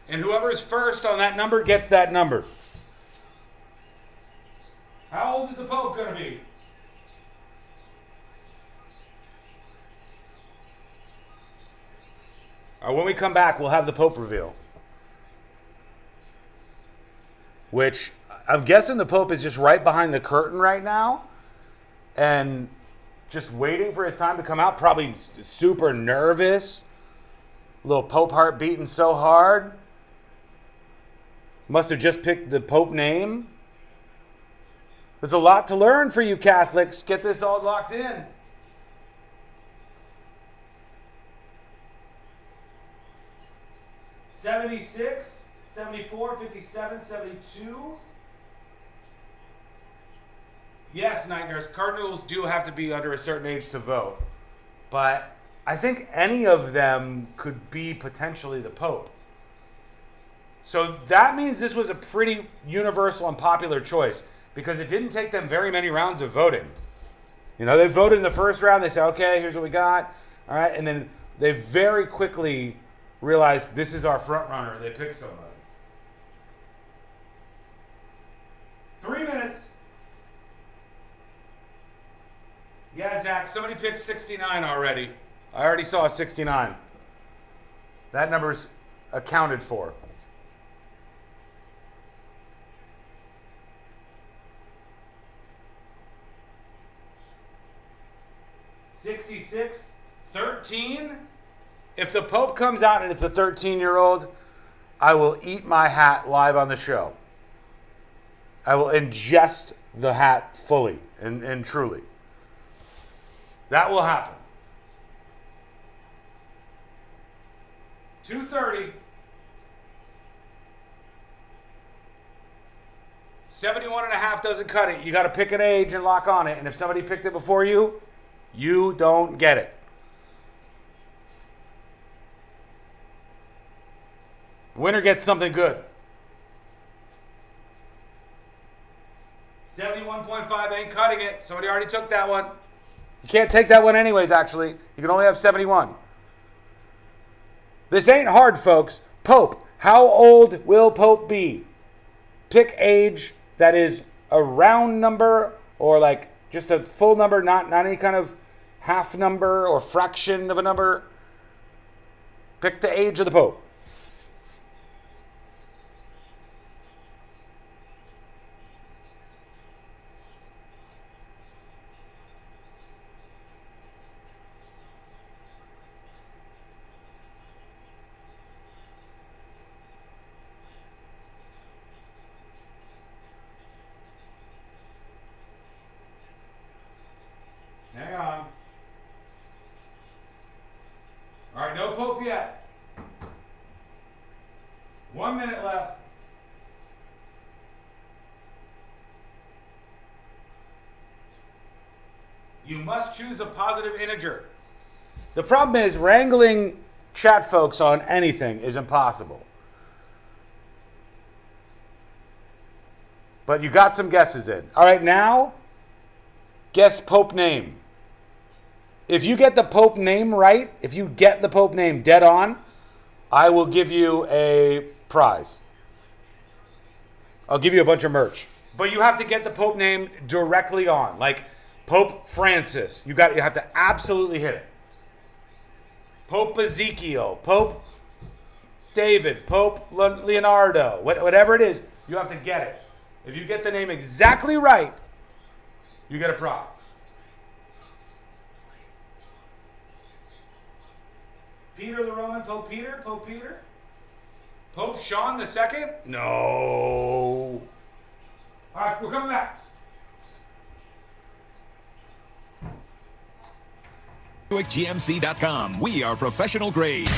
And whoever's first on that number gets that number. How old is the Pope going to be? When we come back, we'll have the Pope reveal. Which, I'm guessing the Pope is just right behind the curtain right now. And just waiting for his time to come out. Probably super nervous. Little Pope heart beating so hard. Must have just picked the Pope name. There's a lot to learn for you Catholics. Get this all locked in. $76, $74, $57, $72. Yes, Night Nurse, Cardinals do have to be under a certain age to vote. But I think any of them could be potentially the Pope. So that means this was a pretty universal and popular choice because it didn't take them very many rounds of voting. You know, they voted in the first round. They said, okay, here's what we got. All right. And then they very quickly realized this is our front runner. They picked somebody. 3 minutes. Yeah, Zach, somebody picked 69 already. I already saw a 69. That number's accounted for. $66, 13. If the Pope comes out and it's a 13-year-old, I will eat my hat live on the show. I will ingest the hat fully and truly. That will happen. 2:30. 71.5 doesn't cut it. You got to pick an age and lock on it. And if somebody picked it before you, you don't get it. Winner gets something good. 71.5 ain't cutting it. Somebody already took that one. You can't take that one anyways, actually. You can only have 71. This ain't hard, folks. Pope. How old will Pope be? Pick age that is a round number or like just a full number, not any kind of half number or fraction of a number. Pick the age of the Pope. Hang on. All right, no Pope yet. 1 minute left. You must choose a positive integer. The problem is wrangling chat folks on anything is impossible. But you got some guesses in. All right, now, guess Pope name. If you get the Pope name right, if you get the Pope name dead on, I will give you a prize. I'll give you a bunch of merch. But you have to get the Pope name directly on. Like Pope Francis. You have to absolutely hit it. Pope Ezekiel, Pope David, Pope Leonardo, whatever it is, you have to get it. If you get the name exactly right, you get a prize. Peter the Roman, Pope Peter, Pope Peter? Pope Sean the Second? No. All right, we're coming back. GMC.com. We are professional grade.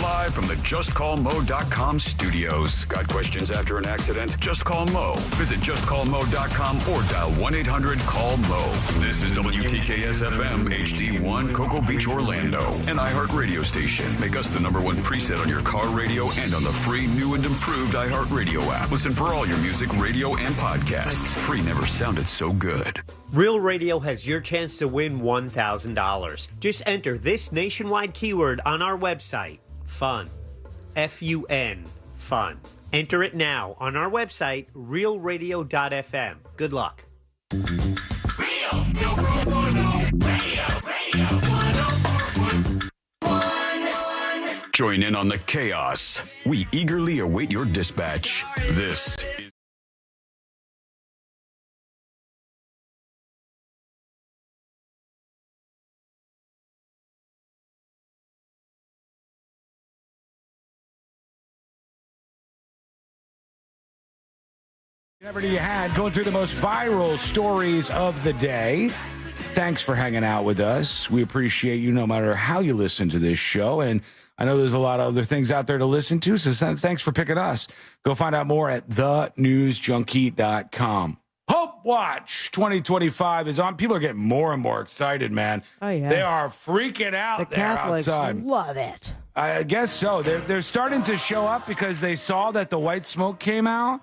Live from the JustCallMo.com studios. Got questions after an accident? Just call Mo. Visit JustCallMo.com or dial 1-800-CALL-MO. This is WTKS-FM HD1 Cocoa Beach, Orlando. An iHeart radio station. Make us the #1 preset on your car radio and on the free, new and improved iHeart Radio app. Listen for all your music, radio, and podcasts. Free never sounded so good. Real Radio has your chance to win $1,000. Just enter this nationwide keyword on our website. Fun. F-U-N. Fun. Enter it now on our website, realradio.fm. Good luck. Join in on the chaos. We eagerly await your dispatch. This is Whatever you had, going through the most viral stories of the day. Thanks for hanging out with us. We appreciate you no matter how you listen to this show. And I know there's a lot of other things out there to listen to, so thanks for picking us. Go find out more at thenewsjunkie.com. Hope Watch 2025 is on. People are getting more and more excited, man. Oh, yeah. They are freaking out The there Catholics outside. love it. I guess so. They're starting to show up because they saw that the white smoke came out.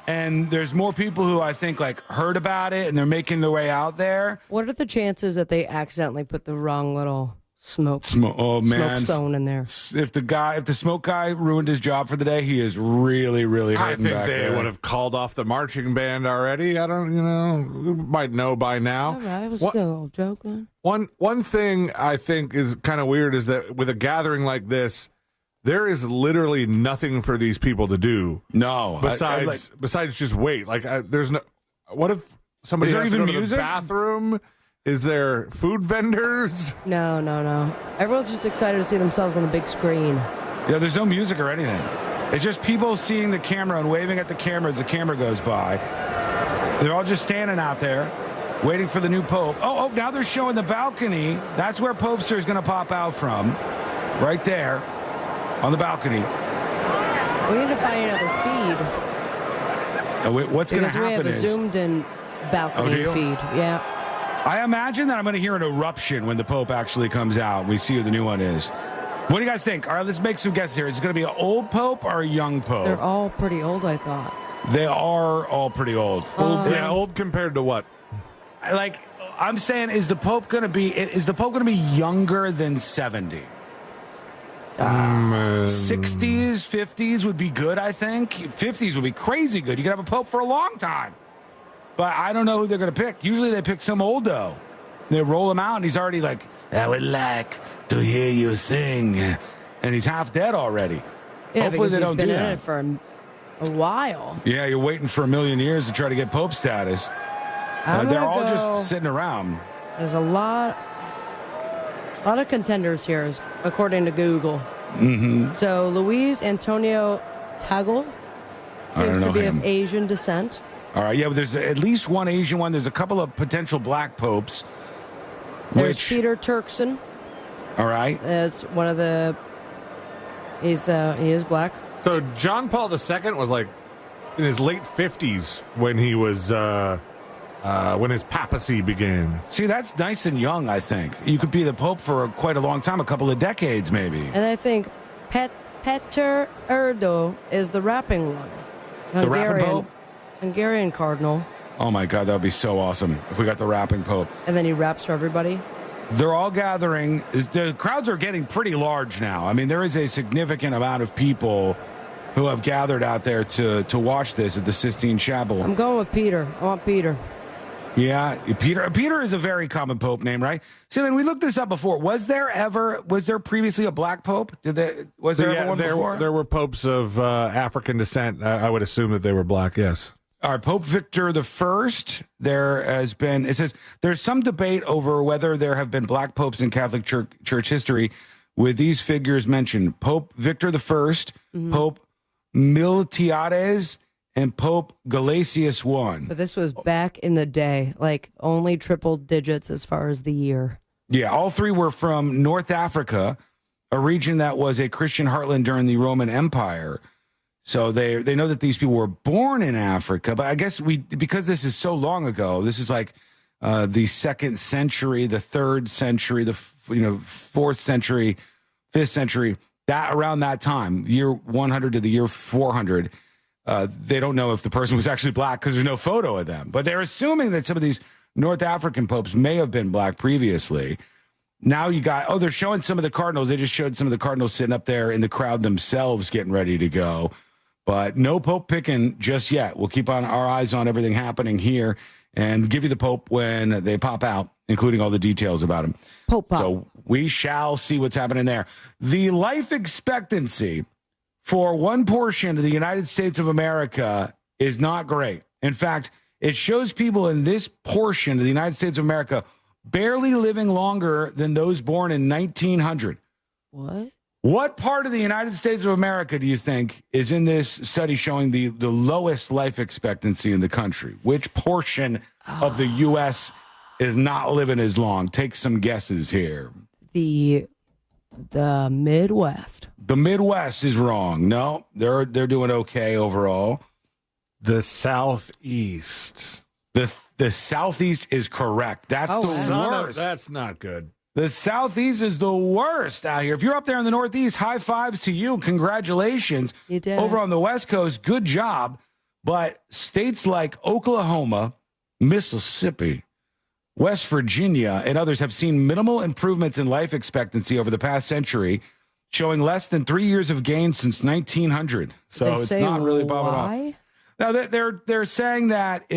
And there's more people who I think like heard about it and they're making their way out there. What are the chances that they accidentally put the wrong little smoke man. stone in there? If the smoke guy ruined his job for the day, he is really, really hurting I think back they there. would have called off the marching band already. I don't, we might know by now. All right, I was still joking. One thing I think is kind of weird is that with a gathering like this, there is literally nothing for these people to do. No, besides just wait. There's no. What if somebody Is there has to even go to music? the bathroom? Is there food vendors? No. Everyone's just excited to see themselves on the big screen. Yeah, there's no music or anything. It's just people seeing the camera and waving at the camera as the camera goes by. They're all just standing out there, waiting for the new Pope. Oh, now they're showing the balcony. That's where Popester is going to pop out from, right there. On the balcony. We need to find another feed. What's going to happen is... we have a zoomed-in balcony feed. Yeah. I imagine that I'm going to hear an eruption when the Pope actually comes out. We see who the new one is. What do you guys think? All right, let's make some guesses here. Is it going to be an old Pope or a young Pope? They're all pretty old, I thought. They are all pretty old. Old compared to what? I'm saying, is the Pope going to be younger than 70? 60s, 50s would be good, I think. 50s would be crazy good. You could have a Pope for a long time. But I don't know who they're going to pick. Usually they pick some oldo. They roll him out, and he's already like, I would like to hear you sing. And he's half dead already. Yeah, Hopefully they don't do in that. it for a while. Yeah, you're waiting for 1,000,000 years to try to get Pope status. They're all just sitting around. There's a lot of contenders here, according to Google. Mm-hmm. So Luis Antonio Tagle seems to be of Asian descent. All right, yeah, but there's at least one Asian one. There's a couple of potential black popes. There's Peter Turkson. All right. That's one of the... he is black. So John Paul II was like in his late 50s when he was... when his papacy began. See, that's nice and young, I think. You could be the Pope for quite a long time, a couple of decades, maybe. And I think Peter Erdo is the rapping one. The rapping Pope? Hungarian cardinal. Oh, my God, that would be so awesome if we got the rapping Pope. And then he raps for everybody. They're all gathering. The crowds are getting pretty large now. I mean, there is a significant amount of people who have gathered out there to watch this at the Sistine Chapel. I'm going with Peter. I want Peter. Yeah, Peter is a very common pope name, right? So then we looked this up before. Was there previously a black pope? Was there ever one before? There were popes of African descent. I would assume that they were black, yes. All right, Pope Victor I, there has been, it says, there's some debate over whether there have been black popes in Catholic Church history, with these figures mentioned. Pope Victor I, mm-hmm. Pope Miltiades, and Pope Gelasius I. But this was back in the day, like only triple digits as far as the year. Yeah, all three were from North Africa, a region that was a Christian heartland during the Roman Empire. So they know that these people were born in Africa, but I guess because this is so long ago, this is like the 2nd century, the 3rd century, the 4th century, 5th century, that around that time, year 100 to the year 400. They don't know if the person was actually black because there's no photo of them. But they're assuming that some of these North African popes may have been black previously. Now you got, they're showing some of the cardinals. They just showed some of the cardinals sitting up there in the crowd themselves getting ready to go. But no pope picking just yet. We'll keep our eyes on everything happening here and give you the pope when they pop out, including all the details about him. Pope pop. So we shall see what's happening there. The life expectancy for one portion of the United States of America is not great. In fact, it shows people in this portion of the United States of America barely living longer than those born in 1900. What? What part of the United States of America do you think is in this study showing the lowest life expectancy in the country? Which portion of the U.S. is not living as long? Take some guesses here. The Midwest. The Midwest is wrong. No, they're doing okay overall. The Southeast. The Southeast is correct. That's the worst. That's not good. The Southeast is the worst out here. If you're up there in the Northeast, high fives to you. Congratulations. You did. Over on the West Coast, good job. But states like Oklahoma, Mississippi, West Virginia, and others have seen minimal improvements in life expectancy over the past century, showing less than 3 years of gain since 1900. So it's not really bobbing off. Now, they're saying that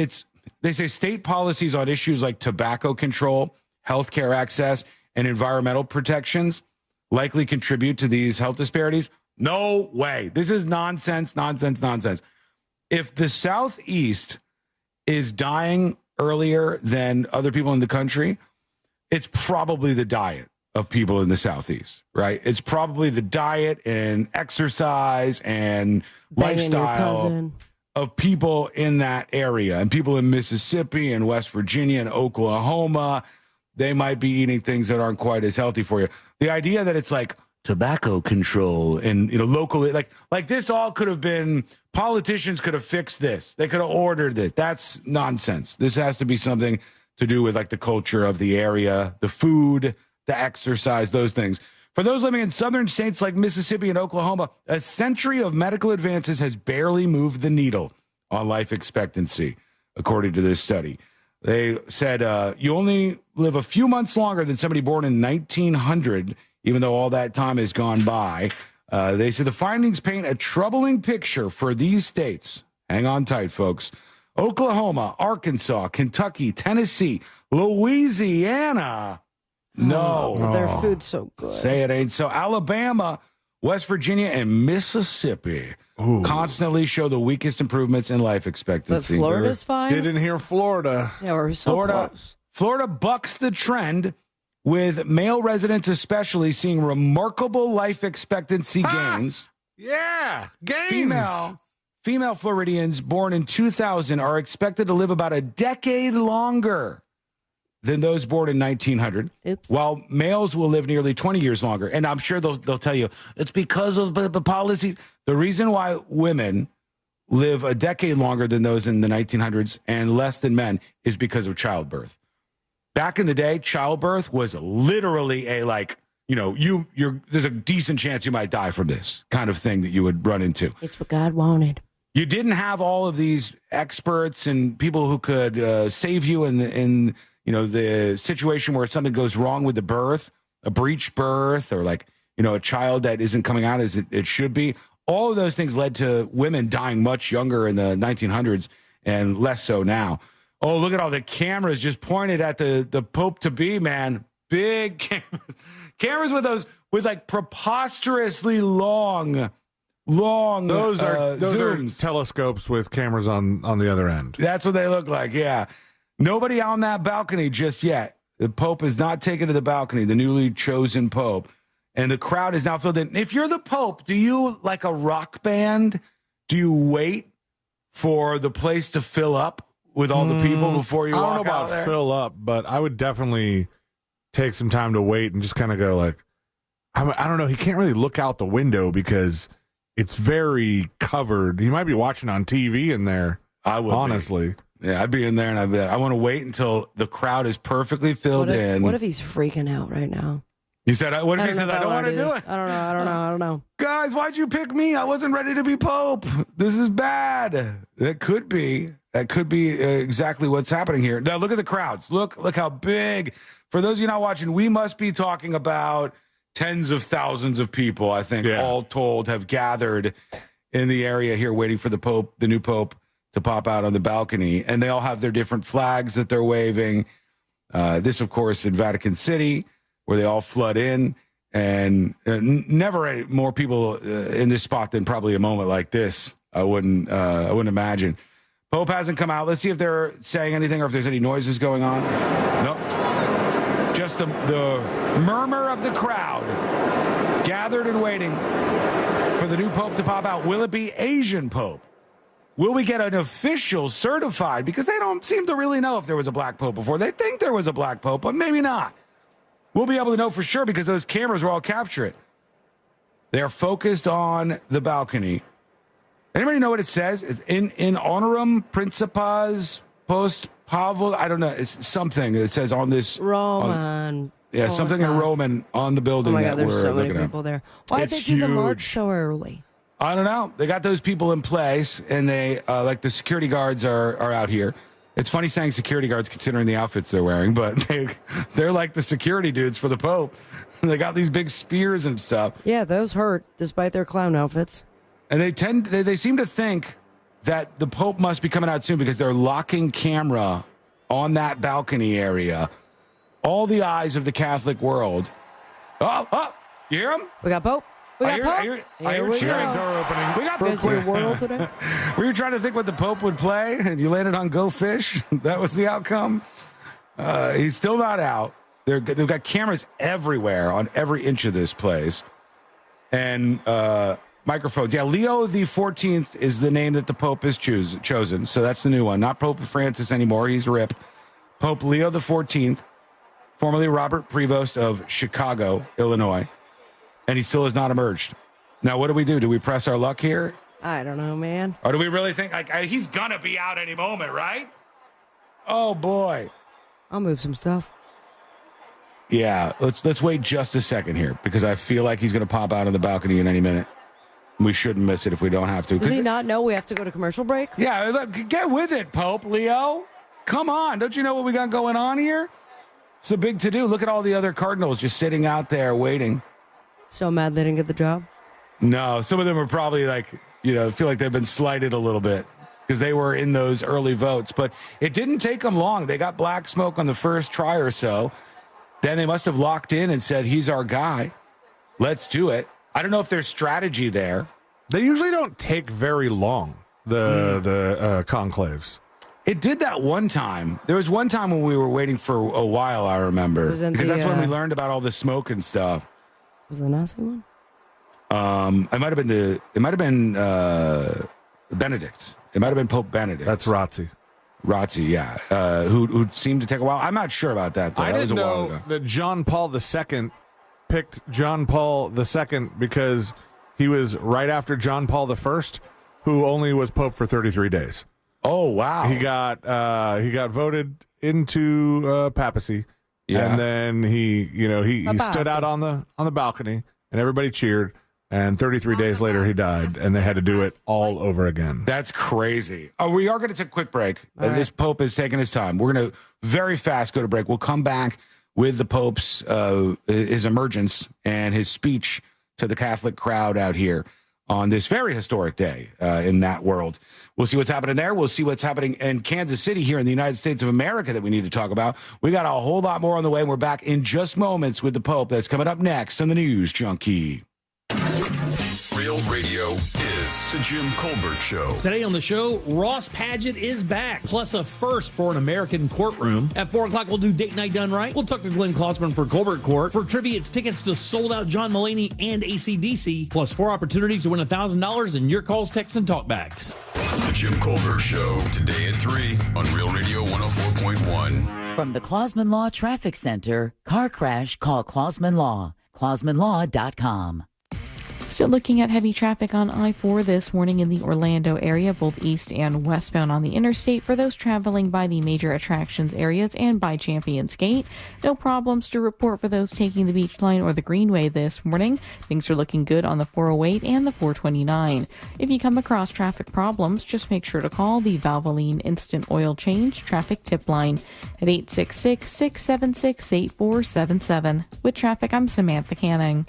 they say state policies on issues like tobacco control, healthcare access, and environmental protections likely contribute to these health disparities. No way. This is nonsense. If the Southeast is dying earlier than other people in the country, it's probably the diet of people in the Southeast, right? It's probably the diet and exercise and lifestyle of people in that area, and people in Mississippi and West Virginia and Oklahoma. They might be eating things that aren't quite as healthy for you. The idea that it's like tobacco control and locally, like this all could have been, politicians could have fixed this. They could have ordered this. That's nonsense. This has to be something to do with like the culture of the area, the food, the exercise, those things. For those living in southern states like Mississippi and Oklahoma, a century of medical advances has barely moved the needle on life expectancy, according to this study. They said you only live a few months longer than somebody born in 1900, even though all that time has gone by. They said the findings paint a troubling picture for these states. Hang on tight, folks. Oklahoma, Arkansas, Kentucky, Tennessee, Louisiana. No. Their food's so good. Say it ain't so. Alabama, West Virginia, and Mississippi constantly show the weakest improvements in life expectancy. But Florida's fine? Didn't hear Florida. Yeah, we're so close. Florida bucks the trend, with male residents especially seeing remarkable life expectancy gains. Yeah, gains. Female Floridians born in 2000 are expected to live about a decade longer than those born in 1900, while males will live nearly 20 years longer. And I'm sure they'll tell you, it's because of the policies. The reason why women live a decade longer than those in the 1900s and less than men is because of childbirth. Back in the day, childbirth was literally a there's a decent chance you might die from this kind of thing that you would run into. It's what God wanted. You didn't have all of these experts and people who could save you in the situation where something goes wrong with the birth, a breech birth, or a child that isn't coming out as it should be. All of those things led to women dying much younger in the 1900s and less so now. Oh, look at all the cameras just pointed at the Pope-to-be, man. Big cameras. Cameras with preposterously long Those are zooms. Telescopes with cameras on the other end. That's what they look like, yeah. Nobody on that balcony just yet. The Pope is not taken to the balcony, the newly chosen Pope. And the crowd is now filled in. If you're the Pope, do you, like a rock band, do you wait for the place to fill up with all the people before you walk out there? I don't know about fill up, but I would definitely take some time to wait and just kind of go I don't know. He can't really look out the window because it's very covered. He might be watching on TV in there. I would honestly. Yeah, I'd be in there, and I want to wait until the crowd is perfectly filled in. What if he's freaking out right now? He said, what if he says, I don't want to do it? I don't know. Guys, why'd you pick me? I wasn't ready to be Pope. This is bad. That could be exactly what's happening here. Now, look at the crowds. Look how big. For those of you not watching, we must be talking about tens of thousands of people, I think, all told, have gathered in the area here waiting for the Pope, the new Pope, to pop out on the balcony. And they all have their different flags that they're waving. This, of course, in Vatican City, where they all flood in. And never more people in this spot than probably a moment like this. I wouldn't imagine. Pope hasn't come out. Let's see if they're saying anything or if there's any noises going on. Nope. Just the murmur of the crowd gathered and waiting for the new Pope to pop out. Will it be Asian Pope? Will we get an official certified? Because they don't seem to really know if there was a black Pope before. They think there was a black Pope, but maybe not. We'll be able to know for sure because those cameras will all capture it. They are focused on the balcony. Anybody know what it says? It's in honorum principes post Pavel. I don't know. It's something that says on this Roman. Something in Roman on the building. Oh my God, that there's we're so many looking people at. there. Why did they do the march so early? I don't know. They got those people in place, and they the security guards are out here. It's funny saying security guards considering the outfits they're wearing, but they're like the security dudes for the Pope. They got these big spears and stuff. Yeah, those hurt despite their clown outfits. And they seem to think that the Pope must be coming out soon because they're locking camera on that balcony area. All the eyes of the Catholic world. Oh, you hear him? We got Pope. I hear cheering door opening. We got Pope. Today? Were you trying to think what the Pope would play and you landed on Go Fish? That was the outcome. He's still not out. They've got cameras everywhere on every inch of this place. And microphones. Yeah, Leo the 14th is the name that the Pope is chosen. So that's the new one. Not Pope Francis anymore. He's RIP. Pope Leo the 14th, formerly Robert Prevost of Chicago, Illinois. And he still has not emerged. Now, what do we do? Do we press our luck here? I don't know, man. Or do we really think he's going to be out any moment, right? Oh, boy. I'll move some stuff. Yeah, let's wait just a second here because I feel like he's going to pop out on the balcony in any minute. We shouldn't miss it if we don't have to. Does he not know we have to go to commercial break? Yeah, look, get with it, Pope Leo. Come on. Don't you know what we got going on here? It's a big to-do. Look at all the other cardinals just sitting out there waiting. So mad they didn't get the job? No, some of them are probably feel like they've been slighted a little bit. because they were in those early votes. But it didn't take them long. They got black smoke on the first try or so. Then they must have locked in and said, he's our guy. Let's do it. I don't know if there's strategy there. They usually don't take very long, the conclaves. It did that one time. There was one time when we were waiting for a while, I remember. Because that's when we learned about all the smoke and stuff. Was it the Nazi one? It might have been Benedict. It might have been Pope Benedict. That's Razzi. Razzi, yeah. Who seemed to take a while. I'm not sure about that, though. I didn't know that John Paul II picked John Paul II because he was right after John Paul I, who only was Pope for 33 days. Oh, wow. He got voted into papacy. Yeah. And then he stood out on the balcony and everybody cheered. And 33 days later, he died, and they had to do it all over again. That's crazy. We are going to take a quick break. This Pope is taking his time. We're going to very fast go to break. We'll come back with the Pope's his emergence and his speech to the Catholic crowd out here on this very historic day in that world. We'll see what's happening there. We'll see what's happening in Kansas City here in the United States of America that we need to talk about. We got a whole lot more on the way, and we're back in just moments with the Pope. That's coming up next on the News Junkie. Real Radio is the Jim Colbert Show. Today on the show, Ross Padgett is back, plus a first for an American courtroom. At 4 o'clock, we'll do Date Night Done Right. We'll talk to Glenn Klotzman for Colbert Court. For trivia, it's tickets to sold-out John Mulaney and AC/DC, plus 4 opportunities to win $1,000 in your calls, texts, and talkbacks. The Jim Colbert Show, today at 3 on Real Radio 104.1. From the Clausman Law Traffic Center, car crash, call Clausman Law. ClausmanLaw.com. Still looking at heavy traffic on I-4 this morning in the Orlando area, both east and westbound on the interstate for those traveling by the major attractions areas and by Champions Gate. No problems to report for those taking the Beach Line or the Greenway this morning. Things are looking good on the 408 and the 429. If you come across traffic problems, just make sure to call the Valvoline Instant Oil Change Traffic Tip Line at 866-676-8477. With traffic, I'm Samantha Canning.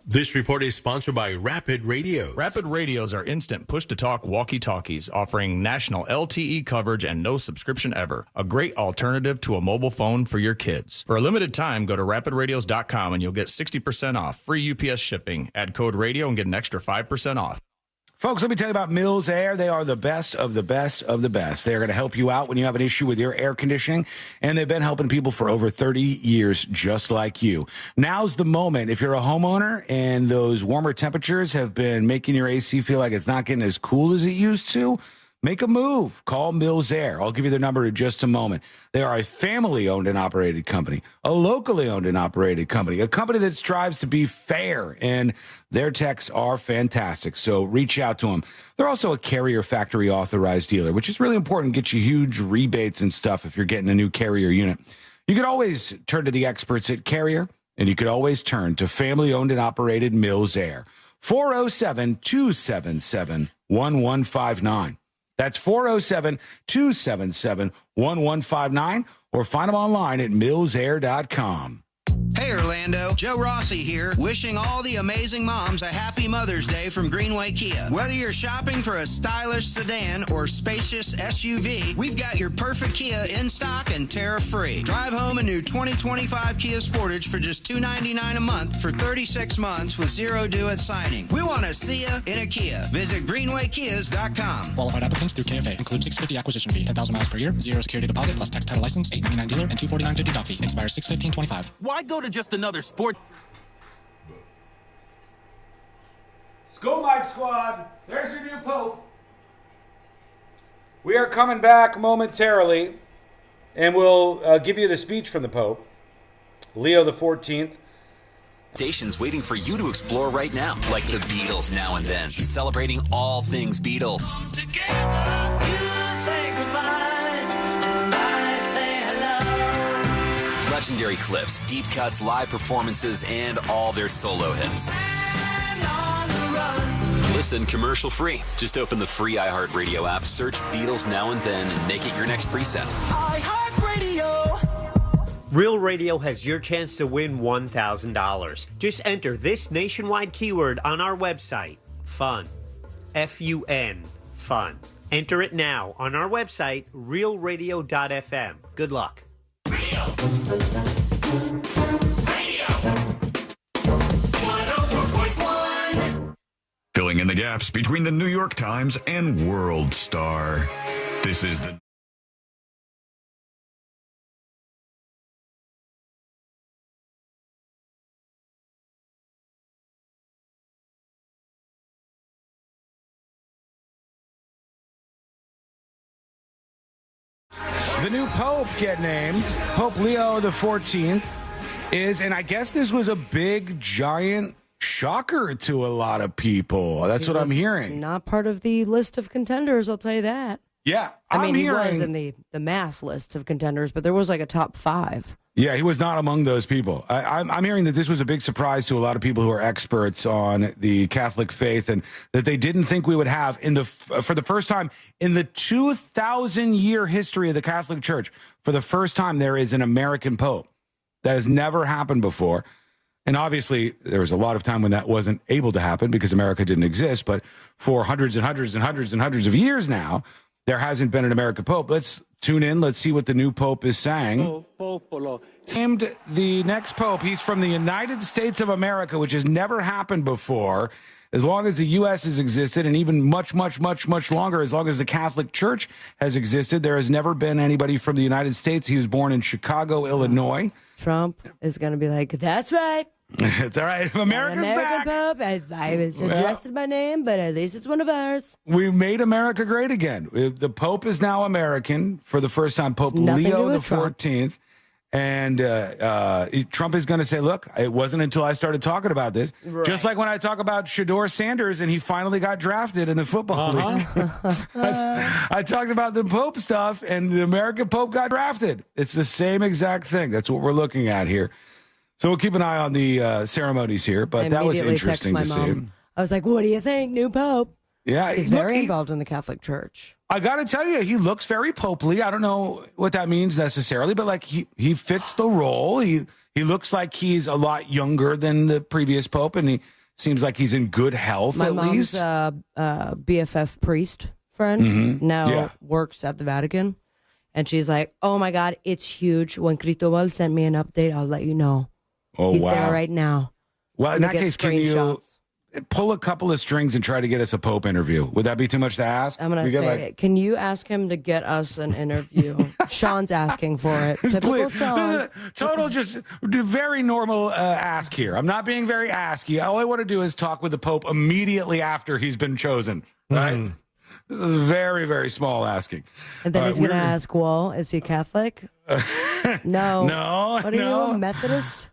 This report is sponsored by Rapid Radios. Rapid Radios are instant push-to-talk walkie-talkies offering national LTE coverage and no subscription ever. A great alternative to a mobile phone for your kids. For a limited time, go to rapidradios.com and you'll get 60% off. Free UPS shipping. Add code radio and get an extra 5% off. Folks, let me tell you about Mills Air. They are the best of the best of the best. They're going to help you out when you have an issue with your air conditioning, and they've been helping people for over 30 years just like you. Now's the moment. If you're a homeowner and those warmer temperatures have been making your AC feel like it's not getting as cool as it used to, make a move. Call Mills Air. I'll give you their number in just a moment. They are a family-owned and operated company, a locally owned and operated company, a company that strives to be fair, and their techs are fantastic, so reach out to them. They're also a Carrier Factory authorized dealer, which is really important. Get you huge rebates and stuff if you're getting a new Carrier unit. You could always turn to the experts at Carrier, and you could always turn to family-owned and operated Mills Air. 407-277-1159. That's 407-277-1159, or find them online at millsair.com. Hey Orlando, Joe Rossi here, wishing all the amazing moms a happy Mother's Day from Greenway Kia. Whether you're shopping for a stylish sedan or spacious SUV, we've got your perfect Kia in stock and tariff-free. Drive home a new 2025 Kia Sportage for just $299 a month for 36 months with zero due at signing. We want to see you in a Kia. Visit greenwaykias.com. Qualified applicants through KFA. Includes $650 acquisition fee, 10,000 miles per year, 0 security deposit plus tax title license, $899 dealer, and $249.50 doc fee. Expires 6/15/25. Why go to just another sport? School Mike Squad, there's your new Pope. We are coming back momentarily, and we'll give you the speech from the Pope, Leo the 14th. Stations waiting for you to explore right now, like the Beatles Now and Then, celebrating all things Beatles. Legendary clips, deep cuts, live performances, and all their solo hits. Listen commercial-free. Just open the free iHeartRadio app, search Beatles Now and Then, and make it your next preset. iHeartRadio! Real Radio has your chance to win $1,000. Just enter this nationwide keyword on our website, FUN. F-U-N. fun. Enter it now on our website, realradio.fm. Good luck. Filling in the gaps between the New York Times and World Star. This is the The new Pope get named. Pope Leo the 14th is, and I guess this was a big, giant shocker to a lot of people. That's what I'm hearing. Not part of the list of contenders, I'll tell you that. Yeah, I mean, he was in the mass list of contenders, but there was like a top 5. Yeah, he was not among those people. I'm hearing that this was a big surprise to a lot of people who are experts on the Catholic faith, and that they didn't think we would have for the first time in the 2,000-year history of the Catholic Church. For the first time, there is an American Pope. That has never happened before. And obviously, there was a lot of time when that wasn't able to happen because America didn't exist. But for hundreds and hundreds and hundreds and hundreds of years now, there hasn't been an American Pope. Let's tune in. Let's see what the new Pope is saying. Named the next Pope. He's from the United States of America, which has never happened before. As long as the U.S. has existed, and even much, much, much, much longer, as long as the Catholic Church has existed, there has never been anybody from the United States. He was born in Chicago, Illinois. Trump is going to be like, that's right. It's all right. America's back. Pope. I was addressed by name, but at least it's one of ours. We made America great again. The Pope is now American for the first time. Pope Leo the 14th. And Trump is going to say, look, it wasn't until I started talking about this. Right. Just like when I talk about Shedeur Sanders and he finally got drafted in the football league. I talked about the Pope stuff and the American Pope got drafted. It's the same exact thing. That's what we're looking at here. So we'll keep an eye on the ceremonies here. But that was interesting to see. I was like, what do you think, new Pope? Yeah, he's very involved in the Catholic Church. I got to tell you, he looks very popely. I don't know what that means necessarily, but like he fits the role. He looks like he's a lot younger than the previous Pope, and he seems like he's in good health at least. My mom's BFF priest friend now works at the Vatican, and she's like, oh my God, it's huge. When Cristobal sent me an update, I'll let you know. Oh, he's wow. there right now. Well, in that case, can you pull a couple of strings and try to get us a Pope interview? Would that be too much to ask? I'm going to say, can you ask him to get us an interview? Sean's asking for it. Typical Sean. Total, just very normal ask here. I'm not being very asky. All I want to do is talk with the Pope immediately after he's been chosen. Right? This is very, very small asking. And then he's going to ask, well, is he Catholic? No. No. What are you, a Methodist?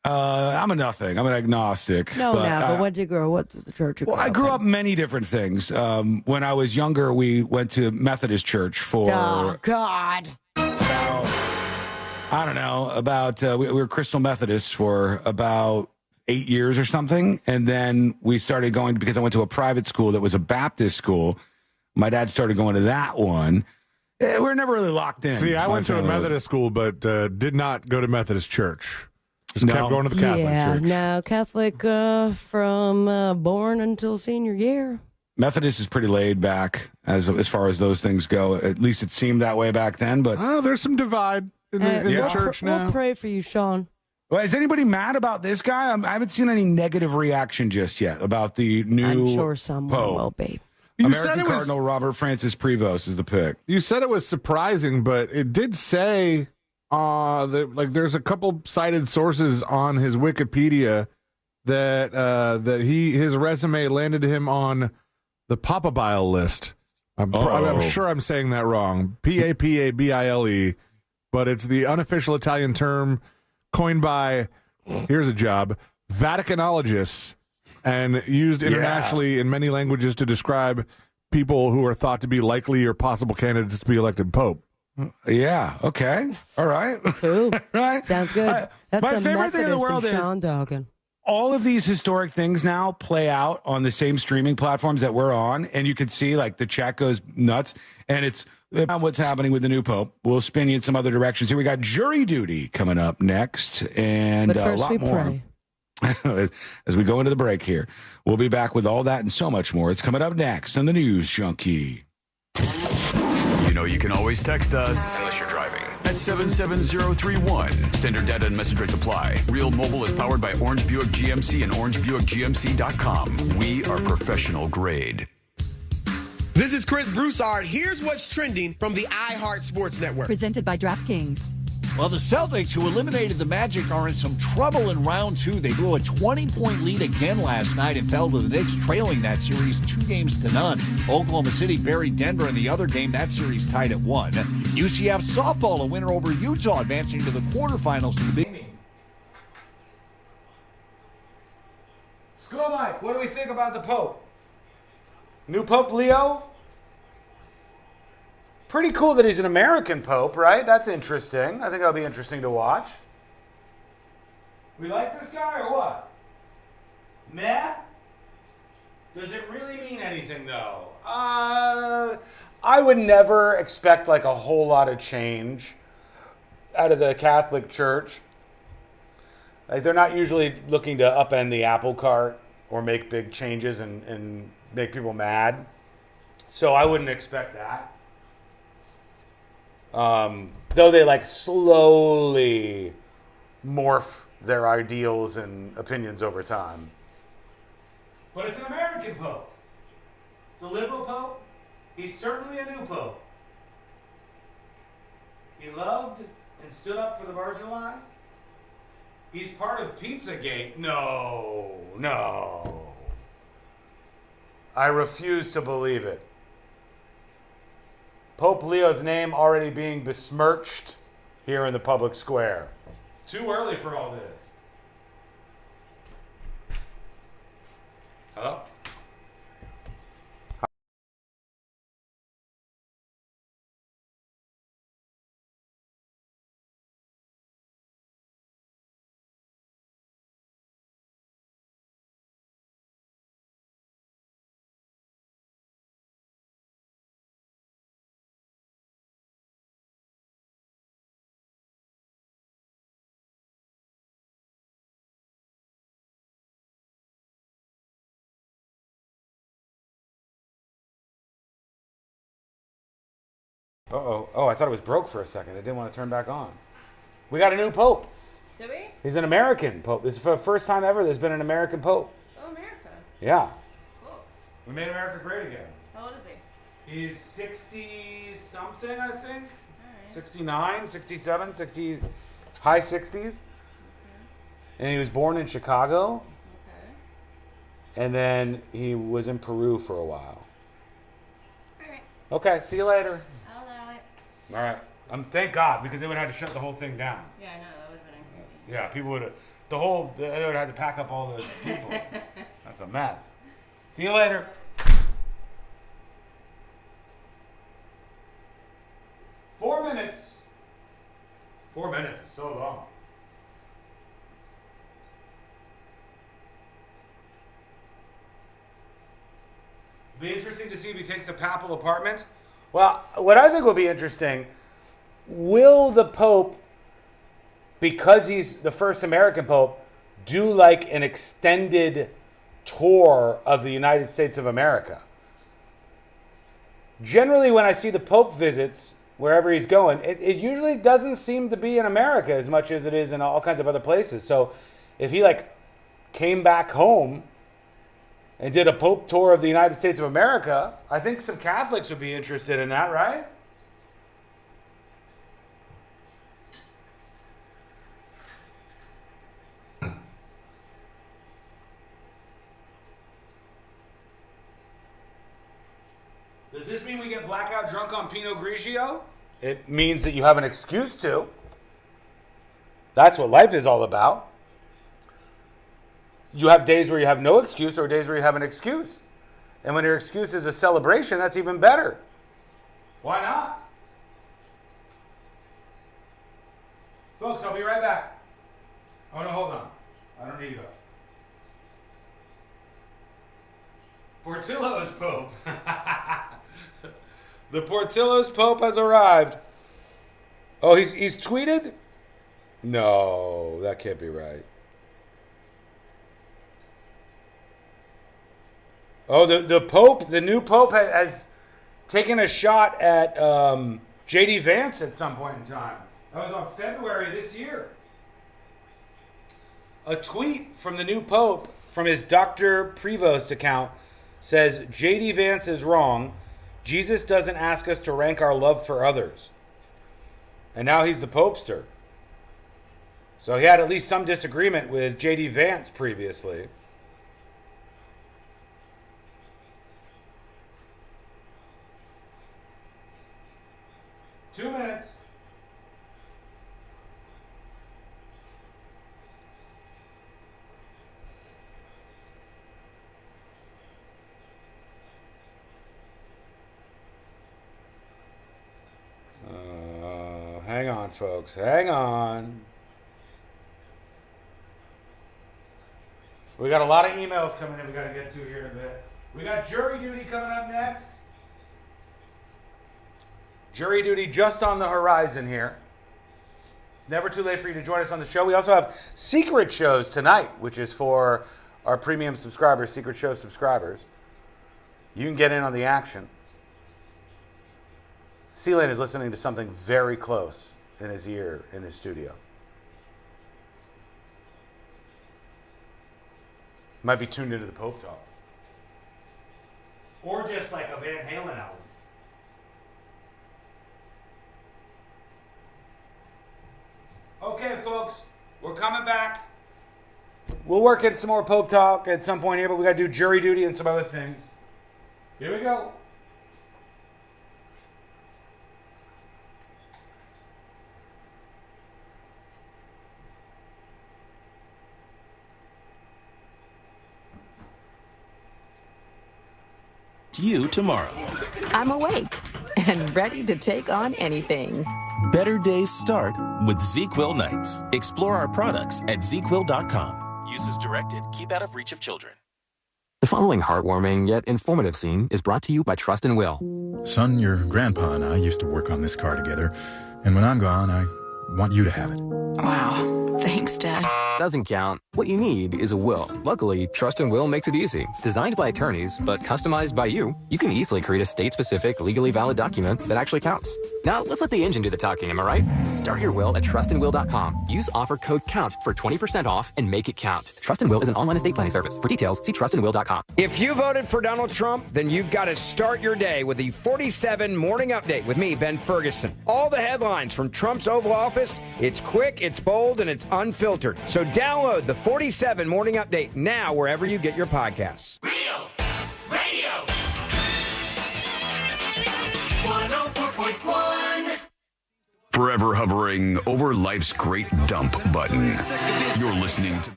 I'm a nothing. I'm an agnostic. But when did you grow up? What was the church you grew up I grew up many different things. When I was younger, we went to Methodist church for... Oh, God. I don't know, we were Crystal Methodists for about 8 years or something. And then we started going, because I went to a private school that was a Baptist school. My dad started going to that one. We're never really locked in. See, I went to a Methodist school, but did not go to Methodist church. Just kept going to the Catholic church. No, Catholic from born until senior year. Methodist is pretty laid back as far as those things go. At least it seemed that way back then. But there's some divide in the church now. We'll pray for you, Sean. Well, is anybody mad about this guy? I haven't seen any negative reaction just yet about the new I'm sure someone Pope. will be. American Cardinal Robert Francis Prevost is the pick. You said it was surprising, but it did say... there's a couple cited sources on his Wikipedia that his resume landed him on the Papabile list. I'm sure I'm saying that wrong. Papabile, but it's the unofficial Italian term coined by, here's a job, Vaticanologists, and used internationally in many languages to describe people who are thought to be likely or possible candidates to be elected pope. Yeah. Okay. All right. Cool. Right. Sounds good. That's my a favorite thing in the world is Sean Dawgan. All of these historic things now play out on the same streaming platforms that we're on, and you can see like the chat goes nuts, and it's what's happening with the new pope. We'll spin you in some other directions. Here we got jury duty coming up next, and but first a lot we more. Pray. as we go into the break here. We'll be back with all that and so much more. It's coming up next on the News Junkie. You know you can always text us, unless you're driving, at 77031. Standard data and message rates apply. Real Mobile is powered by Orange Buick GMC and OrangeBuickGMC.com. We are professional grade. This is Chris Broussard. Here's what's trending from the iHeart Sports Network. Presented by DraftKings. Well, the Celtics, who eliminated the Magic, are in some trouble in round 2. They blew a 20-point lead again last night and fell to the Knicks, trailing that series 2-0. Oklahoma City buried Denver in the other game. That series tied at 1. UCF softball, a winner over Utah, advancing to the quarterfinals of the Big. School Mike, what do we think about the Pope? New Pope Leo? Pretty cool that he's an American Pope, right? That's interesting. I think that'll be interesting to watch. We like this guy or what? Meh? Does it really mean anything, though? I would never expect like a whole lot of change out of the Catholic Church. Like, they're not usually looking to upend the apple cart or make big changes and make people mad. So I wouldn't expect that. Though they like slowly morph their ideals and opinions over time. But it's an American Pope. It's a liberal Pope. He's certainly a new Pope. He loved and stood up for the marginalized. He's part of Pizzagate. No. I refuse to believe it. Pope Leo's name already being besmirched here in the public square. It's too early for all this. Hello? Uh-oh. Oh, I thought it was broke for a second. I didn't want to turn back on. We got a new pope. Did we? He's an American pope. This is for the first time ever there's been an American pope. Oh, America. Yeah. Cool. We made America great again. How old is he? He's 60-something, I think. All right. 69, 67, 60, high 60s. Okay. And he was born in Chicago. Okay. And then he was in Peru for a while. All right. Okay, see you later. I'll allow it. All right. Thank God, because they would have had to shut the whole thing down. Yeah, I know. That would have been crazy. Yeah, people would have, they would have had to pack up all the people. That's a mess. See you later. Four minutes. 4 minutes is so long. It'll be interesting to see if he takes the papal apartment. Well, what I think will be interesting, will the Pope, because he's the first American Pope, do like an extended tour of the United States of America? Generally, when I see the Pope visits, wherever he's going, it usually doesn't seem to be in America as much as it is in all kinds of other places. So if he like came back home and did a Pope tour of the United States of America, I think some Catholics would be interested in that, right? Does this mean we get blackout drunk on Pinot Grigio? It means that you have an excuse to. That's what life is all about. You have days where you have no excuse or days where you have an excuse. And when your excuse is a celebration, that's even better. Why not? Folks, I'll be right back. Oh, no, hold on. I don't need to go. Portillo's Pope. The Portillo's Pope has arrived. Oh, he's tweeted? No, that can't be right. Oh, the Pope, the new Pope has taken a shot at J.D. Vance at some point in time. That was on February this year. A tweet from the new Pope from his Dr. Prevost account says, J.D. Vance is wrong. Jesus doesn't ask us to rank our love for others. And now he's the Popester. So he had at least some disagreement with J.D. Vance previously. Two minutes. Hang on, folks. Hang on. We got a lot of emails coming in we got to get to here in a bit. We got jury duty coming up next. Jury duty just on the horizon here. It's never too late for you to join us on the show. We also have secret shows tonight, which is for our premium subscribers, secret show subscribers. You can get in on the action. Sealand is listening to something very close in his ear in his studio. Might be tuned into the Pope talk. Or just like a Van Halen album. Okay, folks, we're coming back. We'll work in some more Pope talk at some point here, but we got to do jury duty and some other things. Here we go. You tomorrow. I'm awake and ready to take on anything. Better days start with ZQuil nights. Explore our products at ZQuil.com. Use as directed. Keep out of reach of children. The following heartwarming yet informative scene is brought to you by Trust and Will. Son, your grandpa and I used to work on this car together, and when I'm gone, I want you to have it. Wow. Thanks, Dad. Doesn't count. What you need is a will. Luckily, Trust and Will makes it easy. Designed by attorneys, but customized by you, you can easily create a state-specific, legally valid document that actually counts. Now, let's let the engine do the talking, am I right? Start your will at trustandwill.com. Use offer code COUNT for 20% off and make it count. Trust and Will is an online estate planning service. For details, see trustandwill.com. If you voted for Donald Trump, then you've got to start your day with the 47 Morning Update with me, Ben Ferguson. All the headlines from Trump's Oval Office, it's quick, it's bold, and it's unfiltered. So download the 47 Morning Update now wherever you get your podcasts. Real Radio 104.1. Forever hovering over life's great dump button. You're listening to...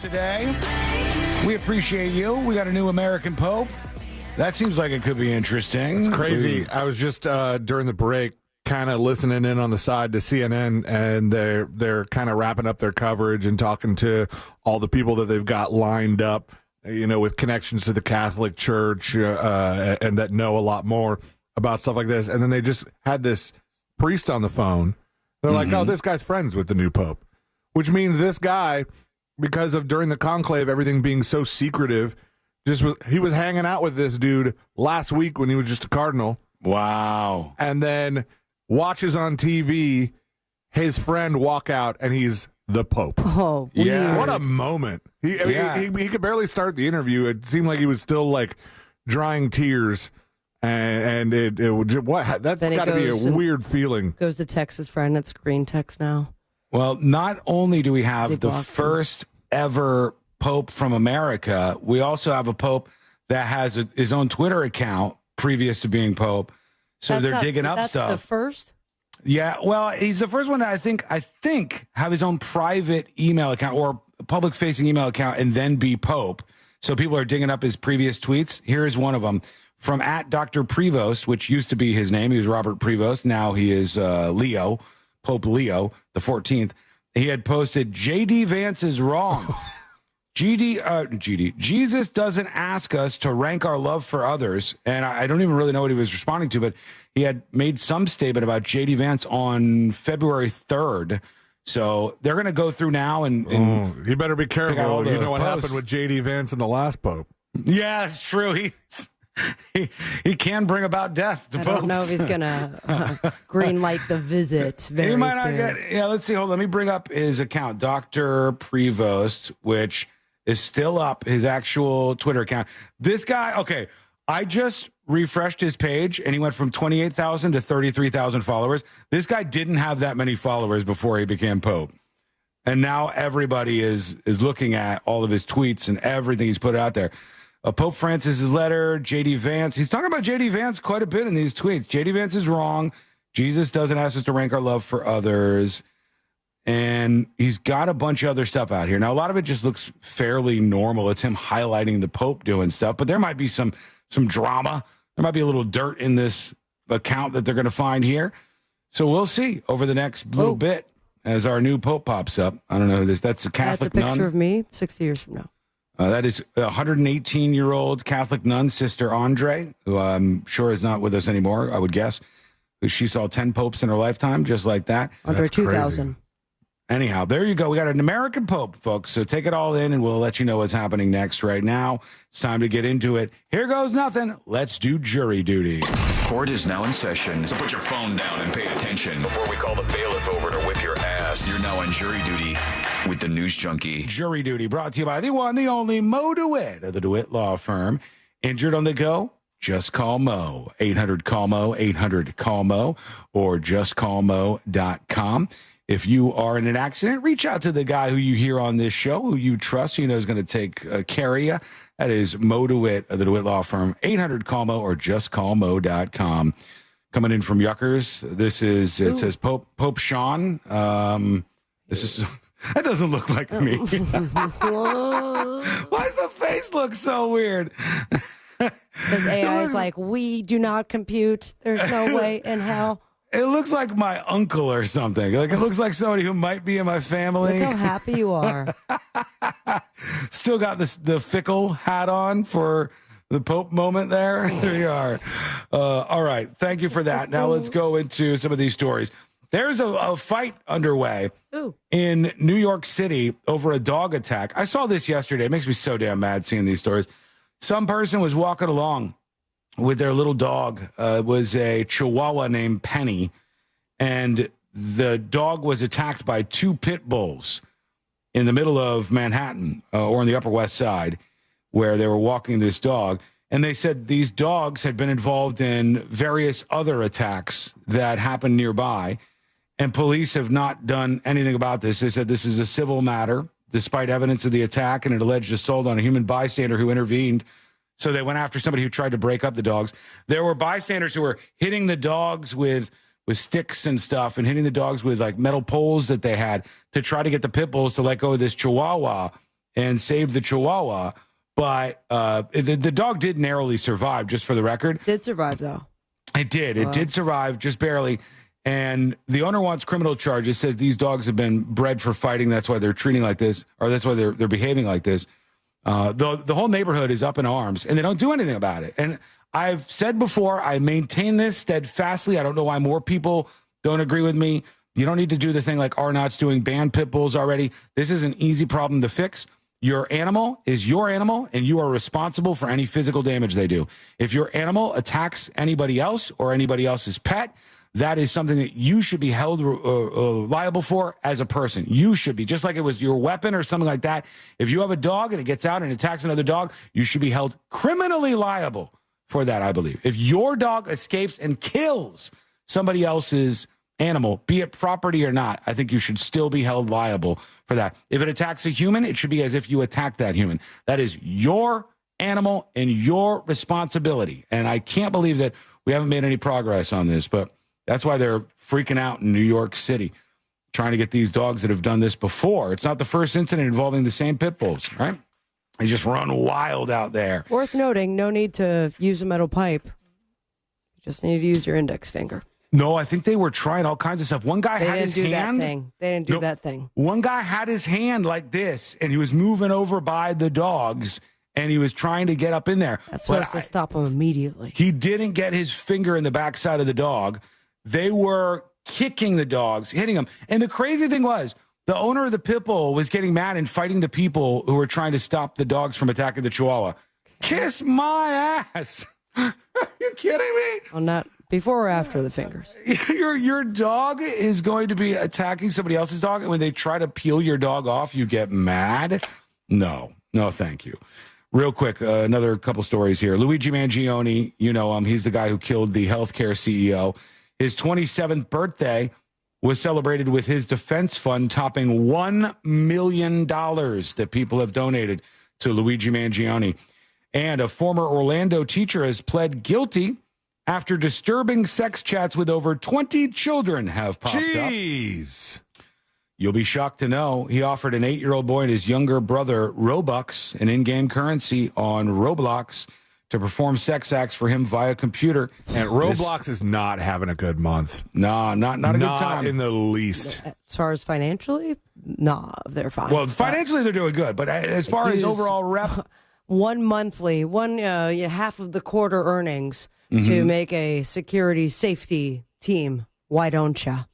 Today, we appreciate you. We got a new American Pope. That seems like it could be interesting. It's crazy. I was just during the break kind of listening in on the side to CNN, and they're kind of wrapping up their coverage and talking to all the people that they've got lined up, you know, with connections to the Catholic Church and that know a lot more about stuff like this. And then they just had this priest on the phone. They're like, oh, this guy's friends with the new Pope, which means this guy, because of during the conclave, everything being so secretive, he was hanging out with this dude last week when he was just a cardinal. Wow. And then watches on TV his friend walk out and he's the Pope. Oh, yeah. What a moment. He could barely start the interview. It seemed like he was still like drying tears. And that's got to be a weird feeling. Goes to text his friend. It's green text now. Well, not only do we have the first ever Pope from America, we also have a Pope that has his own Twitter account previous to being Pope. So they're digging up stuff. That's the first? Yeah, well, he's the first one that I think have his own private email account or public-facing email account and then be Pope. So people are digging up his previous tweets. Here's one of them from @Dr. Prevost, which used to be his name. He was Robert Prevost. Now he is Leo. Pope Leo the 14th, he had posted, J.D. Vance is wrong. Jesus doesn't ask us to rank our love for others. And I don't even really know what he was responding to, but he had made some statement about J.D. Vance on February 3rd. So they're going to go through now and you better be careful. You know what posts. happened with J.D. Vance and the last pope. Yeah, it's true. He can bring about death to I don't know if he's going to green light the visit very he might soon. not get. Yeah, let's see. Hold on. Let me bring up his account, Dr. Prevost, which is still up, his actual Twitter account. This guy, okay, I just refreshed his page, and he went from 28,000 to 33,000 followers. This guy didn't have that many followers before he became Pope. And now everybody is looking at all of his tweets and everything he's put out there. Pope Francis's letter, J.D. Vance. He's talking about J.D. Vance quite a bit in these tweets. J.D. Vance is wrong. Jesus doesn't ask us to rank our love for others. And he's got a bunch of other stuff out here. Now, a lot of it just looks fairly normal. It's him highlighting the Pope doing stuff. But there might be some drama. There might be a little dirt in this account that they're going to find here. So we'll see over the next little bit as our new Pope pops up. I don't know who this. That's a Catholic nun. That's a picture of me 60 years from now. That is a 118-year-old Catholic nun, Sister Andre, who I'm sure is not with us anymore, I would guess. She saw 10 popes in her lifetime, just like that. Andre 2000. Anyhow, there you go. We got an American Pope, folks. So take it all in, and we'll let you know what's happening next. Right now, it's time to get into it. Here goes nothing. Let's do jury duty. Court is now in session, so put your phone down and pay attention before we call the bailiff over to whip your ass. You're now on jury duty with the News Junkie. Jury duty brought to you by the one, the only Mo DeWitt of the DeWitt Law Firm. Injured on the go? Just call Mo. 800-CALL-MO, 800-CALL-MO, or justcallmo.com. If you are in an accident, reach out to the guy who you hear on this show, who you trust, you know is going to take care of you. That is Mo DeWitt of the DeWitt Law Firm. 800-CALL-MO or justcallmo.com. Coming in from Yuckers, this is, it says Pope Sean. This is, that doesn't look like me. Why does the face look so weird? Because AI is like, we do not compute. There's no way in hell. It looks like my uncle or something. Like it looks like somebody who might be in my family. Look how happy you are. Still got the fickle hat on for the Pope moment there. There you are. All right. Thank you for that. Now let's go into some of these stories. There's a fight underway in New York City over a dog attack. I saw this yesterday. It makes me so damn mad seeing these stories. Some person was walking along with their little dog. It was a Chihuahua named Penny, and the dog was attacked by two pit bulls in the middle of Manhattan or on the Upper West Side, where they were walking this dog. And they said these dogs had been involved in various other attacks that happened nearby, and police have not done anything about this. They said this is a civil matter, despite evidence of the attack and an alleged assault on a human bystander who intervened. So they went after somebody who tried to break up the dogs. There were bystanders who were hitting the dogs with sticks and stuff and hitting the dogs with like metal poles that they had to try to get the pit bulls to let go of this Chihuahua and save the Chihuahua. But the dog did narrowly survive, just for the record. Did survive, though. It did. It did survive, just barely. And the owner wants criminal charges, says these dogs have been bred for fighting. That's why they're treating like this, or that's why they're behaving like this. The whole neighborhood is up in arms, and they don't do anything about it. And I've said before, I maintain this steadfastly. I don't know why more people don't agree with me. You don't need to do the thing like Arnott's doing, ban pit bulls already. This is an easy problem to fix. Your animal is your animal, and you are responsible for any physical damage they do. If your animal attacks anybody else or anybody else's pet, that is something that you should be held liable for as a person. You should be, just like it was your weapon or something like that. If you have a dog and it gets out and attacks another dog, you should be held criminally liable for that, I believe. If your dog escapes and kills somebody else's animal, be it property or not, I think you should still be held liable for that. If it attacks a human, it should be as if you attacked that human. That is your animal and your responsibility. And I can't believe that we haven't made any progress on this, but that's why they're freaking out in New York City, trying to get these dogs that have done this before. It's not the first incident involving the same pit bulls, right? They just run wild out there. Worth noting, no need to use a metal pipe. You just need to use your index finger. No, I think they were trying all kinds of stuff. One guy had his hand. They didn't do that thing. One guy had his hand like this, and he was moving over by the dogs, and he was trying to get up in there. That's supposed to stop him immediately. He didn't get his finger in the backside of the dog. They were kicking the dogs, hitting them. And the crazy thing was, the owner of the Pitbull was getting mad and fighting the people who were trying to stop the dogs from attacking the Chihuahua. Kiss my ass. Are you kidding me? Well, not before or after the fingers. Your dog is going to be attacking somebody else's dog, and when they try to peel your dog off, you get mad? No, thank you. Real quick, another couple stories here. Luigi Mangione, you know him. He's the guy who killed the healthcare CEO. His 27th birthday was celebrated with his defense fund topping $1 million that people have donated to Luigi Mangione. And a former Orlando teacher has pled guilty after disturbing sex chats with over 20 children have popped up. Jeez. You'll be shocked to know he offered an 8-year-old boy and his younger brother Robux, an in-game currency on Roblox, to perform sex acts for him via computer. And Roblox is not having a good month. Nah, not a good time. Not in the least. As far as financially, they're fine. Well, financially they're doing good, but as far as overall rep... half of the quarter earnings to make a security safety team. Why don't you?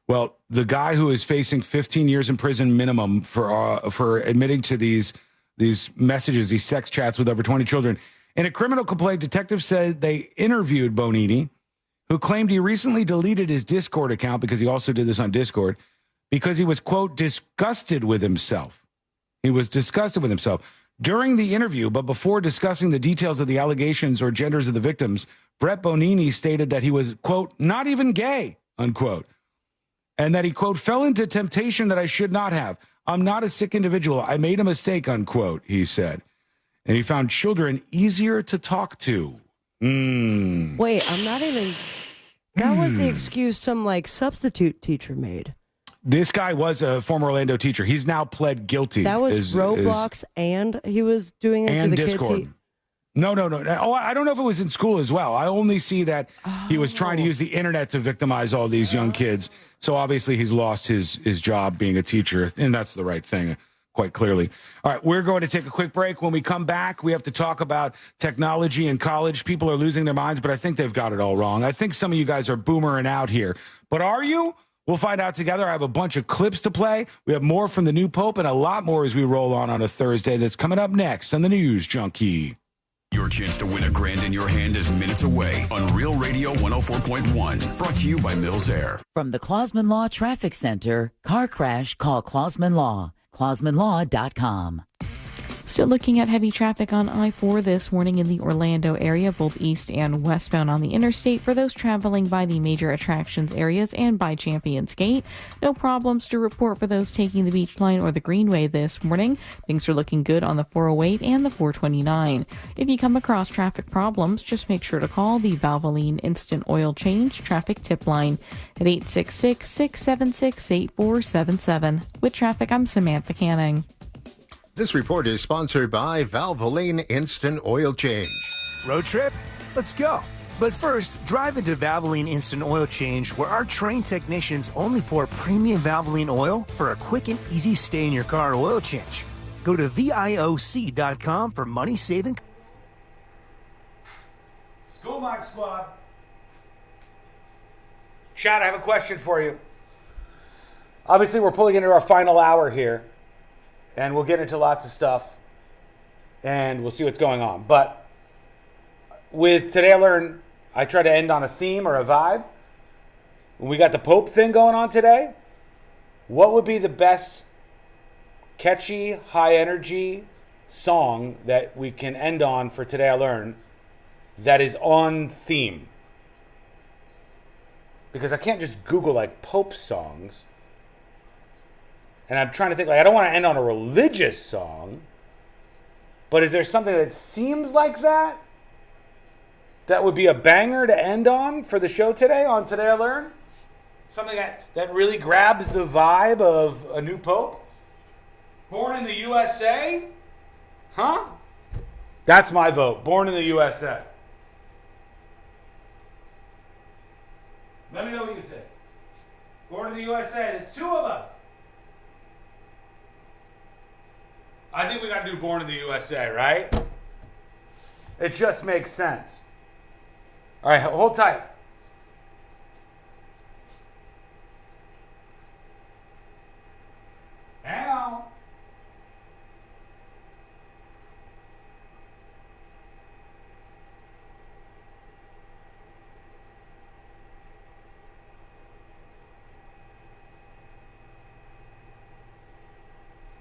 Well, the guy who is facing 15 years in prison minimum for admitting to these messages, these sex chats with over 20 children. In a criminal complaint, detectives said they interviewed Bonini, who claimed he recently deleted his Discord account because he also did this on Discord, because he was, quote, disgusted with himself. He was disgusted with himself. During the interview, but before discussing the details of the allegations or genders of the victims, Brett Bonini stated that he was, quote, not even gay, unquote, and that he, quote, fell into temptation that I should not have. I'm not a sick individual. I made a mistake, unquote, he said. And he found children easier to talk to. Wait, I'm not even... That was the excuse some, substitute teacher made. This guy was a former Orlando teacher. He's now pled guilty. That was Roblox, and he was doing it to the Discord. kids. No. Oh, I don't know if it was in school as well. I only see that he was trying to use the internet to victimize all these young kids. So obviously he's lost his job being a teacher, and that's the right thing, quite clearly. All right, we're going to take a quick break. When we come back, we have to talk about technology in college. People are losing their minds, but I think they've got it all wrong. I think some of you guys are boomering out here. But are you? We'll find out together. I have a bunch of clips to play. We have more from the new Pope and a lot more as we roll on a Thursday. That's coming up next on the News Junkie. Your chance to win $1,000 in your hand is minutes away on Real Radio 104.1. Brought to you by Mills Air. From the Clausman Law Traffic Center, car crash, call Clausman Law. ClausmanLaw.com. Still looking at heavy traffic on I-4 this morning in the Orlando area, both east and westbound on the interstate for those traveling by the major attractions areas and by Champions Gate. No problems to report for those taking the Beach Line or the Greenway this morning. Things are looking good on the 408 and the 429. If you come across traffic problems, just make sure to call the Valvoline Instant Oil Change Traffic Tip Line at 866-676-8477. With traffic, I'm Samantha Canning. This report is sponsored by Valvoline Instant Oil Change. Road trip? Let's go. But first, drive into Valvoline Instant Oil Change, where our trained technicians only pour premium Valvoline oil for a quick and easy stay in your car oil change. Go to VIOC.com for money saving. School Mike Squad. Chad, I have a question for you. Obviously, we're pulling into our final hour here. And we'll get into lots of stuff, and we'll see what's going on. But with Today I Learned, I try to end on a theme or a vibe. When we got the Pope thing going on today, what would be the best catchy, high-energy song that we can end on for Today I Learned that is on theme? Because I can't just Google, Pope songs. And I'm trying to think, I don't want to end on a religious song, but is there something that seems like that would be a banger to end on for the show today, on Today I Learned? Something that really grabs the vibe of a new pope? Born in the USA? Huh? That's my vote. Born in the USA. Let me know what you think. Born in the USA. There's two of us. I think we got to do Born in the USA, right? It just makes sense. All right, hold tight. Hang on.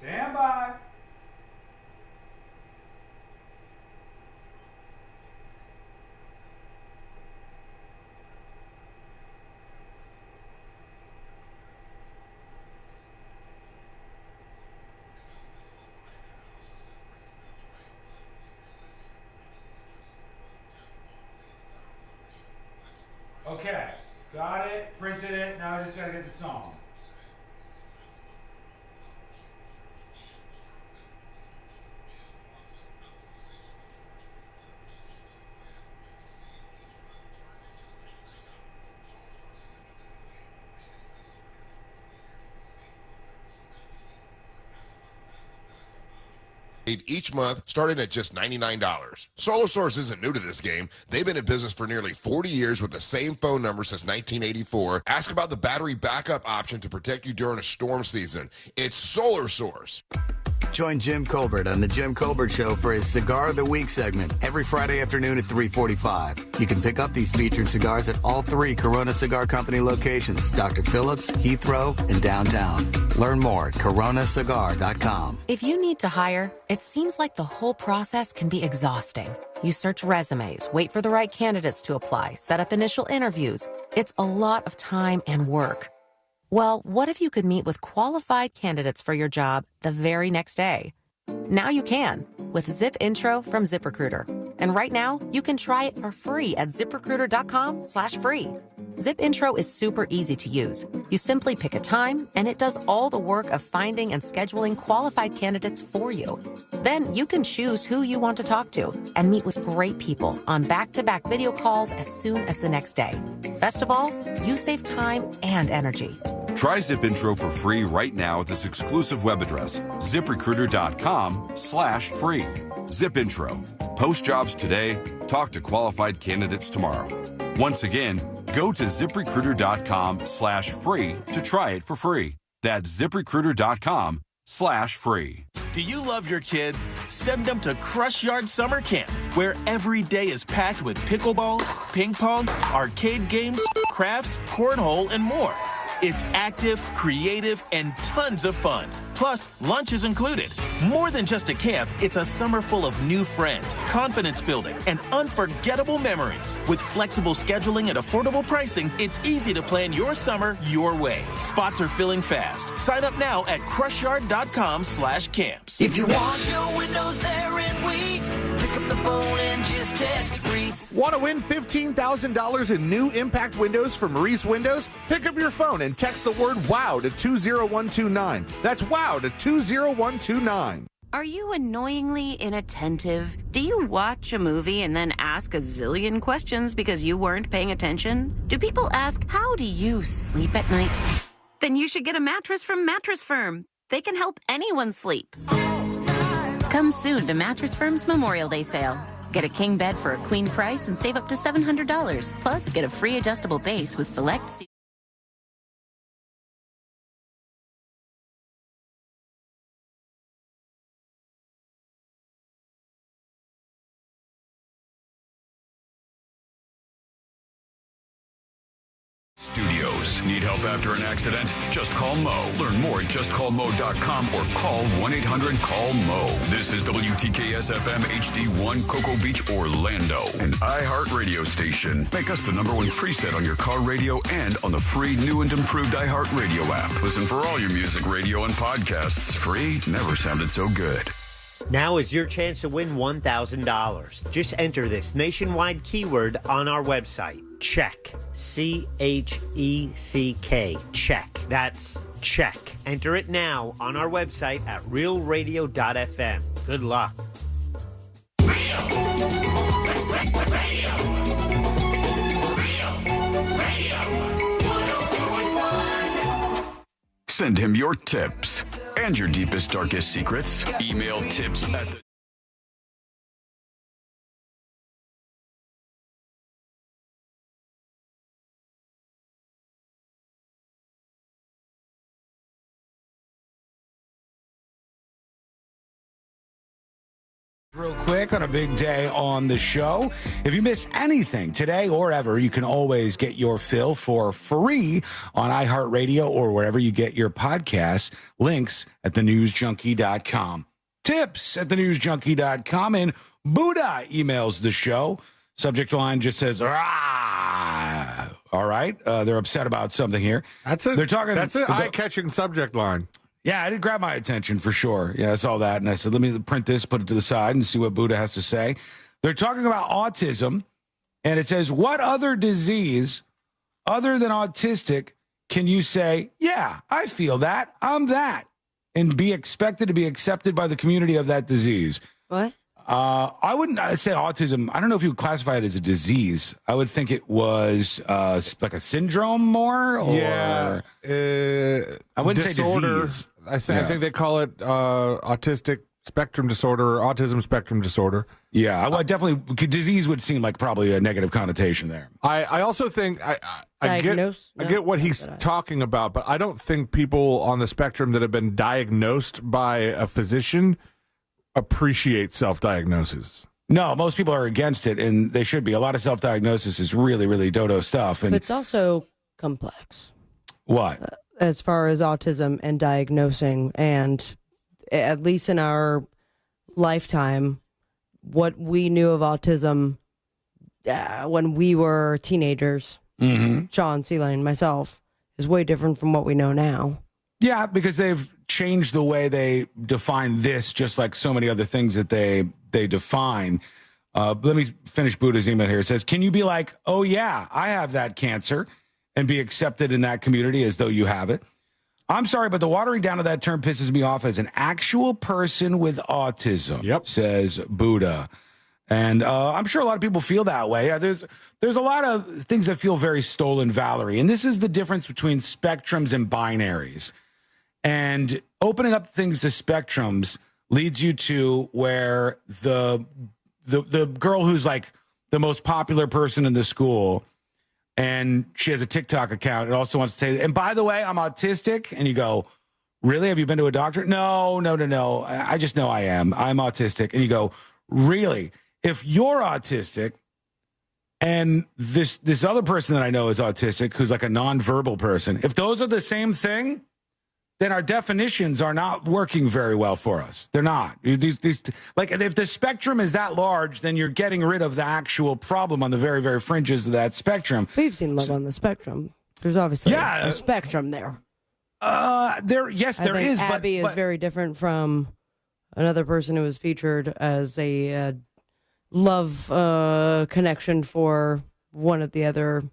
Stand by. Okay, got it, printed it, now I just gotta get the song. Each month, starting at just $99. Solar Source isn't new to this game. They've been in business for nearly 40 years with the same phone number since 1984. Ask about the battery backup option to protect you during a storm season. It's Solar Source. Join Jim Colbert on the Jim Colbert Show for his Cigar of the Week segment every Friday afternoon at 3:45. You can pick up these featured cigars at all 3 Corona Cigar Company locations, Dr. Phillips, Heathrow, and downtown. Learn more at coronacigar.com. If you need to hire, it seems like the whole process can be exhausting. You search resumes, wait for the right candidates to apply, set up initial interviews. It's a lot of time and work. Well, what if you could meet with qualified candidates for your job the very next day? Now you can with Zip Intro from ZipRecruiter. And right now, you can try it for free at ZipRecruiter.com/free. Zip Intro is super easy to use. You simply pick a time, and it does all the work of finding and scheduling qualified candidates for you. Then you can choose who you want to talk to and meet with great people on back-to-back video calls as soon as the next day. Best of all, you save time and energy. Try Zip Intro for free right now at this exclusive web address, ZipRecruiter.com/free. Zip Intro. Post jobs today. Talk to qualified candidates tomorrow. Once again, go to ZipRecruiter.com/free to try it for free. That's ZipRecruiter.com/free. Do you love your kids? Send them to Crushyard Summer Camp, where every day is packed with pickleball, ping pong, arcade games, crafts, cornhole, and more. It's active, creative, and tons of fun. Plus, lunch is included. More than just a camp, it's a summer full of new friends, confidence building, and unforgettable memories. With flexible scheduling and affordable pricing, it's easy to plan your summer your way. Spots are filling fast. Sign up now at crushYard.com/camps. If you want your windows there in weeks, pick up the phone and just text Reese. Want to win $15,000 in new impact windows from Reese Windows? Pick up your phone and text the word WOW to 20129. That's WOW to 20129. Are you annoyingly inattentive? Do you watch a movie and then ask a zillion questions because you weren't paying attention? Do people ask, how do you sleep at night? Then you should get a mattress from Mattress Firm. They can help anyone sleep. Come soon to Mattress Firm's Memorial Day sale. Get a king bed for a queen price and save up to $700. Plus, get a free adjustable base with select... Studios. Need help after an accident? Just call Mo. Learn more at justcallmo.com or call 1-800-CALL-MO. This is WTKS-FM HD1 Cocoa Beach, Orlando, an iHeart radio station. Make us the #1 preset on your car radio and on the free new and improved iHeart radio app. Listen for all your music, radio, and podcasts. Free never sounded so good. Now is your chance to win $1,000. Just enter this nationwide keyword on our website. Check. CHECK. Check. That's check. Enter it now on our website at realradio.fm. Good luck. Radio. Send him your tips and your deepest, darkest secrets. Email tips at the real quick on a big day on the show. If you miss anything today or ever, you can always get your fill for free on iHeartRadio or wherever you get your podcasts. Links at thenewsjunkie.com. Tips at thenewsjunkie.com. And Buddha emails the show. Subject line just says, "Rah." All right. They're upset about something here. That's They're talking. That's an eye-catching subject line. Yeah, it did grab my attention for sure. Yeah, I saw that, and I said, let me print this, put it to the side, and see what Buddha has to say. They're talking about autism, and it says, what other disease other than autistic can you say, yeah, I feel that, I'm that, and be expected to be accepted by the community of that disease? What? I wouldn't say autism. I don't know if you would classify it as a disease. I would think it was like a syndrome more. Or, yeah. I wouldn't disorder. Say disease. I think they call it autistic spectrum disorder or autism spectrum disorder. Yeah, I definitely disease would seem like probably a negative connotation there. I also think I get what he's talking about, but I don't think people on the spectrum that have been diagnosed by a physician appreciate self-diagnosis. No, most people are against it, and they should be. A lot of self-diagnosis is really, really dodo stuff. And but it's also complex. What? As far as autism and diagnosing, and at least in our lifetime, what we knew of autism when we were teenagers, Sean, Celine, myself, is way different from what we know now. Yeah, because they've changed the way they define this, just like so many other things that they define. Let me finish Buddha's email here. It says, can you be like, oh, yeah, I have that cancer, and be accepted in that community as though you have it? I'm sorry, but the watering down of that term pisses me off as an actual person with autism, says Buddha. And I'm sure a lot of people feel that way. There's a lot of things that feel very stolen Valerie. And this is the difference between spectrums and binaries. And opening up things to spectrums leads you to where the girl who's like the most popular person in the school, and she has a TikTok account and also wants to say, and by the way, I'm autistic. And you go, really? Have you been to a doctor? No. I just know I am. I'm autistic. And you go, really? If you're autistic and this other person that I know is autistic, who's like a nonverbal person, if those are the same thing, then our definitions are not working very well for us. They're not. Like, if the spectrum is that large, then you're getting rid of the actual problem on the very, very fringes of that spectrum. We've seen love on the spectrum. There's obviously a spectrum there. There is. Abby is very different from another person who was featured as a love connection for one of the other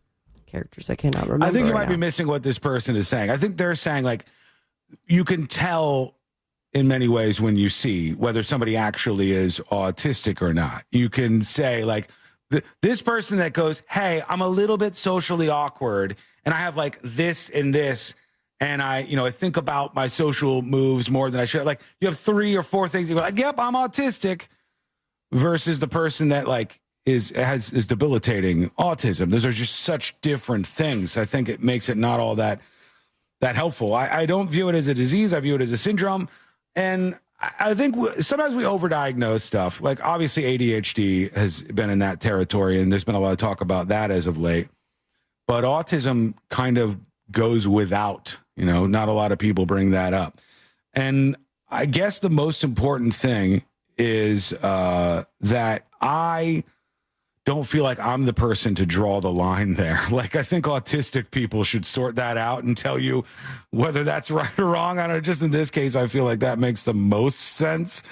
characters. I cannot remember. I think you might be missing what this person is saying. I think they're saying, like, you can tell in many ways when you see whether somebody actually is autistic or not. You can say, like, this person that goes, hey, I'm a little bit socially awkward, and I have like this and this, and I think about my social moves more than I should. Like, you have 3 or 4 things. You go like, yep, I'm autistic, versus the person that like is debilitating autism. Those are just such different things. I think it makes it not all that helpful. I don't view it as a disease. I view it as a syndrome. And I think sometimes we overdiagnose stuff. Like, obviously ADHD has been in that territory, and there's been a lot of talk about that as of late. But autism kind of goes without, not a lot of people bring that up. And I guess the most important thing is that I don't feel like I'm the person to draw the line there. Like, I think autistic people should sort that out and tell you whether that's right or wrong. I don't know. Just in this case, I feel like that makes the most sense.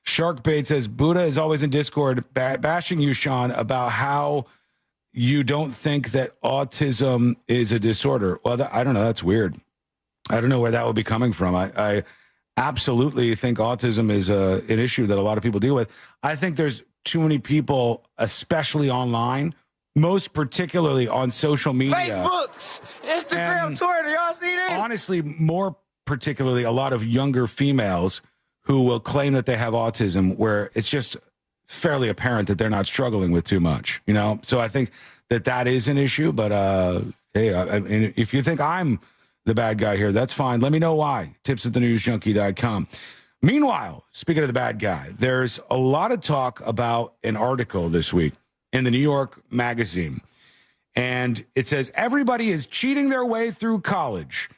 Sharkbait says, Buddha is always in Discord bashing you, Sean, about how you don't think that autism is a disorder. Well, I don't know. That's weird. I don't know where that would be coming from. I absolutely think autism is an issue that a lot of people deal with. I think there's too many people, especially online, most particularly on social media. Facebook, Instagram, Twitter, y'all see this? Honestly, more particularly a lot of younger females who will claim that they have autism, where it's just fairly apparent that they're not struggling with too much, you know? So I think that is an issue, but hey, if you think I'm the bad guy here, that's fine. Let me know why. tips@thenewsjunkie.com. Meanwhile, speaking of the bad guy, there's a lot of talk about an article this week in the New York Magazine, and it says everybody is cheating their way through college.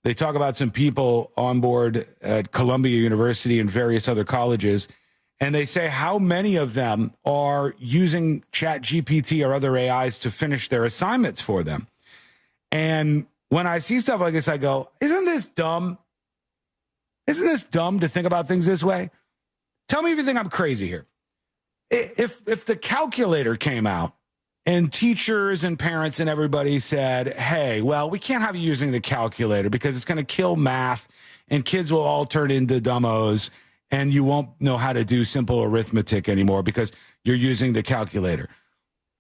They talk about some people on board at Columbia University and various other colleges, and they say how many of them are using ChatGPT or other AIs to finish their assignments for them. And when I see stuff like this, I go, isn't this dumb? Isn't this dumb to think about things this way? Tell me if you think I'm crazy here. If the calculator came out and teachers and parents and everybody said, hey, well, we can't have you using the calculator because it's going to kill math and kids will all turn into dumbos and you won't know how to do simple arithmetic anymore because you're using the calculator.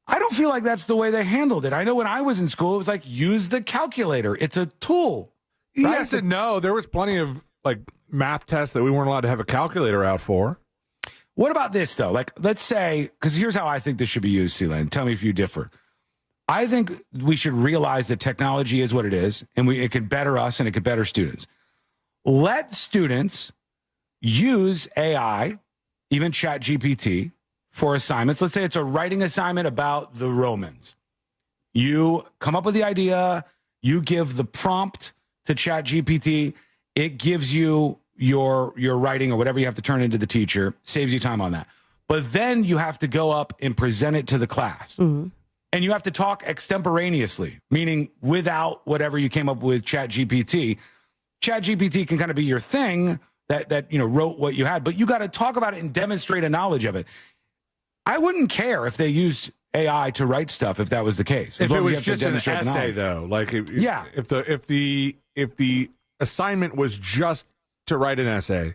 I don't feel like that's the way they handled it. I know when I was in school, it was like, use the calculator. It's a tool. Right? Yes and no. There was plenty of like math tests that we weren't allowed to have a calculator out for. What about this, though? Like, let's say, because here's how I think this should be used, Sealand. Tell me if you differ. I think we should realize that technology is what it is, and it can better us and it can better students. Let students use AI, even ChatGPT, for assignments. Let's say it's a writing assignment about the Romans. You come up with the idea, you give the prompt to ChatGPT, it gives you your writing or whatever you have to turn into the teacher, saves you time on that. But then you have to go up and present it to the class. Mm-hmm. And you have to talk extemporaneously, meaning without whatever you came up with ChatGPT. ChatGPT can kind of be your thing that wrote what you had, but you got to talk about it and demonstrate a knowledge of it. I wouldn't care if they used AI to write stuff if that was the case. If it was just an essay, though, like if the assignment was just to write an essay,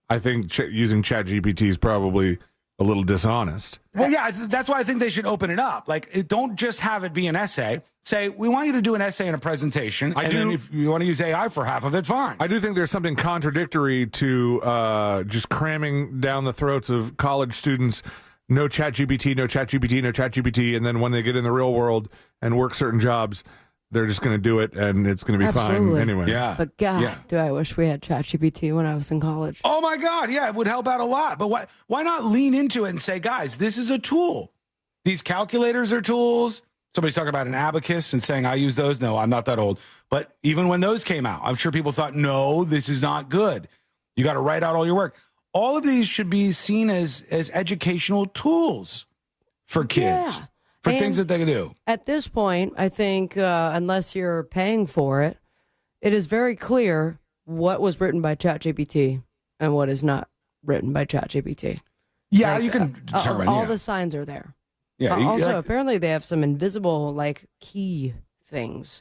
I think using ChatGPT is probably a little dishonest. Well, yeah, that's why I think they should open it up. Like, don't just have it be an essay. Say, we want you to do an essay and a presentation, then if you want to use AI for half of it, fine. I do think there's something contradictory to just cramming down the throats of college students, no ChatGPT, no ChatGPT, no ChatGPT, and then when they get in the real world and work certain jobs, they're just going to do it, and it's going to be fine anyway. Yeah. But God, do I wish we had ChatGPT when I was in college. Oh, my God. Yeah, it would help out a lot. But why not lean into it and say, guys, this is a tool. These calculators are tools. Somebody's talking about an abacus and saying, I use those. No, I'm not that old. But even when those came out, I'm sure people thought, no, this is not good. You got to write out all your work. All of these should be seen as educational tools for kids. Yeah. For things that they can do. At this point, I think, unless you're paying for it, it is very clear what was written by ChatGPT and what is not written by ChatGPT. Yeah, you can determine. All the signs are there. Yeah. Also, apparently they have some invisible, key things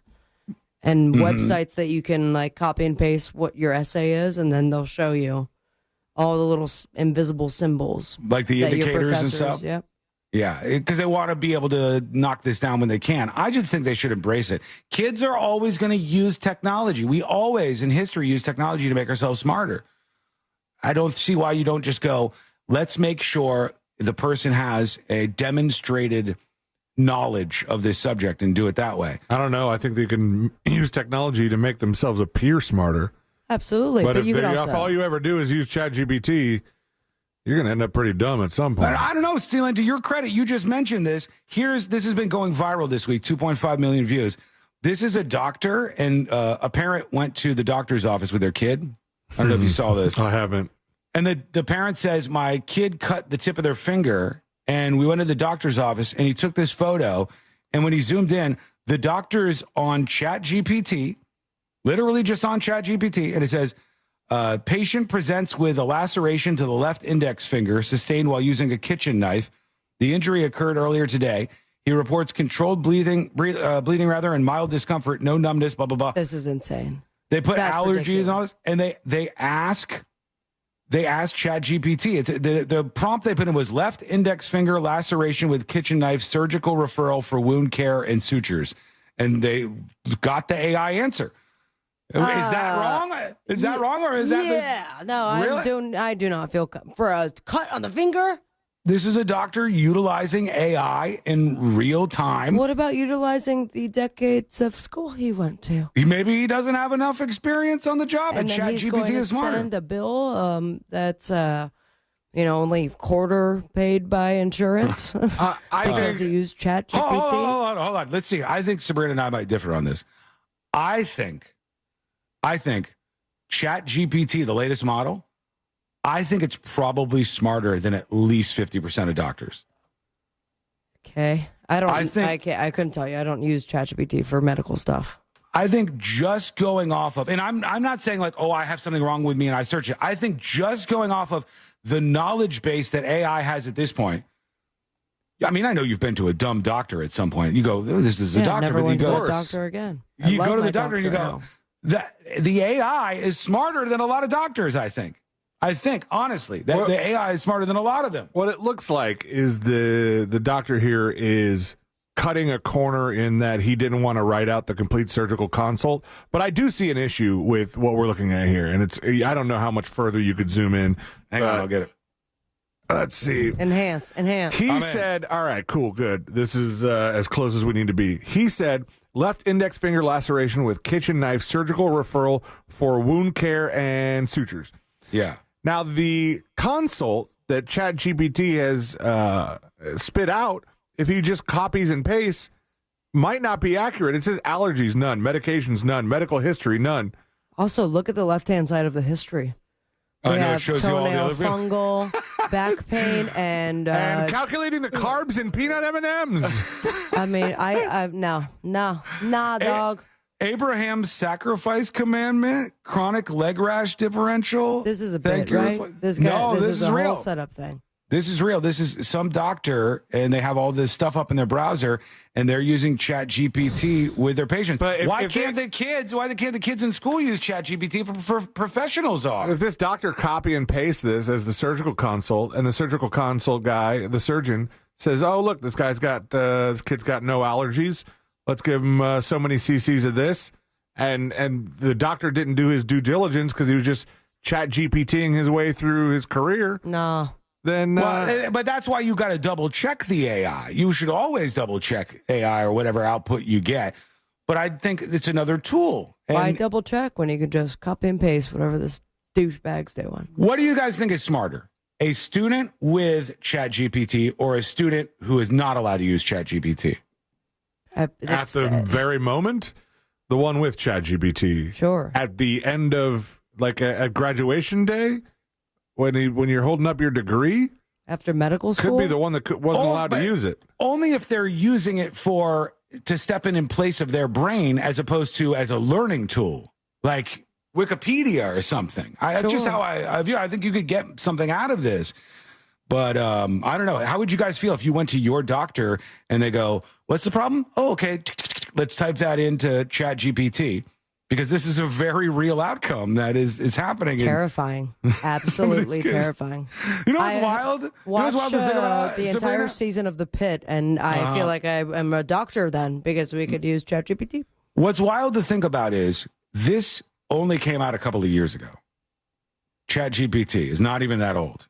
and websites that you can, copy and paste what your essay is, and then they'll show you all the little invisible symbols. Like the indicators and stuff? Yep. Yeah, because they want to be able to knock this down when they can. I just think they should embrace it. Kids are always going to use technology. We always, in history, use technology to make ourselves smarter. I don't see why you don't just go, let's make sure the person has a demonstrated knowledge of this subject and do it that way. I don't know. I think they can use technology to make themselves appear smarter. Absolutely. But if all you ever do is use ChatGPT, you're going to end up pretty dumb at some point. But I don't know, Steelan, to your credit, you just mentioned this. This has been going viral this week, 2.5 million views. This is a doctor, and a parent went to the doctor's office with their kid. I don't know if you saw this. I haven't. And the parent says, my kid cut the tip of their finger, and we went to the doctor's office, and he took this photo, and when he zoomed in, the doctor is on ChatGPT, literally just on ChatGPT, and it says, patient presents with a laceration to the left index finger sustained while using a kitchen knife. The injury occurred earlier today. He reports controlled bleeding and mild discomfort, no numbness, blah, blah, blah. This is insane. They put allergies on it, and they ask ChatGPT. It's the prompt they put in was left index finger laceration with kitchen knife, surgical referral for wound care and sutures. And they got the AI answer. Is that wrong? Is that wrong, or is that? Yeah, no, Really? I do not feel for a cut on the finger. This is a doctor utilizing AI in real time. What about utilizing the decades of school he went to? Maybe he doesn't have enough experience on the job, and then he's going ChatGPT to is smarter. send a bill that's only quarter paid by insurance because he used ChatGPT. Hold on. Let's see. I think Sabrina and I might differ on this. I think ChatGPT, the latest model, I think it's probably smarter than at least 50% of doctors. Okay. I couldn't tell you. I don't use ChatGPT for medical stuff. I think just going off of, and I'm not saying like, oh, I have something wrong with me and I search it. I think just going off of the knowledge base that AI has at this point. I mean, I know you've been to a dumb doctor at some point. You go, oh, this is a doctor. Never but went you to go, the doctor again. You go to the doctor and you go, the AI is smarter than a lot of doctors, I think. Honestly, that the AI is smarter than a lot of them. What it looks like is the doctor here is cutting a corner in that he didn't want to write out the complete surgical consult. But I do see an issue with what we're looking at here, and I don't know how much further you could zoom in. Hang on, I'll get it. Let's see. Enhance. He said, all right, cool, good. This is as close as we need to be. He said, left index finger laceration with kitchen knife, surgical referral for wound care and sutures. Yeah. Now, the consult that ChatGPT has spit out, if he just copies and pastes, might not be accurate. It says allergies, none. Medications, none. Medical history, none. Also, look at the left-hand side of the history. I know, it shows you all the other fungal, back pain, and calculating the carbs in peanut M&Ms. I mean, nah, dog. Abraham's sacrifice commandment, chronic leg rash differential. This is a bit, right? This is a real whole setup thing. This is real. This is some doctor, and they have all this stuff up in their browser, and they're using ChatGPT with their patients. But why can't the kids in school use ChatGPT for professionals are? If this doctor copy and paste this as the surgical consult, and the surgical consult guy, the surgeon, says, "Oh, look, this kid's got no allergies. Let's give him so many cc's of this," and the doctor didn't do his due diligence because he was just ChatGPTing his way through his career. No. Then, but that's why you got to double check the AI. You should always double check AI or whatever output you get. But I think it's another tool. Why double check when you could just copy and paste whatever this douchebag's doing? What do you guys think is smarter? A student with ChatGPT or a student who is not allowed to use ChatGPT? At the very moment, the one with ChatGPT. Sure. At the end of at graduation day, when you're holding up your degree, after medical school, could be the one that wasn't allowed to use it. Only if they're using it to step in place of their brain, as opposed to as a learning tool, like Wikipedia or something. That's just how I view it. I think you could get something out of this. But I don't know. How would you guys feel if you went to your doctor and they go, "What's the problem?" "Oh, okay. Let's type that into ChatGPT." Because this is a very real outcome that is happening. Terrifying. Absolutely terrifying. You know what's wild? Watch to think about, the entire season of The Pit, and I feel like I am a doctor then because we could use ChatGPT. What's wild to think about is this only came out a couple of years ago. ChatGPT is not even that old.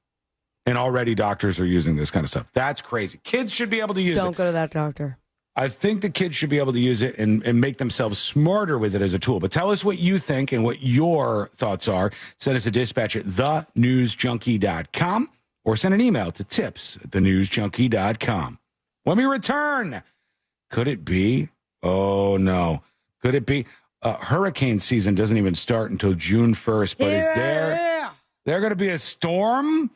And already doctors are using this kind of stuff. That's crazy. Kids should be able to use it. Don't go to that doctor. I think the kids should be able to use it and make themselves smarter with it as a tool. But tell us what you think and what your thoughts are. Send us a dispatch at thenewsjunkie.com or send an email to tips@thenewsjunkie.com. When we return, could it be? Oh, no. Could it be? Hurricane season doesn't even start until June 1st. But is there going to be a storm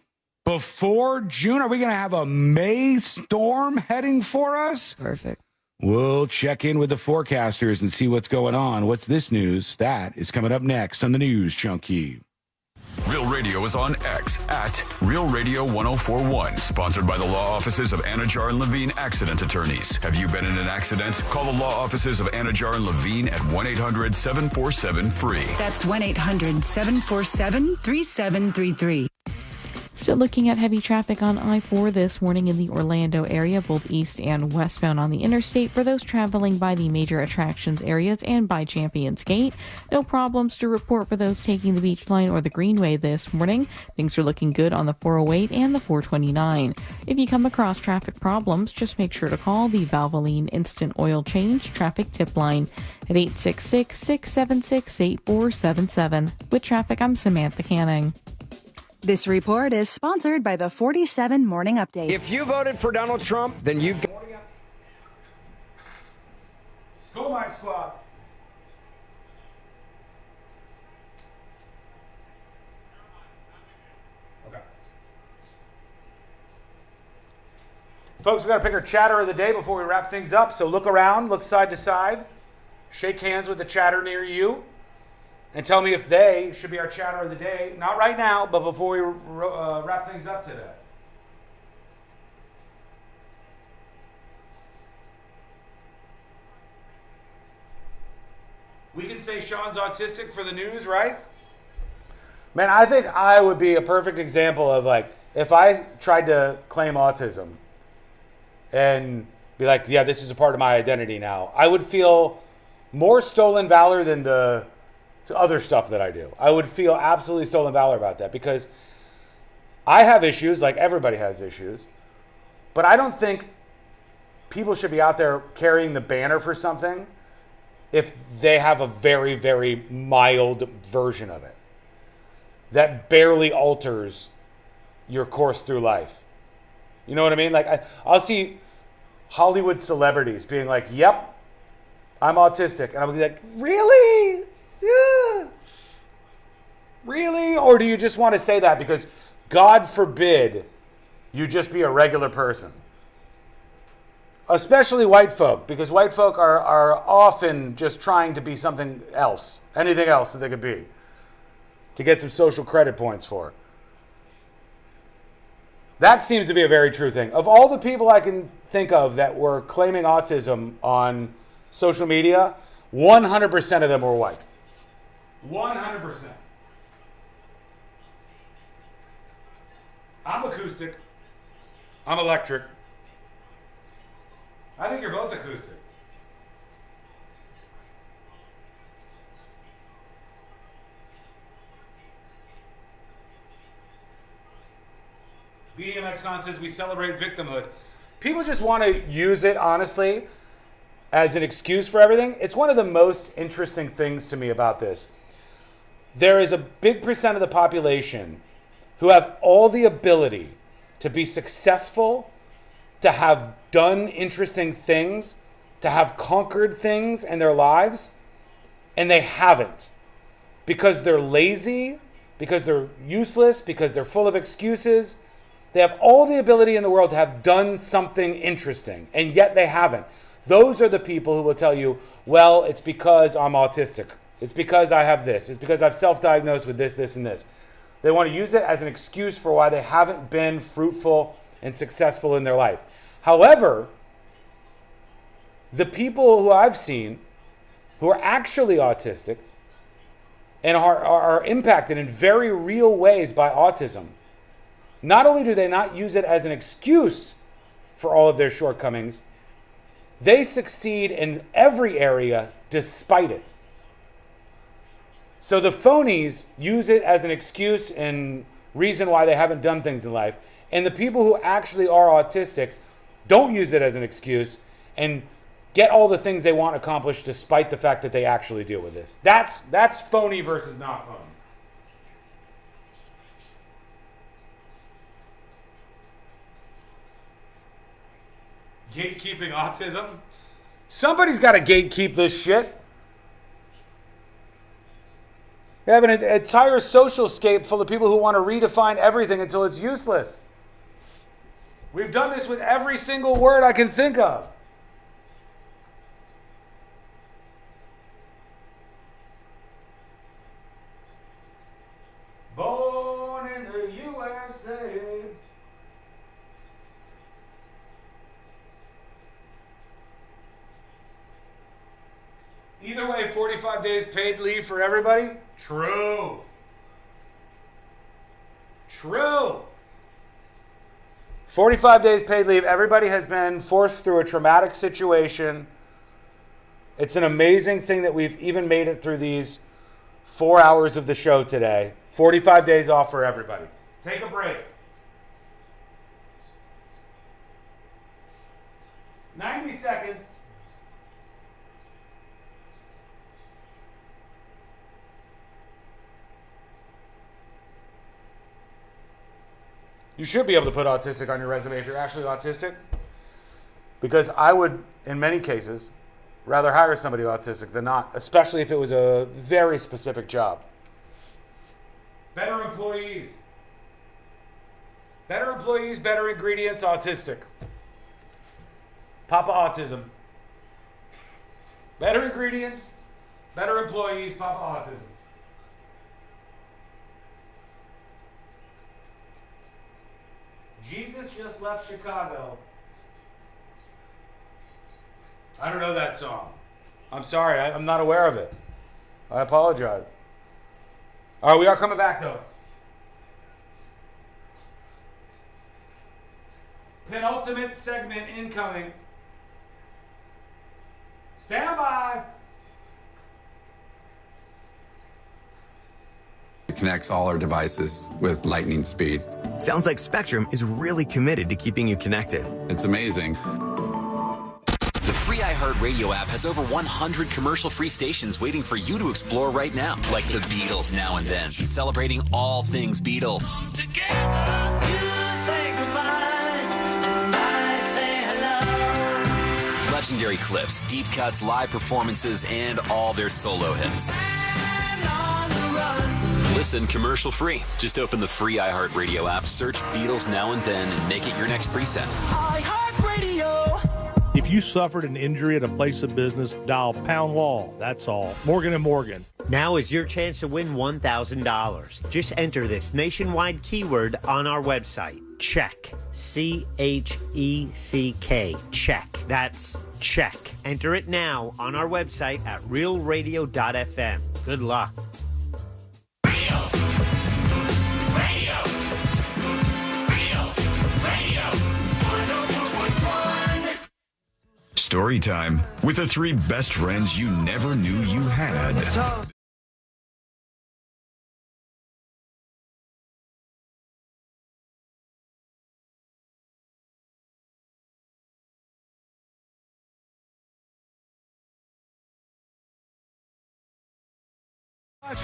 before June? Are we going to have a May storm heading for us? Perfect. We'll check in with the forecasters and see what's going on. What's this news? That is coming up next on the News Junkie. Real Radio is on X at Real Radio 1041. Sponsored by the law offices of Anajar and Levine Accident Attorneys. Have you been in an accident? Call the law offices of Anajar and Levine at 1-800-747-FREE. That's 1-800-747-3733. Still looking at heavy traffic on I-4 this morning in the Orlando area, both east and westbound on the interstate for those traveling by the major attractions areas and by Champions Gate. No problems to report for those taking the Beach Line or the Greenway this morning. Things are looking good on the 408 and the 429. If you come across traffic problems, just make sure to call the Valvoline Instant Oil Change Traffic Tip Line at 866-676-8477. With traffic, I'm Samantha Canning. This report is sponsored by the 47 Morning Update. If you voted for Donald Trump, then you've got... School Mike Squad. Okay. Folks, we got to pick our chatter of the day before we wrap things up. So look around, look side to side, shake hands with the chatter near you, and tell me if they should be our chatter of the day. Not right now, but before we wrap things up today. We can say Sean's autistic for the news, right? Man, I think I would be a perfect example of, like, if I tried to claim autism and be like, yeah, this is a part of my identity now, I would feel more stolen valor than the other stuff that I do. I would feel absolutely stolen valor about that, because I have issues, like everybody has issues, but I don't think people should be out there carrying the banner for something if they have a very, very mild version of it that barely alters your course through life. You know what I mean? Like, I'll see Hollywood celebrities being like, yep, I'm autistic. And I'll be like, really? Yeah. Really? Or do you just want to say that because, God forbid, you just be a regular person? Especially white folk, because white folk are often just trying to be something else, anything else that they could be, to get some social credit points for. That seems to be a very true thing. Of all the people I can think of that were claiming autism on social media, 100% of them were white. 100%. I'm acoustic. I'm electric. I think you're both acoustic. BDMXCon says we celebrate victimhood. People just want to use it, honestly, as an excuse for everything. It's one of the most interesting things to me about this. There is a big percent of the population who have all the ability to be successful, to have done interesting things, to have conquered things in their lives, and they haven't. Because they're lazy, because they're useless, because they're full of excuses. They have all the ability in the world to have done something interesting, and yet they haven't. Those are the people who will tell you, well, it's because I'm autistic. It's because I have this. It's because I've self-diagnosed with this, this, and this. They want to use it as an excuse for why they haven't been fruitful and successful in their life. However, the people who I've seen who are actually autistic and are impacted in very real ways by autism, not only do they not use it as an excuse for all of their shortcomings, they succeed in every area despite it. So the phonies use it as an excuse and reason why they haven't done things in life. And the people who actually are autistic don't use it as an excuse and get all the things they want accomplished despite the fact that they actually deal with this. That's phony versus not phony. Gatekeeping autism? Somebody's got to gatekeep this shit. You have an entire social scape full of people who want to redefine everything until it's useless. We've done this with every single word I can think of. Born in the USA. Either way, 45 days paid leave for everybody? True. True. 45 days paid leave. Everybody has been forced through a traumatic situation. It's an amazing thing that we've even made it through these 4 hours of the show today. 45 days off for everybody. Take a break. 90 seconds. You should be able to put autistic on your resume if you're actually autistic. Because I would, in many cases, rather hire somebody autistic than not, especially if it was a very specific job. Better employees. Better employees, better ingredients, autistic. Papa Autism. Better ingredients, better employees, Papa Autism. Jesus just left Chicago. I don't know that song. I'm sorry, I'm not aware of it. I apologize. All right, we are coming back though. Penultimate segment incoming. Stand by. It connects all our devices with lightning speed. Sounds like Spectrum is really committed to keeping you connected. It's amazing. The free iHeartRadio app has over 100 commercial-free stations waiting for you to explore right now, like the Beatles Now and Then, celebrating all things Beatles. Legendary clips, deep cuts, live performances, and all their solo hits. Listen commercial-free. Just open the free iHeartRadio app, search Beatles Now and Then, and make it your next preset. iHeartRadio. If you suffered an injury at a place of business, dial Pound Law. That's all. Morgan & Morgan. Now is your chance to win $1,000. Just enter this nationwide keyword on our website. Check. C-H-E-C-K. Check. That's check. Enter it now on our website at realradio.fm. Good luck. Story time with the three best friends you never knew you had.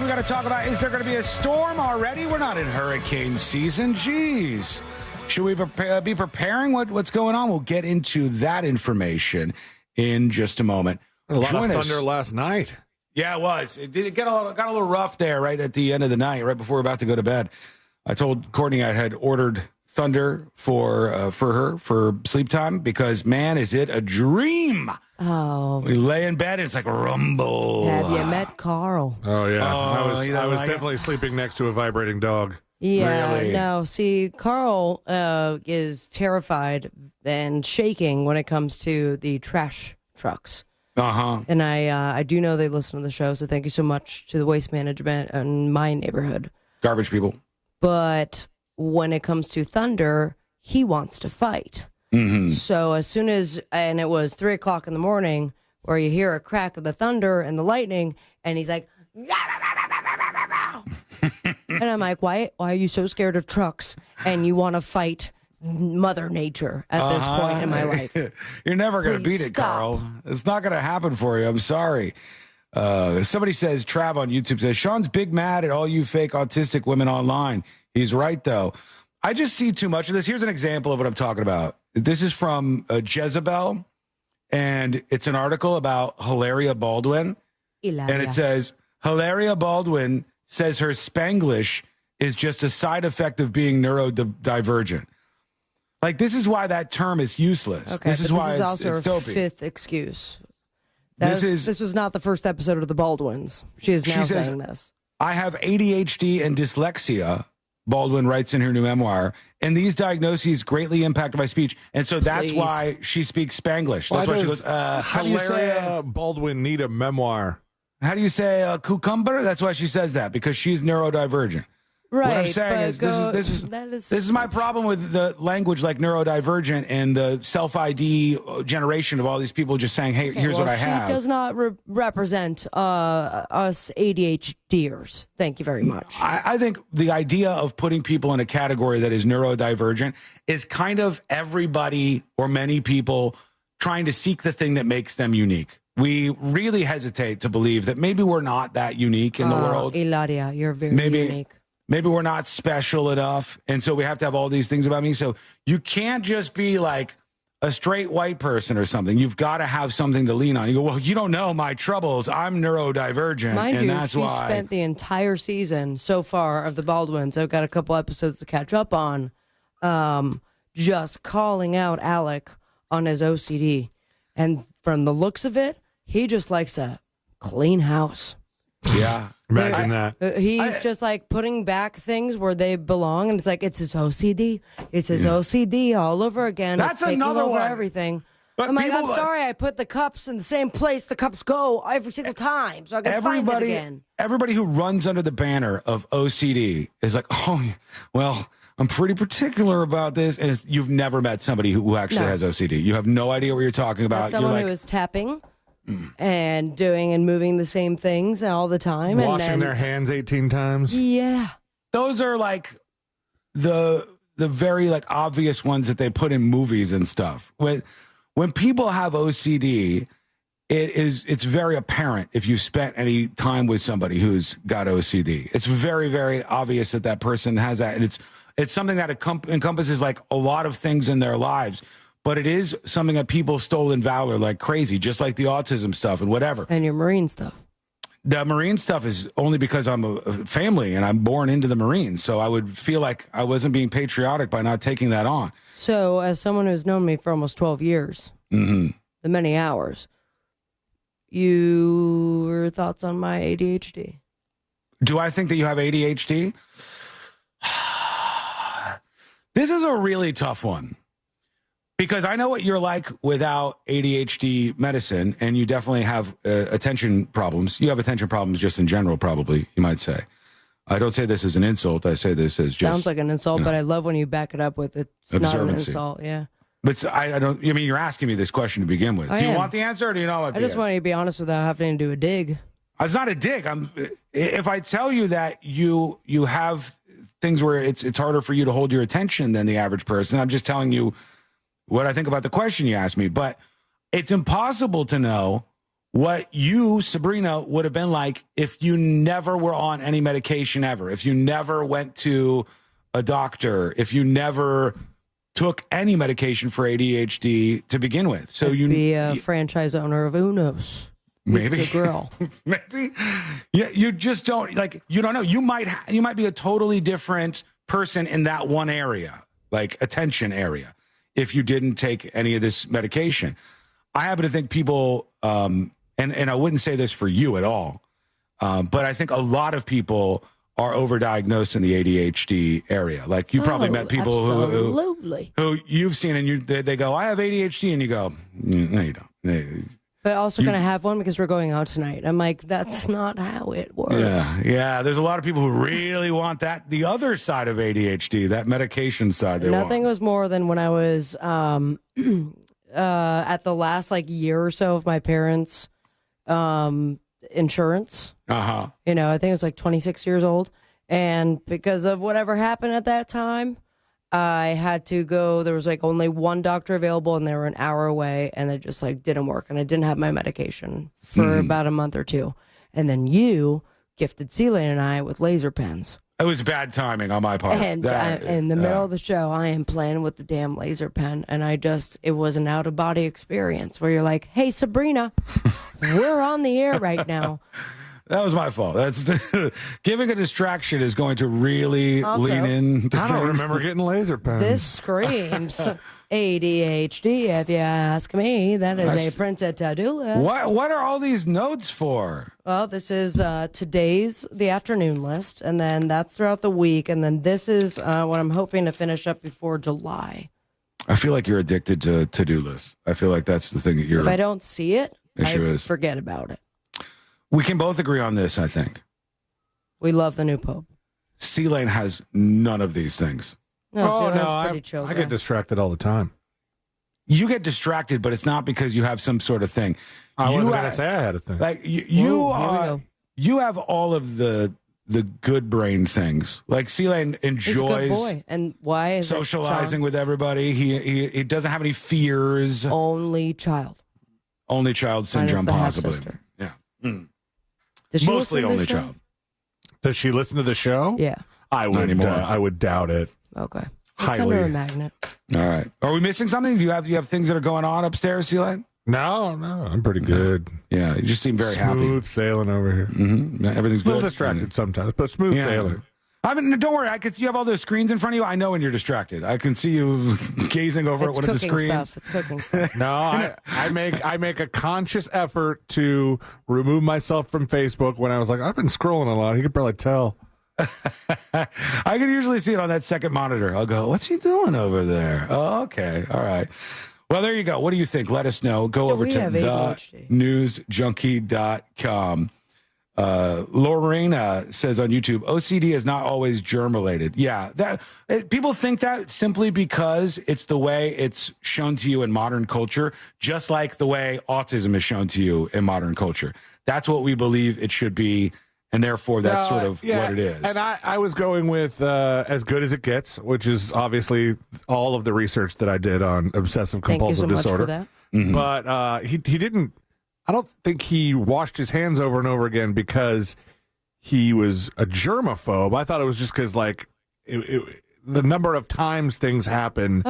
We got to talk about, is there going to be a storm already? We're not in hurricane season. Jeez. Should we be preparing what's going on? We'll get into that information in just a moment. A lot of thunder last night. Yeah, it was. It got a little rough there right at the end of the night, right before we were about to go to bed. I told Courtney I had ordered thunder for her for sleep time because, man, is it a dream. Oh. We lay in bed and it's like rumble. Have you met Carl? Oh, yeah. I was definitely sleeping next to a vibrating dog. Yeah, really? No. See, Carl is terrified and shaking when it comes to the trash trucks. Uh-huh. And I do know they listen to the show, so thank you so much to the waste management in my neighborhood. Garbage people. But when it comes to thunder, he wants to fight. Mm-hmm. So as soon as, and it was 3 o'clock in the morning, where you hear a crack of the thunder and the lightning, and he's like, and I'm like, why are you so scared of trucks and you want to fight Mother Nature at this point in my life? You're never going to beat it, stop. Carl. It's not going to happen for you. I'm sorry. Somebody says, Trav on YouTube says, Sean's big mad at all you fake autistic women online. He's right, though. I just see too much of this. Here's an example of what I'm talking about. This is from Jezebel, and it's an article about Hilaria Baldwin. And it says, Hilaria Baldwin says her Spanglish is just a side effect of being neurodivergent. Like, this is why that term is useless. Okay, this is why this is also it's her dopey. fifth excuse. This was not the first episode of the Baldwins. She is now says, saying this. I have ADHD and dyslexia, Baldwin writes in her new memoir, and these diagnoses greatly impacted my speech. And so that's why she speaks Spanglish. That's why she goes, how do you say Baldwin need a memoir? How do you say cucumber? That's why she says that, because she's neurodivergent. Right. What I'm saying is this is my problem with the language like neurodivergent and the self-ID generation of all these people just saying, hey, here's what I have. She does not represent us ADHDers. Thank you very much. I think the idea of putting people in a category that is neurodivergent is kind of everybody or many people trying to seek the thing that makes them unique. We really hesitate to believe that maybe we're not that unique in the world. Ilaria, you're very unique. Maybe we're not special enough, and so we have to have all these things about me. So you can't just be like a straight white person or something. You've got to have something to lean on. You go, well, you don't know my troubles. I'm neurodivergent, Mind and you, that's she why. spent the entire season so far of the Baldwins. I've got a couple episodes to catch up on, just calling out Alec on his OCD. And from the looks of it, he just likes a clean house. Yeah. Imagine that. He's just like putting back things where they belong, and it's like it's his OCD. It's his OCD all over again. That's it's another taking over one. everything. But I'm like, I'm people- sorry, I put the cups in the same place the cups go every single time, so I can find it again. Everybody who runs under the banner of OCD is like, oh, well, I'm pretty particular about this. And you've never met somebody who actually has OCD. You have no idea what you're talking about. That's someone who is tapping and doing and moving the same things all the time. Washing and then, their hands 18 times. Yeah. Those are like the very like obvious ones that they put in movies and stuff. When people have OCD, it's very apparent if you spent any time with somebody who's got OCD. It's very, very obvious that person has that. And it's something that encompasses like a lot of things in their lives. But it is something that people stole in valor like crazy, just like the autism stuff and whatever. And your Marine stuff. The Marine stuff is only because I'm a family and I'm born into the Marines. So I would feel like I wasn't being patriotic by not taking that on. So as someone who's known me for almost 12 years, the many hours, your thoughts on my ADHD? Do I think that you have ADHD? This is a really tough one. Because I know what you're like without ADHD medicine, and you definitely have attention problems. You have attention problems just in general, probably, you might say. I don't say this as an insult. I say this as just... Sounds like an insult, but I love when you back it up with it's not an insult, yeah. But I don't... I mean, you're asking me this question to begin with. Do you want the answer, or do you not want the answer? I just want you to be honest without having to do a dig. It's not a dig. If I tell you that you have things where it's harder for you to hold your attention than the average person, I'm just telling you what I think about the question you asked me. But it's impossible to know what you, Sabrina, would have been like if you never were on any medication ever, if you never went to a doctor, if you never took any medication for ADHD to begin with. So I'd be a franchise owner of Uno's. Maybe Pizza Grill. Maybe. Yeah, you just don't like. You don't know. You might be a totally different person in that one area, like attention area, if you didn't take any of this medication. I happen to think people, and I wouldn't say this for you at all, but I think a lot of people are overdiagnosed in the ADHD area. Like you probably met people who you've seen, and they go, "I have ADHD," and you go, "No, you don't." But also going to have one because we're going out tonight. I'm like, that's not how it works. Yeah. There's a lot of people who really want that, the other side of ADHD, that medication side. Nothing was more than when I was at the last year or so of my parents' insurance. Uh-huh. You know, I think it was 26 years old. And because of whatever happened at that time, I had to go. There was only one doctor available, and they were an hour away, and it just didn't work. And I didn't have my medication for about a month or two. And then you gifted Celia and I with laser pens. It was bad timing on my part. And in the middle of the show, I am playing with the damn laser pen, and it was an out of body experience where you're like, "Hey, Sabrina, we're on the air right now." That was my fault. That's giving a distraction is going to really Also, lean in. I don't remember getting laser pens. This screams ADHD, if you ask me. That is a printed to-do list. What are all these notes for? Well, this is the afternoon list, and then that's throughout the week, and then this is what I'm hoping to finish up before July. I feel like you're addicted to to-do lists. I feel like that's the thing that you're... If I don't see it, I forget about it. We can both agree on this, I think. We love the new Pope. C-Lane has none of these things. No, I get distracted all the time. You get distracted, but it's not because you have some sort of thing. I wasn't going to say I had a thing. Like you have all of the good brain things. Like C-Lane enjoys He's a good boy. And why is socializing with everybody. He doesn't have any fears. Only child syndrome, possibly. Half-sister. Yeah. Mm. Does she Mostly listen to the only show? child. Does she listen to the show? Yeah. I would doubt it. Okay. Let's send her a magnet. All right. Are we missing something? Do you have things that are going on upstairs, C-Lane? No, I'm pretty good. Yeah, you just seem very happy. Smooth sailing over here. Mm-hmm. Everything's a little good. distracted sometimes, but smooth sailing. Don't worry. You have all those screens in front of you. I know when you're distracted. I can see you gazing over at one of the screens. It's cooking stuff. No, I make a conscious effort to remove myself from Facebook when I was like, I've been scrolling a lot. You could probably tell. I can usually see it on that second monitor. I'll go, what's he doing over there? Oh, okay. All right. Well, there you go. What do you think? Let us know. Go over to thenewsjunkie.com. Lorena says on YouTube, OCD is not always germ-related. Yeah, people think that simply because it's the way it's shown to you in modern culture, just like the way autism is shown to you in modern culture. That's what we believe it should be, and therefore that's sort of what it is. And I was going with as good as it gets, which is obviously all of the research that I did on obsessive compulsive disorder. Much for that. Mm-hmm. But he didn't. I don't think he washed his hands over and over again because he was a germaphobe. I thought it was just because the number of times things happen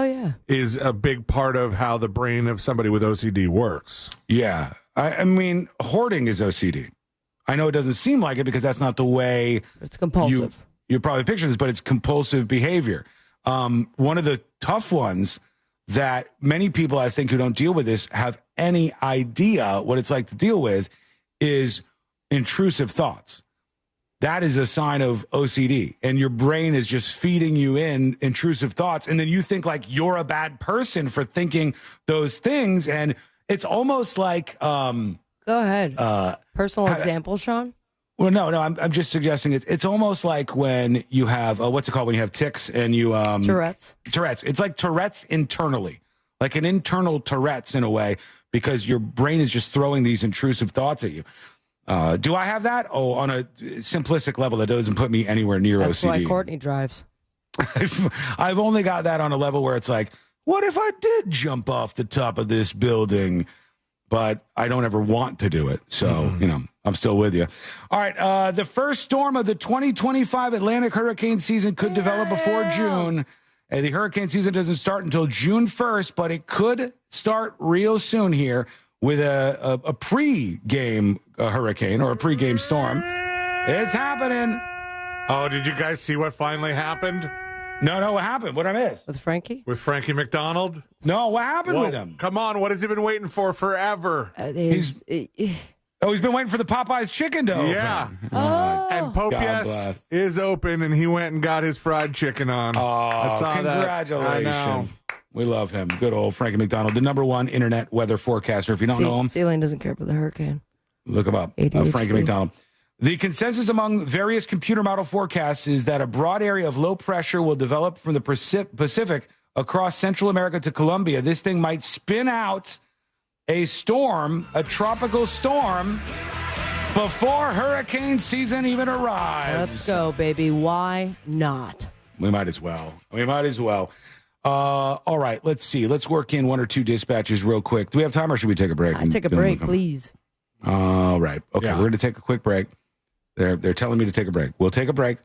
is a big part of how the brain of somebody with OCD works. Yeah. I mean, hoarding is OCD. I know it doesn't seem like it because that's not the way it's compulsive. You probably picture this, but it's compulsive behavior. One of the tough ones that many people, I think, who don't deal with this have any idea what it's like to deal with is intrusive thoughts. That is a sign of OCD, and your brain is just feeding you in intrusive thoughts, and then you think like you're a bad person for thinking those things, and it's almost like go ahead. Personal example, Sean? Well, no, I'm just suggesting it's almost like when you have what's it called when you have tics and you Tourette's. It's like Tourette's internally, like an internal Tourette's in a way, because your brain is just throwing these intrusive thoughts at you. Do I have that? Oh, on a simplistic level, that doesn't put me anywhere near That's OCD. why Courtney drives. I've only got that on a level where it's like, what if I did jump off the top of this building? But I don't ever want to do it. So, I'm still with you. All right. The first storm of the 2025 Atlantic hurricane season could develop before June. The hurricane season doesn't start until June 1st, but it could start real soon here with a pre-game hurricane or a pre-game storm. It's happening. Oh, did you guys see what finally happened? No, what happened? What I missed? With Frankie? With Frankie McDonald? No, what happened with him? Come on, what has he been waiting for forever? He's been waiting for the Popeyes chicken to open. Yeah. And Pope Yes is open, and he went and got his fried chicken on. Oh, I saw congratulations. That. I know. We love him. Good old Frankie McDonald, the #1 internet weather forecaster. If you don't know him, C-Lane doesn't care about the hurricane. Look him up. Frankie McDonald. The consensus among various computer model forecasts is that a broad area of low pressure will develop from the Pacific across Central America to Colombia. This thing might spin out a storm, a tropical storm, before hurricane season even arrives. Let's go, baby. Why not? We might as well. All right, let's see. Let's work in one or two dispatches real quick. Do we have time or should we take a break? Take a break, please. All right. Okay, we're going to take a quick break. They're telling me to take a break. We'll take a break.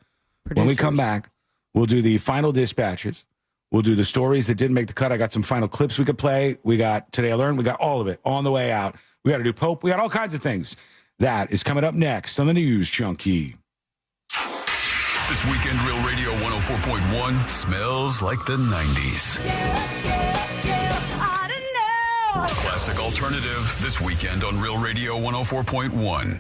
When we come back, we'll do the final dispatches. We'll do the stories that didn't make the cut. I got some final clips we could play. We got Today I Learned. We got all of it on the way out. We got to do Pope. We got all kinds of things. That is coming up next on the News Junkie. This weekend, Real Radio 104.1 smells like the 90s. Classic alternative this weekend on Real Radio 104.1.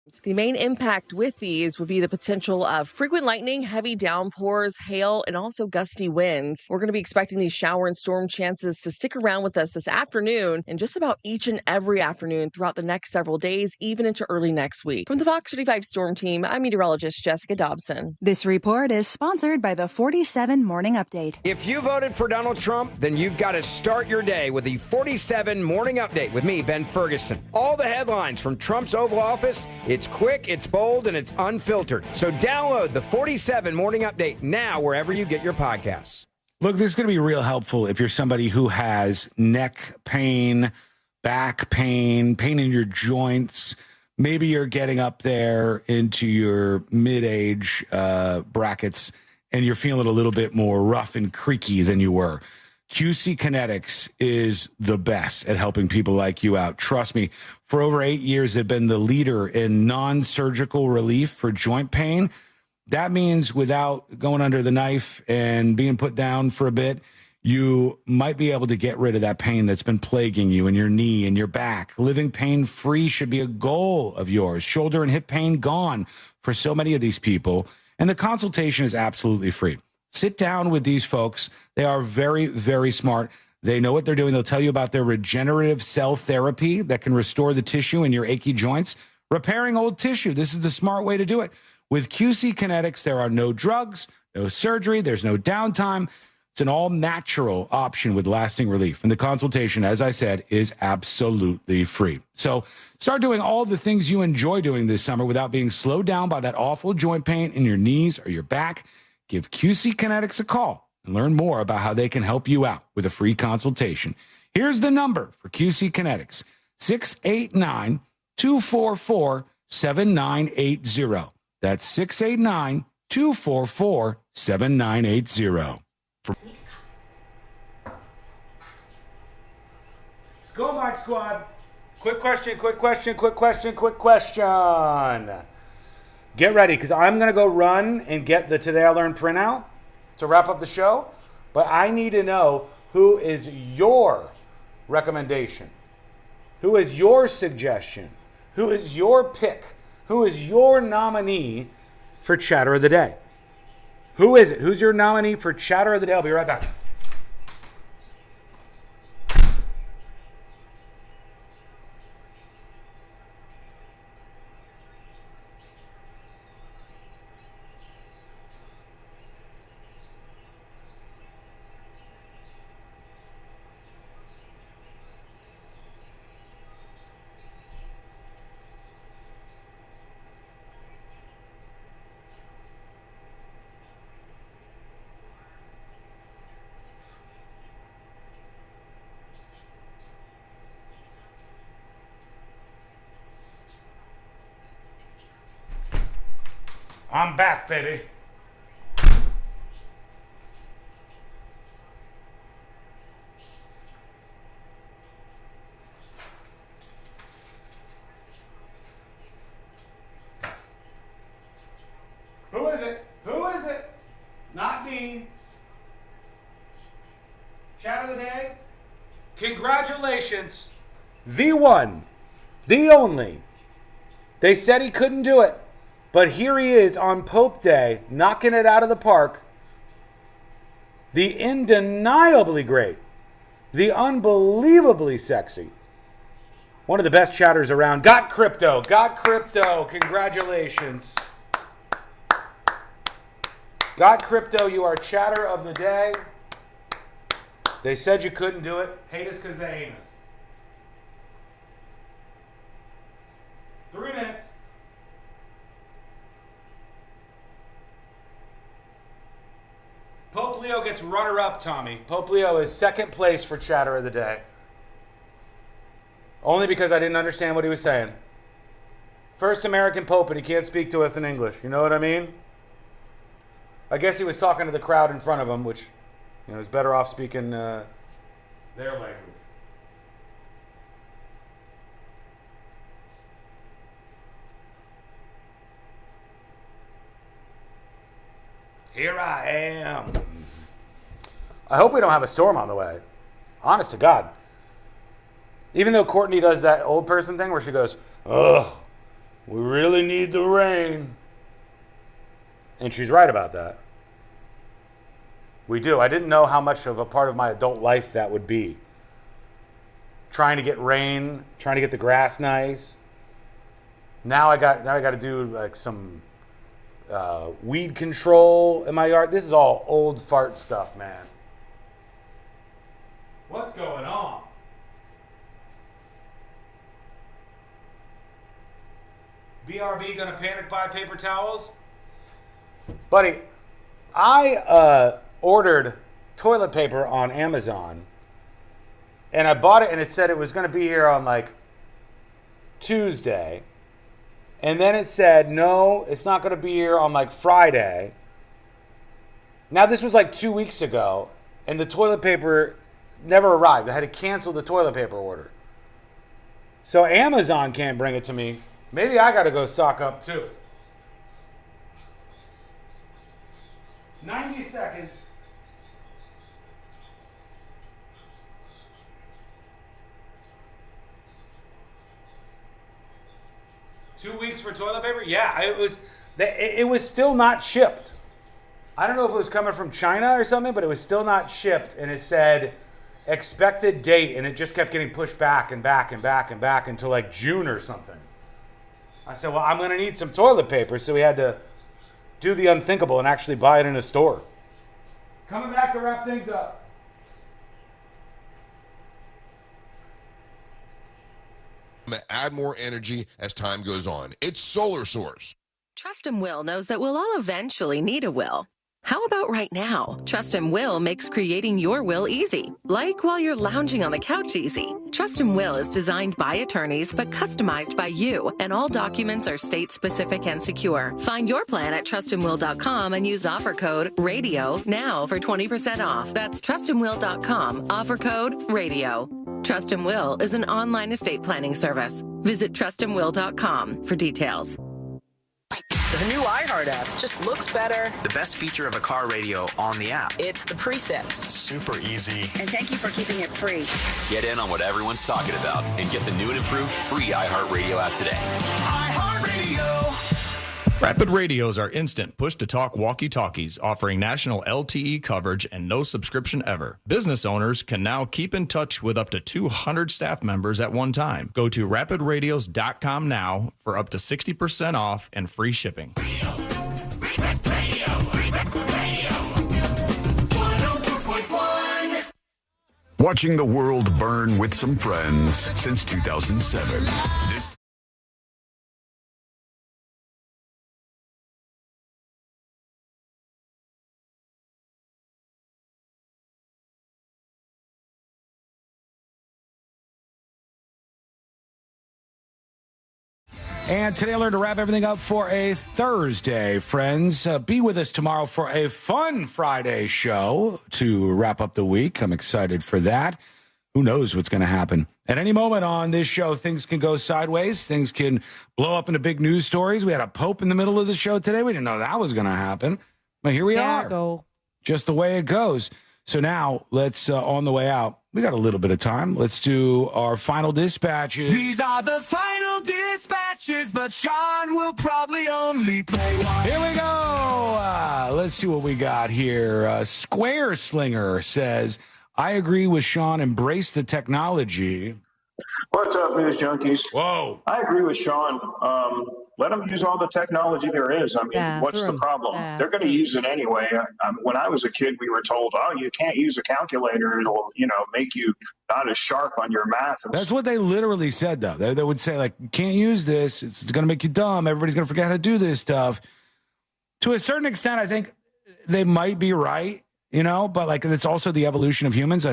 The main impact with these would be the potential of frequent lightning, heavy downpours, hail, and also gusty winds. We're going to be expecting these shower and storm chances to stick around with us this afternoon and just about each and every afternoon throughout the next several days, even into early next week. From the Fox 35 Storm Team, I'm meteorologist Jessica Dobson. This report is sponsored by the 47 Morning Update. If you voted for Donald Trump, then you've got to start your day with the 47 Morning Update with me, Ben Ferguson. All the headlines from Trump's Oval Office. It's quick, it's bold, and it's unfiltered. So download the 47 Morning Update now wherever you get your podcasts. Look, this is going to be real helpful if you're somebody who has neck pain, back pain, pain in your joints. Maybe you're getting up there into your mid-age brackets and you're feeling a little bit more rough and creaky than you were. QC Kinetics is the best at helping people like you out. Trust me, for over 8 years, they've been the leader in non-surgical relief for joint pain. That means without going under the knife and being put down for a bit, you might be able to get rid of that pain that's been plaguing you in your knee and your back. Living pain-free should be a goal of yours. Shoulder and hip pain gone for so many of these people. And the consultation is absolutely free. Sit down with these folks. They are very, very smart. They know what they're doing. They'll tell you about their regenerative cell therapy that can restore the tissue in your achy joints, repairing old tissue. This is the smart way to do it. With QC Kinetics, there are no drugs, no surgery, there's no downtime. It's an all-natural option with lasting relief. And the consultation, as I said, is absolutely free. So start doing all the things you enjoy doing this summer without being slowed down by that awful joint pain in your knees or your back. Give QC Kinetics a call and learn more about how they can help you out with a free consultation. Here's the number for QC Kinetics, 689-244-7980. That's 689-244-7980. Go, Mike Squad. Quick question. Get ready, because I'm going to go run and get the Today I Learned printout to wrap up the show. But I need to know, who is your recommendation? Who is your suggestion? Who is your pick? Who is your nominee for Chatter of the Day? Who is it? Who's your nominee for Chatter of the Day? I'll be right back. I'm back, baby. Who is it? Who is it? Not me. Chat of the day. Congratulations. The one. The only. They said he couldn't do it. But here he is on Pope Day, knocking it out of the park. The undeniably great, the unbelievably sexy, one of the best chatters around. Got crypto. Congratulations. Got crypto. You are chatter of the day. They said you couldn't do it. Hate us because they hate us. 3 minutes. Pope Leo gets runner-up, Tommy. Pope Leo is second place for Chatter of the Day. Only because I didn't understand what he was saying. First American Pope, and he can't speak to us in English. You know what I mean? I guess he was talking to the crowd in front of him, which, you know, is better off speaking their language. Here I am. I hope we don't have a storm on the way. Honest to God. Even though Courtney does that old person thing where she goes, ugh, We really need the rain. And she's right about that. We do. I didn't know how much of a part of my adult life that would be. Trying to get rain, trying to get the grass nice. Now I got to do like some weed control in my yard. This is all old fart stuff, man. What's going on? BRB gonna panic buy paper towels? Buddy, I ordered toilet paper on Amazon, and I bought it, and it said it was gonna be here on like Tuesday, and then it said no, it's not gonna be here on like Friday. Now this was like 2 weeks ago, and the toilet paper never arrived. I had to cancel the toilet paper order. So Amazon can't bring it to me. Maybe I got to go stock up too. 90 seconds. Two weeks for toilet paper? Yeah, it was still not shipped. I don't know if it was coming from China or something, but it was still not shipped, and it said expected date, and it just kept getting pushed back and back and back and back until like June or something. I said, well, I'm going to need some toilet paper, so we had to do the unthinkable and actually buy it in a store. Coming back to wrap things up. Add more energy as time goes on. It's Solar Source. Trust and Will knows that we'll all eventually need a will. How about right now? Trust and Will makes creating your will easy, like while you're lounging on the couch easy. Trust and Will is designed by attorneys but customized by you, and all documents are state-specific and secure. Find your plan at trustandwill.com and use offer code RADIO now for 20% off. That's trustandwill.com, offer code RADIO. Trust and Will is an online estate planning service. Visit trustandwill.com for details. The new iHeart app just looks better. The best feature of a car radio on the app. It's the presets. Super easy. And thank you for keeping it free. Get in on what everyone's talking about and get the new and improved free iHeartRadio app today. iHeartRadio. Rapid radios are instant push-to-talk walkie-talkies offering national LTE coverage and no subscription ever. Business owners can now keep in touch with up to 200 staff members at one time. Go to rapidradios.com now for up to 60% off and free shipping. Watching the world burn with some friends since 2007. And today I learned to wrap everything up for a Thursday, friends. Be with us tomorrow for a fun Friday show to wrap up the week. I'm excited for that. Who knows what's going to happen? At any moment on this show, things can go sideways. Things can blow up into big news stories. We had a pope in the middle of the show today. We didn't know that was going to happen. But here we are. Just the way it goes. So now let's, on the way out, we got a little bit of time. Let's do our final dispatches. These are the final dispatches, but Sean will probably only play one. Here we go. Let's see what we got here. Square Slinger says, I agree with Sean. Embrace the technology. What's up, News Junkies? Whoa. I agree with Sean. Let them use all the technology there is. I mean, what's the problem? They're going to use it anyway. When I was a kid, we were told, oh, you can't use a calculator. It'll, make you not as sharp on your math. That's what they literally said, though. They would say, like, you can't use this. It's going to make you dumb. Everybody's going to forget how to do this stuff. To a certain extent, I think they might be right, but, like, it's also the evolution of humans.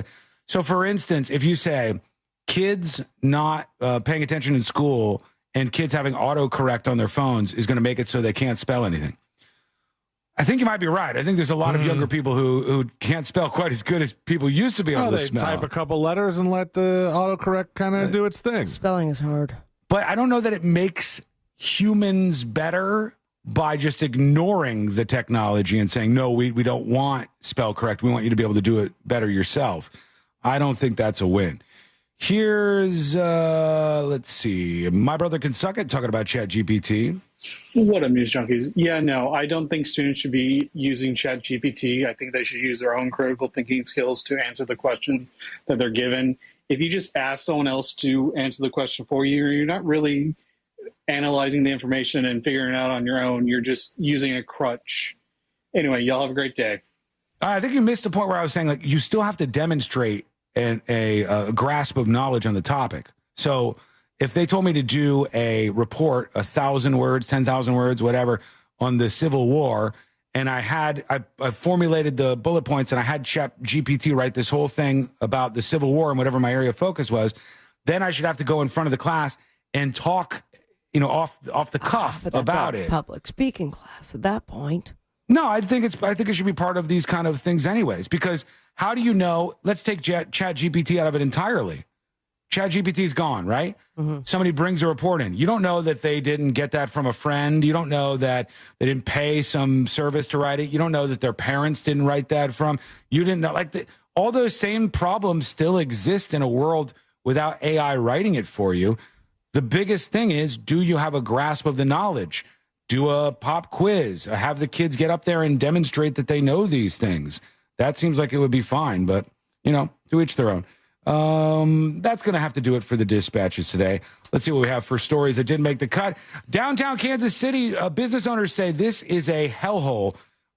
So, for instance, if you say kids not paying attention in school and kids having autocorrect on their phones is going to make it so they can't spell anything. I think you might be right. I think there's a lot of younger people who can't spell quite as good as people used to be able to spell. Type a couple letters and let the autocorrect kind of do its thing. Spelling is hard. But I don't know that it makes humans better by just ignoring the technology and saying, no, we don't want spell correct. We want you to be able to do it better yourself. I don't think that's a win. Here's, let's see, My Brother Can Suck It, talking about ChatGPT. What up, News Junkies? Yeah, no, I don't think students should be using ChatGPT. I think they should use their own critical thinking skills to answer the questions that they're given. If you just ask someone else to answer the question for you, you're not really analyzing the information and figuring it out on your own. You're just using a crutch. Anyway, y'all have a great day. I think you missed the point where I was saying, like, you still have to demonstrate a grasp of knowledge on the topic. So if they told me to do a report, 1,000 words, 10,000 words, whatever, on the Civil War, and I formulated the bullet points and I had ChatGPT write this whole thing about the Civil War and whatever my area of focus was, then I should have to go in front of the class and talk, off the cuff about it. Public speaking class at that point. No, I think it should be part of these kind of things anyways, because how do you know? Let's take ChatGPT out of it entirely. ChatGPT's gone, right? Mm-hmm. Somebody brings a report in. You don't know that they didn't get that from a friend. You don't know that they didn't pay some service to write it. You don't know that their parents didn't write that from. You didn't know. All those same problems still exist in a world without AI writing it for you. The biggest thing is, do you have a grasp of the knowledge? Do a pop quiz. Have the kids get up there and demonstrate that they know these things. That seems like it would be fine, but, to each their own. That's going to have to do it for the dispatches today. Let's see what we have for stories that didn't make the cut. Downtown Kansas City, business owners say this is a hellhole.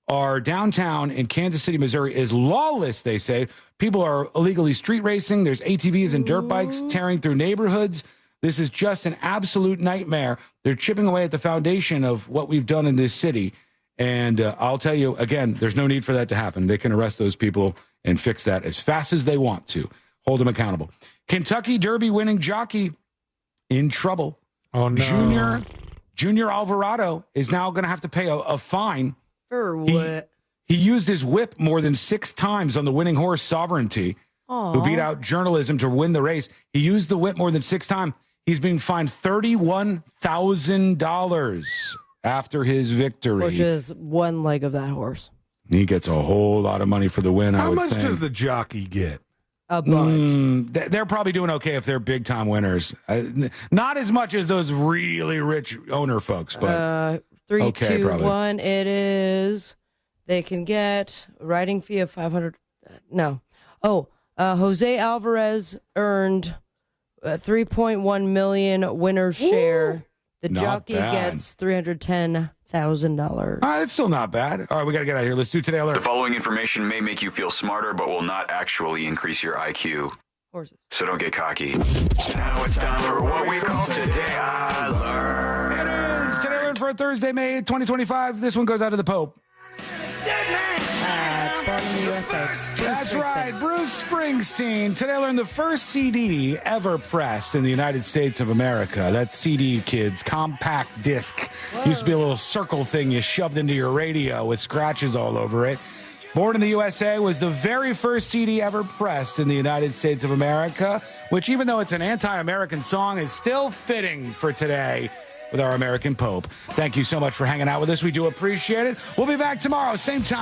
Our downtown in Kansas City, Missouri is lawless, they say. People are illegally street racing. There's ATVs and dirt bikes tearing through neighborhoods. This is just an absolute nightmare. They're chipping away at the foundation of what we've done in this city. And I'll tell you, again, there's no need for that to happen. They can arrest those people and fix that as fast as they want to. Hold them accountable. Kentucky Derby winning jockey in trouble. Oh, no. Junior Alvarado is now going to have to pay a fine. For what? He used his whip more than 6 times on the winning horse Sovereignty, who beat out Journalism to win the race. He used the whip more than 6 times. He's being fined $31,000 after his victory. Which is one leg of that horse. He gets a whole lot of money for the win, How much does the jockey get? A bunch. They're probably doing okay if they're big-time winners. Not as much as those really rich owner folks, but 3, okay, 2, probably. 1. It is. They can get a riding fee of $500. No. Jose Alvarez earned $3.1 million winner's share. The jockey gets $310,000. That's still not bad. All right, we got to get out of here. Let's do Today Alert. The following information may make you feel smarter, but will not actually increase your IQ. Horses. So don't get cocky. Now it's time for what we call Today Alert. It is Today Alert for Thursday, May 2025. This one goes out to the Pope. Born in the USA. That's right, Bruce Springsteen. Today I learned the first CD ever pressed in the United States of America. That's CD, kids, compact disc. Used to be a little circle thing you shoved into your radio with scratches all over it. Born in the USA was the very first CD ever pressed in the United States of America, which, even though it's an anti-American song, is still fitting for today with our American Pope. Thank you so much for hanging out with us. We do appreciate it. We'll be back tomorrow, same time.